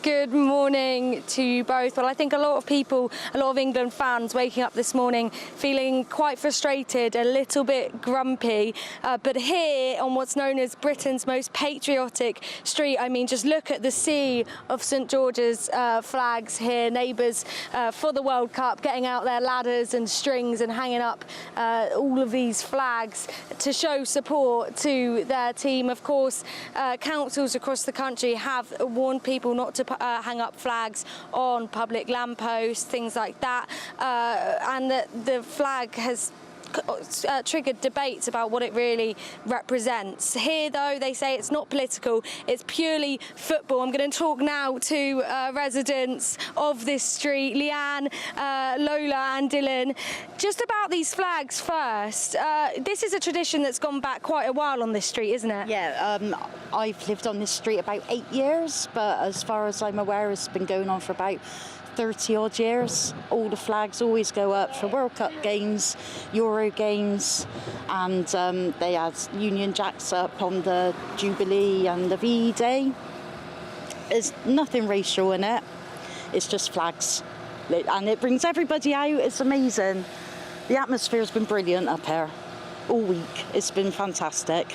Good morning to you both. Well, I think a lot of England fans waking up this morning feeling quite frustrated, a little bit grumpy. But here on what's known as Britain's most patriotic street, I mean, just look at the sea of St George's flags here, neighbours for the World Cup, getting out their ladders and strings and hanging up all of these flags to show support to their team. Of course, councils across the country have warned people not to hang up flags on public lampposts, things like that, and the flag has triggered debates about what it really represents. Here, though, they say it's not political, it's purely football. I'm going to talk now to residents of this street, Leanne, Lola and Dylan. Just about these flags first. This is a tradition that's gone back quite a while on this street, isn't it? Yeah, I've lived on this street about 8 years, but as far as I'm aware, it's been going on for about 30 odd years. All the flags always go up for World Cup games, Euro games, and they had Union Jacks up on the Jubilee and the VE Day. There's nothing racial in it, it's just flags. And it brings everybody out, it's amazing. The atmosphere's been brilliant up here all week, it's been fantastic.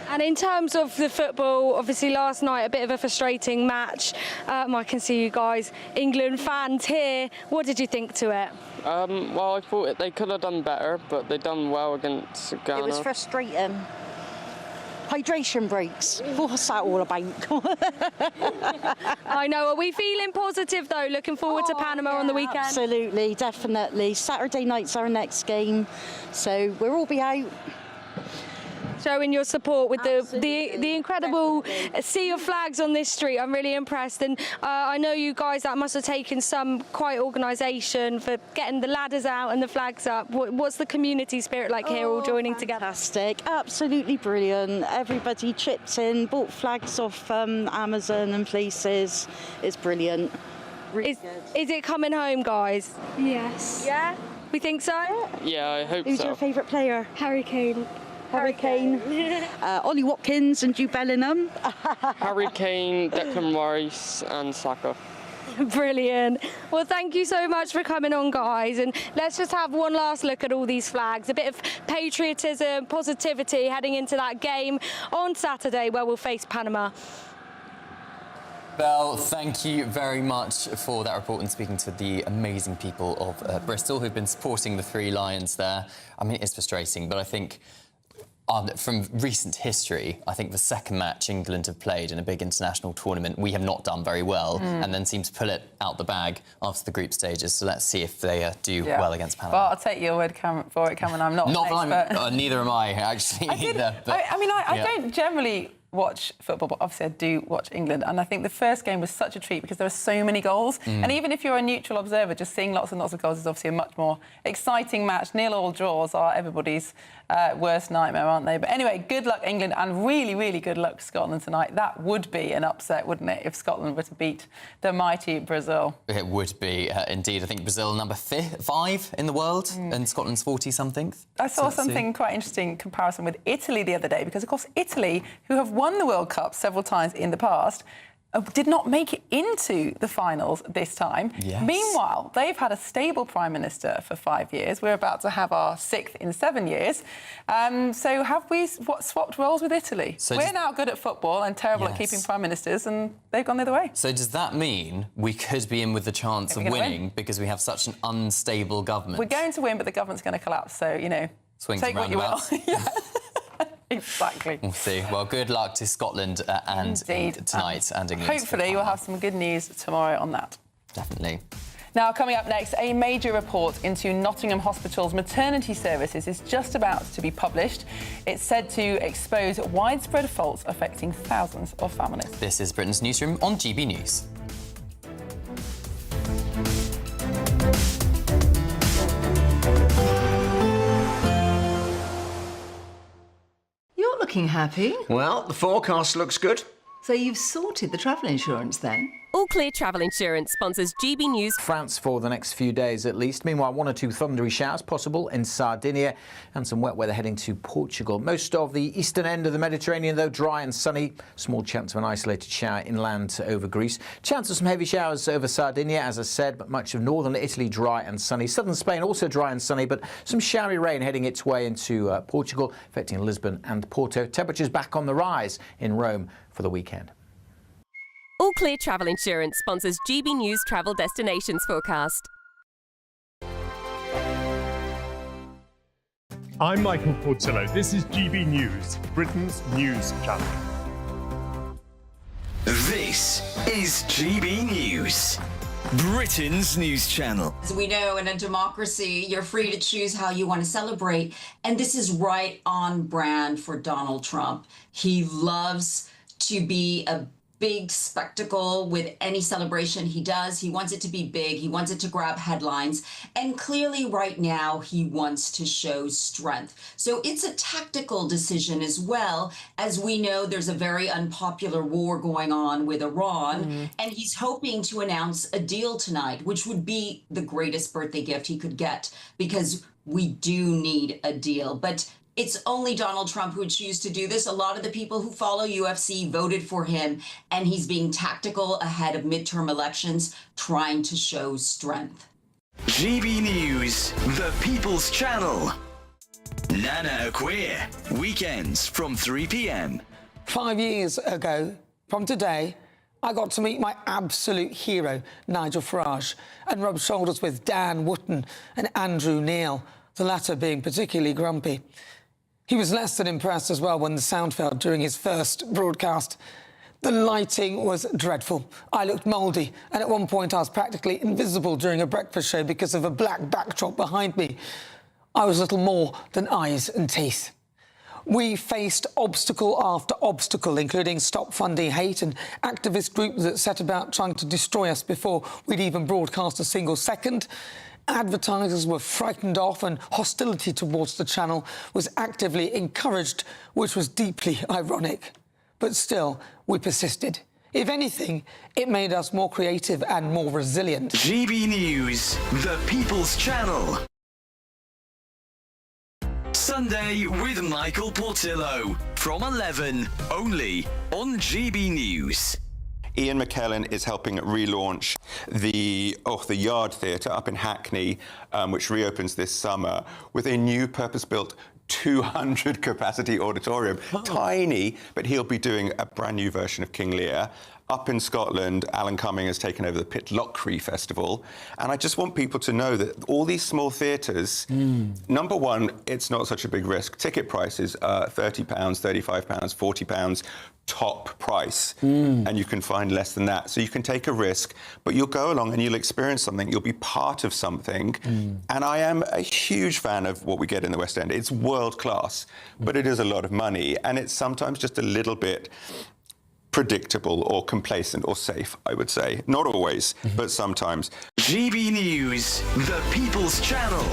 And in terms of the football, obviously last night a bit of a frustrating match. I can see you guys, England fans here. What did you think to it? Well, I thought they could have done better, but they done well against Ghana. It was frustrating. Hydration breaks. What's that all about? I know. Are we feeling positive though? Looking forward to Panama on the weekend? Absolutely, definitely. Saturday night's our next game, so we'll all be out. Showing your support with the incredible sea of flags on this street. I'm really impressed, and I know you guys, that must have taken some quite organisation for getting the ladders out and the flags up. What's the community spirit like here, all joining together? Fantastic, absolutely brilliant. Everybody chipped in, bought flags off Amazon and places. It's brilliant. Is it coming home, guys? Yes. Yeah? We think so? Yeah, I hope Who's so. your favourite player? Harry Kane. Harry Kane. Ollie Watkins and Jude Bellingham. Harry Kane, Declan Rice and Saka. Brilliant. Well, thank you so much for coming on, guys. And let's just have one last look at all these flags. A bit of patriotism, positivity heading into that game on Saturday where we'll face Panama. Well, thank you very much for that report and speaking to the amazing people of Bristol who've been supporting the Three Lions there. I mean, it's frustrating, but I think from recent history, I think the second match England have played in a big international tournament, we have not done very well and then seem to pull it out the bag after the group stages. So let's see if they do well against Panama. Well, I'll take your word for it, Cameron. I'm not an expert. Neither am I, actually. I mean, I don't generally watch football, but obviously I do watch England. And I think the first game was such a treat because there were so many goals. And even if you're a neutral observer, just seeing lots and lots of goals is obviously a much more exciting match. 0-0 draws are everybody's worst nightmare, aren't they? But anyway, good luck, England, and really, really good luck, Scotland, tonight. That would be an upset, wouldn't it, if Scotland were to beat the mighty Brazil? It would be, indeed. I think Brazil number 5 in the world, and Scotland's 40-something. I saw something quite interesting comparison with Italy the other day, because, of course, Italy, who have won the World Cup several times in the past, did not make it into the finals this time. Yes. Meanwhile, they've had a stable Prime Minister for 5 years. We're about to have our 6th in 7 years. So have we swapped roles with Italy? So we're now good at football and terrible at keeping Prime Ministers, and they've gone the other way. So does that mean we could be in with the chance of winning because we have such an unstable government? We're going to win, but the government's going to collapse. So, you know, Swings take what you will. Yeah. Exactly. We'll see. Well, good luck to Scotland and tonight and England. Hopefully we'll have some good news tomorrow on that. Definitely. Now, coming up next, a major report into Nottingham Hospital's maternity services is just about to be published. It's said to expose widespread faults affecting thousands of families. This is Britain's Newsroom on GB News. You're looking happy. Well, the forecast looks good. So you've sorted the travel insurance then? All Clear Travel Insurance sponsors GB News. France for the next few days at least. Meanwhile, 1 or 2 thundery showers possible in Sardinia and some wet weather heading to Portugal. Most of the eastern end of the Mediterranean, though, dry and sunny. Small chance of an isolated shower inland over Greece. Chance of some heavy showers over Sardinia, as I said, but much of northern Italy dry and sunny. Southern Spain also dry and sunny, but some showery rain heading its way into Portugal, affecting Lisbon and Porto. Temperatures back on the rise in Rome for the weekend. All Clear Travel Insurance sponsors GB News travel destinations forecast. I'm Michael Portillo. This is GB News, Britain's news channel. This is GB News, Britain's news channel. As we know, in a democracy, you're free to choose how you want to celebrate. And this is right on brand for Donald Trump. He loves to be a big spectacle with any celebration he does. He wants it to be big. He wants it to grab headlines. And clearly right now he wants to show strength. So it's a tactical decision as well. As we know, there's a very unpopular war going on with Iran. And he's hoping to announce a deal tonight, which would be the greatest birthday gift he could get, because we do need a deal. But it's only Donald Trump who would choose to do this. A lot of the people who follow UFC voted for him, and he's being tactical ahead of midterm elections, trying to show strength. GB News, the People's Channel. Nana Queer, weekends from 3 p.m. 5 years ago, from today, I got to meet my absolute hero, Nigel Farage, and rub shoulders with Dan Wootton and Andrew Neil, the latter being particularly grumpy. He was less than impressed as well when the sound failed during his first broadcast. The lighting was dreadful. I looked mouldy, and at one point I was practically invisible during a breakfast show because of a black backdrop behind me. I was little more than eyes and teeth. We faced obstacle after obstacle, including Stop Funding Hate, an activist group that set about trying to destroy us before we'd even broadcast a single second. Advertisers were frightened off, and hostility towards the channel was actively encouraged, which was deeply ironic. But still, we persisted. If anything, it made us more creative and more resilient. GB News, the People's Channel. Sunday with Michael Portillo, from 11, only on GB News. Ian McKellen is helping relaunch the Yard Theatre up in Hackney, which reopens this summer, with a new purpose-built 200 capacity auditorium. Tiny, but he'll be doing a brand new version of King Lear. Up in Scotland, Alan Cumming has taken over the Pitlochry Festival, and I just want people to know that all these small theatres, number one, it's not such a big risk. Ticket prices are £30, £35, £40 top price, and you can find less than that. So you can take a risk, but you'll go along and you'll experience something, you'll be part of something. And I am a huge fan of what we get in the West End. It's world class, but it is a lot of money, and it's sometimes just a little bit predictable or complacent or safe, I would say. Not always, but sometimes. GB News, the People's Channel.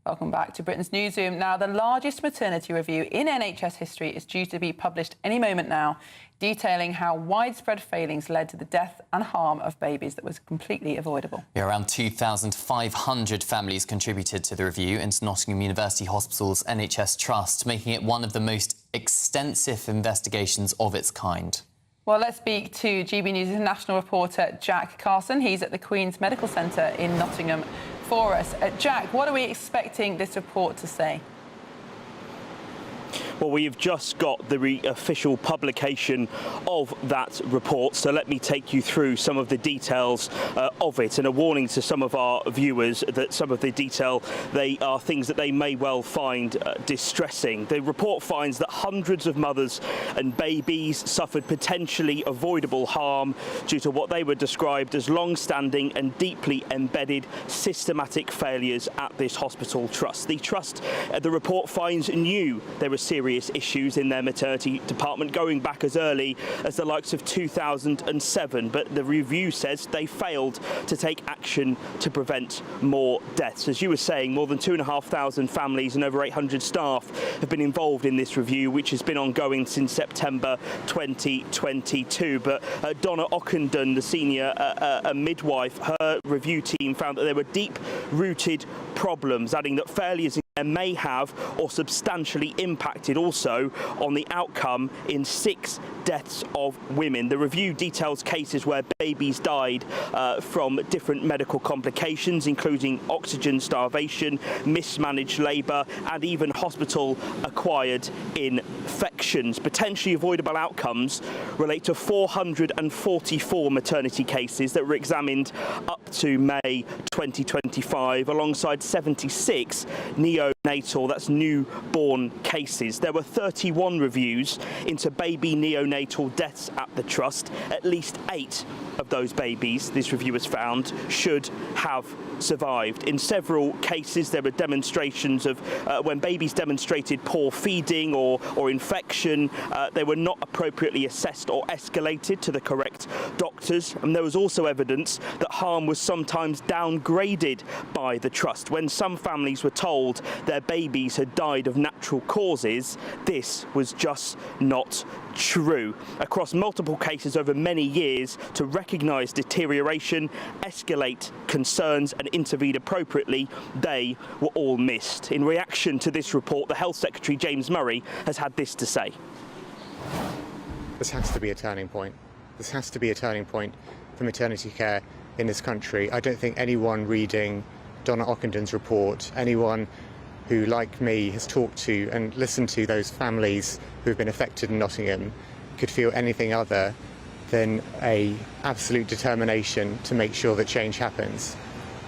Welcome back to Britain's Newsroom. Now, the largest maternity review in NHS history is due to be published any moment now, detailing how widespread failings led to the death and harm of babies that was completely avoidable. Yeah, around 2,500 families contributed to the review into Nottingham University Hospital's NHS Trust, making it one of the most extensive investigations of its kind. Well, let's speak to GB News international reporter Jack Carson. He's at the Queen's Medical Centre in Nottingham for us. Jack, what are we expecting this report to say? Well, we've just got the official publication of that report, so let me take you through some of the details of it, and a warning to some of our viewers that some of the detail, they are things that they may well find distressing. The report finds that hundreds of mothers and babies suffered potentially avoidable harm due to what they were described as long-standing and deeply embedded systematic failures at this hospital trust. The trust, the report finds, knew there were serious issues in their maternity department going back as early as the likes of 2007, but the review says they failed to take action to prevent more deaths. As you were saying, more than 2,500 families and over 800 staff have been involved in this review, which has been ongoing since September 2022. But Donna Ockenden, the senior midwife, her review team found that there were deep-rooted problems, adding that failures may have or substantially impacted also on the outcome in 6 deaths of women. The review details cases where babies died from different medical complications, including oxygen starvation, mismanaged labour, and even hospital-acquired infections. Potentially avoidable outcomes relate to 444 maternity cases that were examined up to May 2025, alongside 76 neonatal, that's newborn cases. There were 31 reviews into baby neonatal deaths at the trust. At least 8 of those babies, this review has found, should have survived. In several cases, there were demonstrations of when babies demonstrated poor feeding or infection, they were not appropriately assessed or escalated to the correct doctors. And there was also evidence that harm was sometimes downgraded by the trust. When some families were told their babies had died of natural causes, this was just not true. Across multiple cases over many years, to recognise deterioration, escalate concerns and intervene appropriately, they were all missed. In reaction to this report, the Health Secretary, James Murray, has had this to say. This has to be a turning point. This has to be a turning point for maternity care in this country. I don't think anyone reading Donna Ockenden's report, anyone who, like me, has talked to and listened to those families who have been affected in Nottingham, could feel anything other than an absolute determination to make sure that change happens.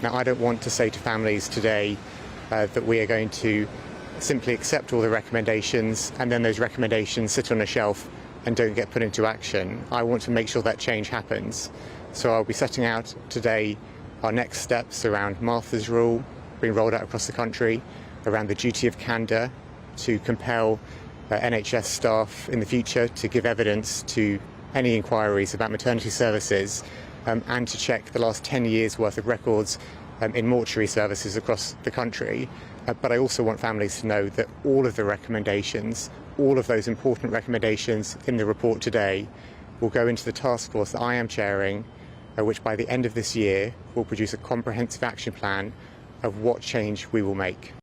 Now, I don't want to say to families today that we are going to simply accept all the recommendations and then those recommendations sit on a shelf and don't get put into action. I want to make sure that change happens. So I'll be setting out today our next steps around Martha's Rule being rolled out across the country, around the duty of candour to compel NHS staff in the future to give evidence to any inquiries about maternity services, and to check the last 10 years' worth of records in mortuary services across the country. But I also want families to know that all of the recommendations, all of those important recommendations in the report today, will go into the task force that I am chairing, which by the end of this year will produce a comprehensive action plan of what change we will make.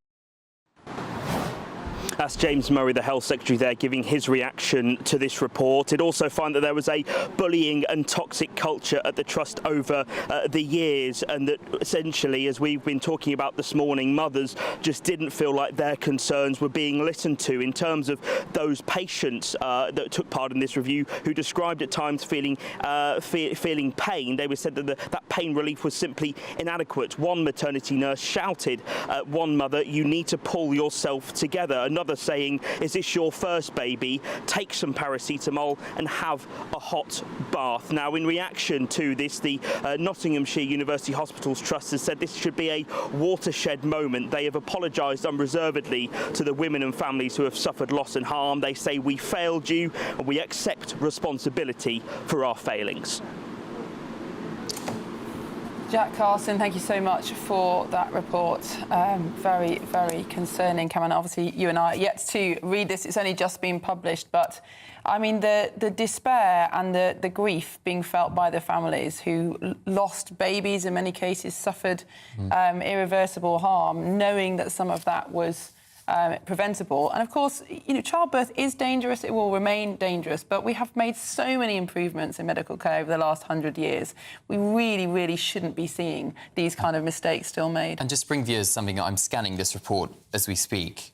That's James Murray, the Health Secretary there, giving his reaction to this report. It also found that there was a bullying and toxic culture at the Trust over the years, and that essentially, as we've been talking about this morning, mothers just didn't feel like their concerns were being listened to. In terms of those patients that took part in this review who described at times feeling pain, they were said that that pain relief was simply inadequate. One maternity nurse shouted at one mother, "You need to pull yourself together." Another saying, "Is this your first baby? Take some paracetamol and have a hot bath." Now, in reaction to this, the Nottinghamshire University Hospitals Trust has said this should be a watershed moment. They have apologised unreservedly to the women and families who have suffered loss and harm. They say, "We failed you and we accept responsibility for our failings." Jack Carson, thank you so much for that report. Very, very concerning, Cameron. Obviously, you and I are yet to read this. It's only just been published. But, I mean, the despair and the grief being felt by the families who lost babies, in many cases suffered irreversible harm, knowing that some of that was preventable. And of course, you know, childbirth is dangerous. It will remain dangerous. But we have made so many improvements in medical care over the last 100 years. We really, really shouldn't be seeing these kind of mistakes still made. And just to bring viewers something, I'm scanning this report as we speak.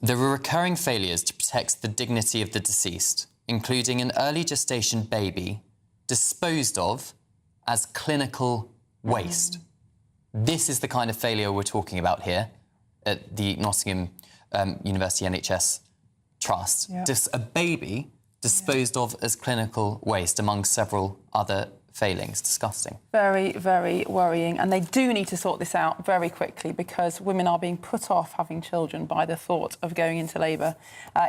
There are recurring failures to protect the dignity of the deceased, including an early gestation baby disposed of as clinical waste. This is the kind of failure we're talking about here at the Nottingham University NHS Trust. Yeah. A baby disposed of as clinical waste, among several other failings. Disgusting. Very, very worrying. And they do need to sort this out very quickly, because women are being put off having children by the thought of going into labour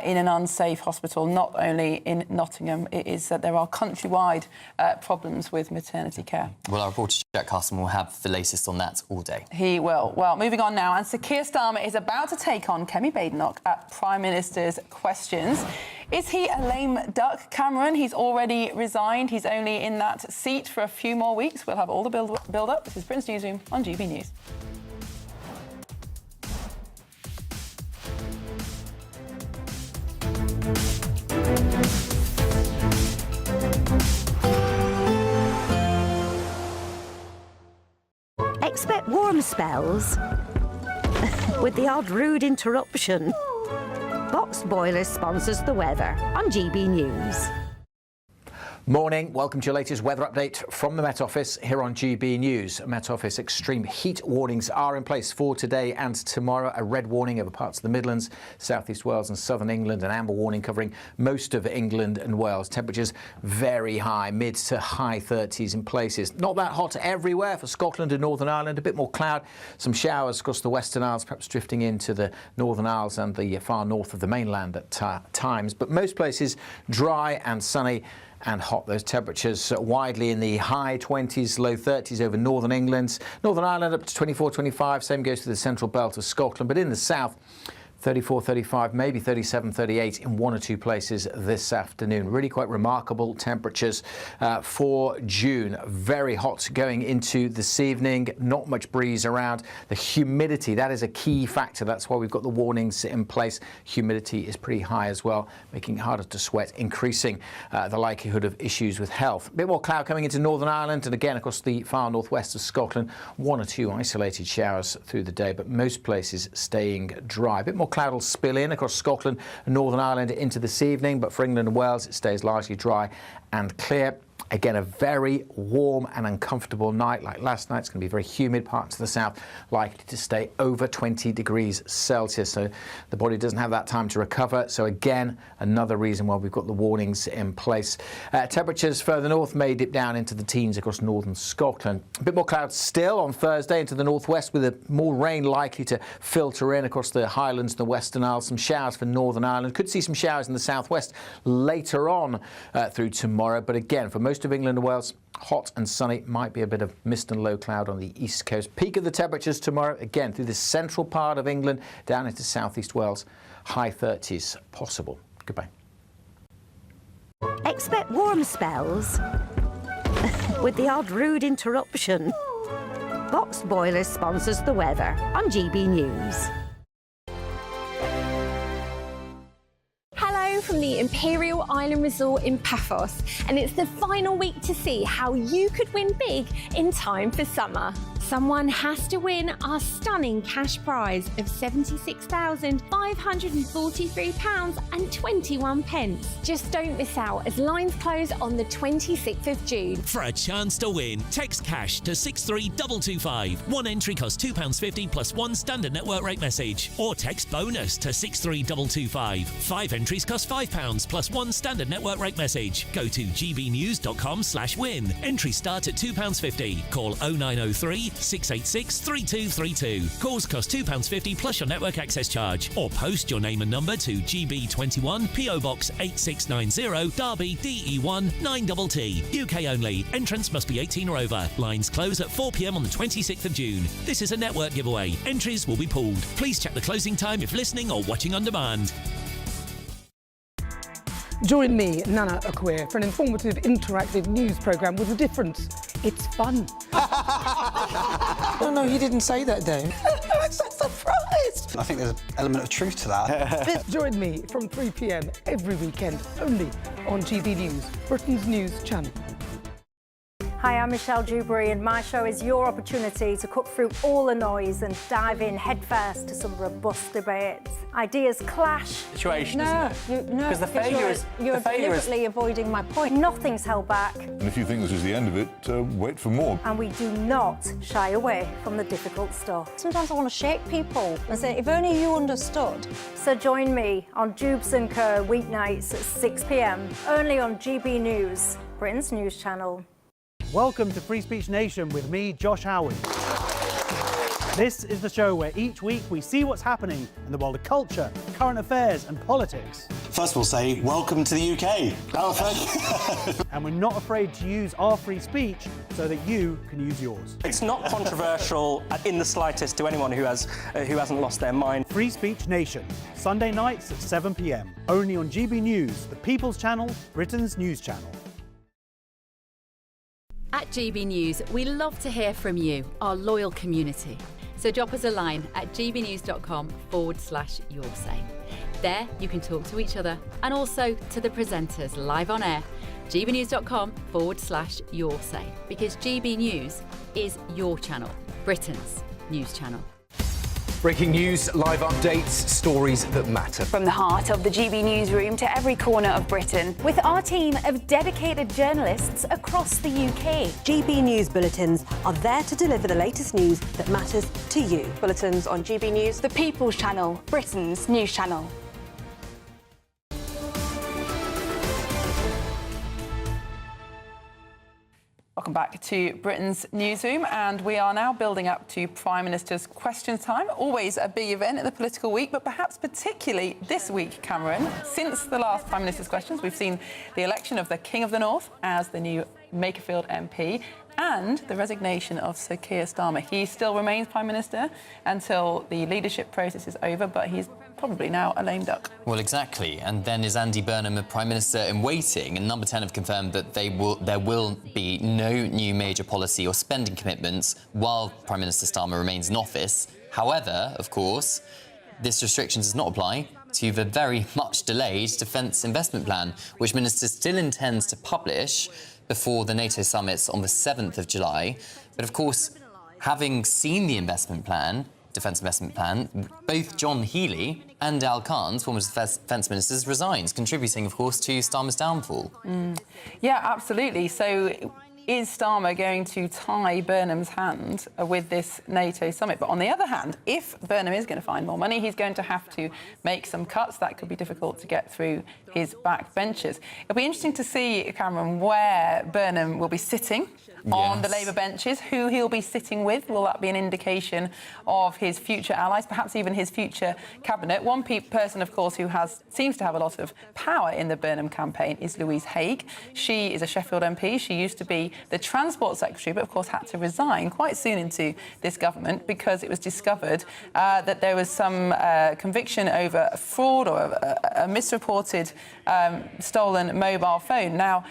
in an unsafe hospital. Not only in Nottingham, it is that there are countrywide problems with maternity care. Well, our reporter Jack Carson will have the latest on that all day. He will. Well, moving on now, and Sir Keir Starmer is about to take on Kemi Badenoch at Prime Minister's Questions. Is he a lame duck, Cameron? He's already resigned. He's only in that seat for a few more weeks. We'll have all the build-up. This is Britain's Newsroom on GB News. Expect warm spells with the odd rude interruption. Boxed Boilers sponsors the weather on GB News. Morning, welcome to your latest weather update from the Met Office here on GB News. Met Office extreme heat warnings are in place for today and tomorrow. A red warning over parts of the Midlands, South East Wales and southern England. An amber warning covering most of England and Wales. Temperatures very high, mid to high 30s in places. Not that hot everywhere for Scotland and Northern Ireland. A bit more cloud, some showers across the Western Isles, perhaps drifting into the Northern Isles and the far north of the mainland at times. But most places dry and sunny and hot. Those temperatures widely in the high 20s, low 30s over northern England. Northern Ireland up to 24, 25. Same goes to the central belt of Scotland. But in the south, 34, 35, maybe 37, 38 in one or two places this afternoon. Really quite remarkable temperatures for June. Very hot going into this evening. Not much breeze around. The humidity, that is a key factor. That's why we've got the warnings in place. Humidity is pretty high as well, making it harder to sweat, increasing the likelihood of issues with health. A bit more cloud coming into Northern Ireland and again across the far northwest of Scotland. One or two isolated showers through the day, but most places staying dry. A bit more cloud will spill in across Scotland and Northern Ireland into this evening, but for England and Wales it stays largely dry and clear. Again, a very warm and uncomfortable night like last night. It's going to be very humid. Parts of the south likely to stay over 20 degrees Celsius. So the body doesn't have that time to recover. So again, another reason why we've got the warnings in place. Temperatures further north may dip down into the teens across northern Scotland. A bit more clouds still on Thursday into the northwest, with more rain likely to filter in across the Highlands and the Western Isles. Some showers for Northern Ireland. Could see some showers in the southwest later on through tomorrow. But again, for most of England and Wales, hot and sunny. Might be a bit of mist and low cloud on the east coast. Peak of the temperatures tomorrow, again, through the central part of England, down into southeast Wales. High 30s possible. Goodbye. Expect warm spells with the odd rude interruption. Boxed Boilers sponsors the weather on GB News. Imperial Island Resort in Paphos, and it's the final week to see how you could win big in time for summer. Someone has to win our stunning cash prize of £76,543.21. Just don't miss out as lines close on the 26th of June. For a chance to win, text cash to 63225. One entry costs £2.50 plus one standard network rate message. Or text bonus to 63225. 5 entries cost £5 plus one standard network rate message. Go to gbnews.com/win. Entries start at £2.50. Call 0903 686 3232. Calls cost £2.50 plus your network access charge. Or post your name and number to GB21 PO Box 8690 Derby DE1 9TT. UK only. Entrance must be 18 or over. Lines close at 4 p.m. on the 26th of June. This is a network giveaway. Entries will be pulled. Please check the closing time if listening or watching on demand. Join me, Nana Akwe, for an informative, interactive news programme with a difference. It's fun. No, he didn't say that, Dave. I'm so surprised. I think there's an element of truth to that. Join me from 3 p.m. every weekend, only on GB News, Britain's news channel. Hi, I'm Michelle Dewberry, and my show is your opportunity to cut through all the noise and dive in headfirst to some robust debates. Ideas clash. Situation, isn't it? Because the failure is... You're deliberately avoiding my point. Nothing's held back. And if you think this is the end of it, wait for more. And we do not shy away from the difficult stuff. Sometimes I want to shake people and say, if only you understood. So join me on Jubes & Co. weeknights at 6 p.m, only on GB News, Britain's news channel. Welcome to Free Speech Nation with me, Josh Howard. This is the show where each week we see what's happening in the world of culture, current affairs and politics. First we'll say, welcome to the UK. And we're not afraid to use our free speech so that you can use yours. It's not controversial in the slightest to anyone who hasn't lost their mind. Free Speech Nation, Sunday nights at 7 p.m, only on GB News, the People's Channel, Britain's news channel. At GB News, we love to hear from you, our loyal community. So drop us a line at gbnews.com/yoursay. There you can talk to each other and also to the presenters live on air. gbnews.com/yoursay, because GB News is your channel, Britain's news channel. Breaking news, live updates, stories that matter. From the heart of the GB Newsroom to every corner of Britain, with our team of dedicated journalists across the UK. GB News bulletins are there to deliver the latest news that matters to you. Bulletins on GB News, the People's Channel, Britain's news channel. Welcome back to Britain's Newsroom, and we are now building up to Prime Minister's Questions Time. Always a big event in the political week, but perhaps particularly this week, Cameron. Since the last Prime Minister's Questions, we've seen the election of the King of the North as the new Makerfield MP and the resignation of Sir Keir Starmer. He still remains Prime Minister until the leadership process is over, but he's probably now a lame duck. Well, exactly. And then is Andy Burnham a Prime Minister in waiting? And Number 10 have confirmed that there will be no new major policy or spending commitments while Prime Minister Starmer remains in office. However, of course, this restriction does not apply to the very much delayed defence investment plan, which Minister still intends to publish before the NATO summits on the 7th of July. But of course, having seen the investment plan, defence investment plan, both John Healey and Al Khan's, former defence ministers, resigned, contributing, of course, to Starmer's downfall. Yeah, absolutely. So is Starmer going to tie Burnham's hand with this NATO summit? But on the other hand, if Burnham is going to find more money, he's going to have to make some cuts. That could be difficult to get through his backbenchers. It'll be interesting to see, Cameron, where Burnham will be sitting on the Labour benches, who he'll be sitting with. Will that be an indication of his future allies, perhaps even his future cabinet? One person, of course, who seems to have a lot of power in the Burnham campaign is Louise Haigh. She is a Sheffield MP. She used to be the Transport Secretary, but of course had to resign quite soon into this government because it was discovered that there was some conviction over fraud or a misreported stolen mobile phone. Now,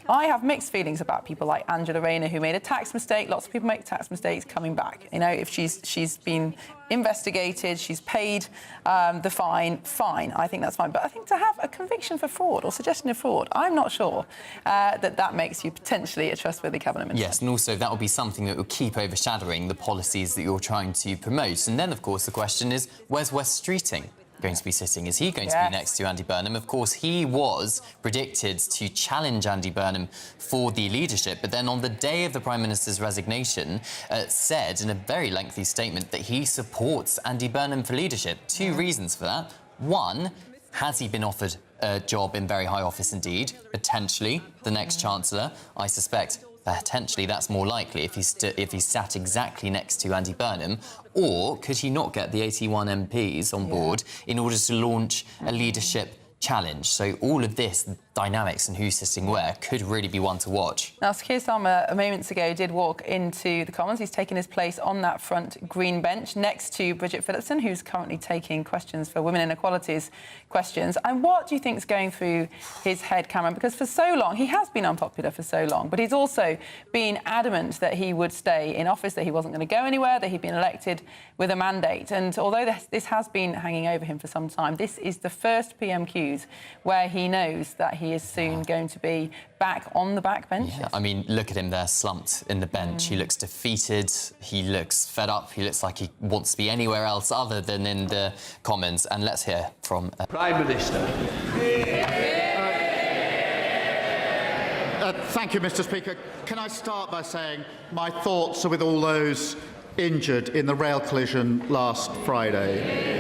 I have mixed feelings about people like Angela Rayner, who made a tax mistake. Lots of people make tax mistakes coming back. You know, if she's been investigated, she's paid the fine, I think that's fine. But I think to have a conviction for fraud or suggestion of fraud, I'm not sure that makes you potentially a trustworthy cabinet minister. Yes, and also that will be something that will keep overshadowing the policies that you're trying to promote. And then, of course, the question is, where's Wes Streeting going to be sitting? Is he going to be next to Andy Burnham? Of course, he was predicted to challenge Andy Burnham for the leadership, but then on the day of the Prime Minister's resignation, said in a very lengthy statement that he supports Andy Burnham for leadership. Two reasons for that. One, has he been offered a job in very high office indeed? Potentially the next Chancellor. I suspect potentially that's more likely if he's sat exactly next to Andy Burnham. Or could he not get the 81 MPs on board in order to launch a leadership challenge? So all of this dynamics and who's sitting where could really be one to watch. Now, Keir Starmer moments ago did walk into the Commons. He's taken his place on that front green bench next to Bridget Phillipson, who's currently taking questions for women inequalities questions. And what do you think is going through his head, Cameron? Because for so long, he has been unpopular for so long, but he's also been adamant that he would stay in office, that he wasn't going to go anywhere, that he'd been elected with a mandate. And although this has been hanging over him for some time, this is the first PMQs where he knows that he is soon going to be back on the backbench. Yeah, I mean, look at him there, slumped in the bench. He looks defeated. He looks fed up. He looks like he wants to be anywhere else other than in the Commons. And let's hear from Prime Minister. Thank you, Mr. Speaker. Can I start by saying my thoughts are with all those injured in the rail collision last Friday.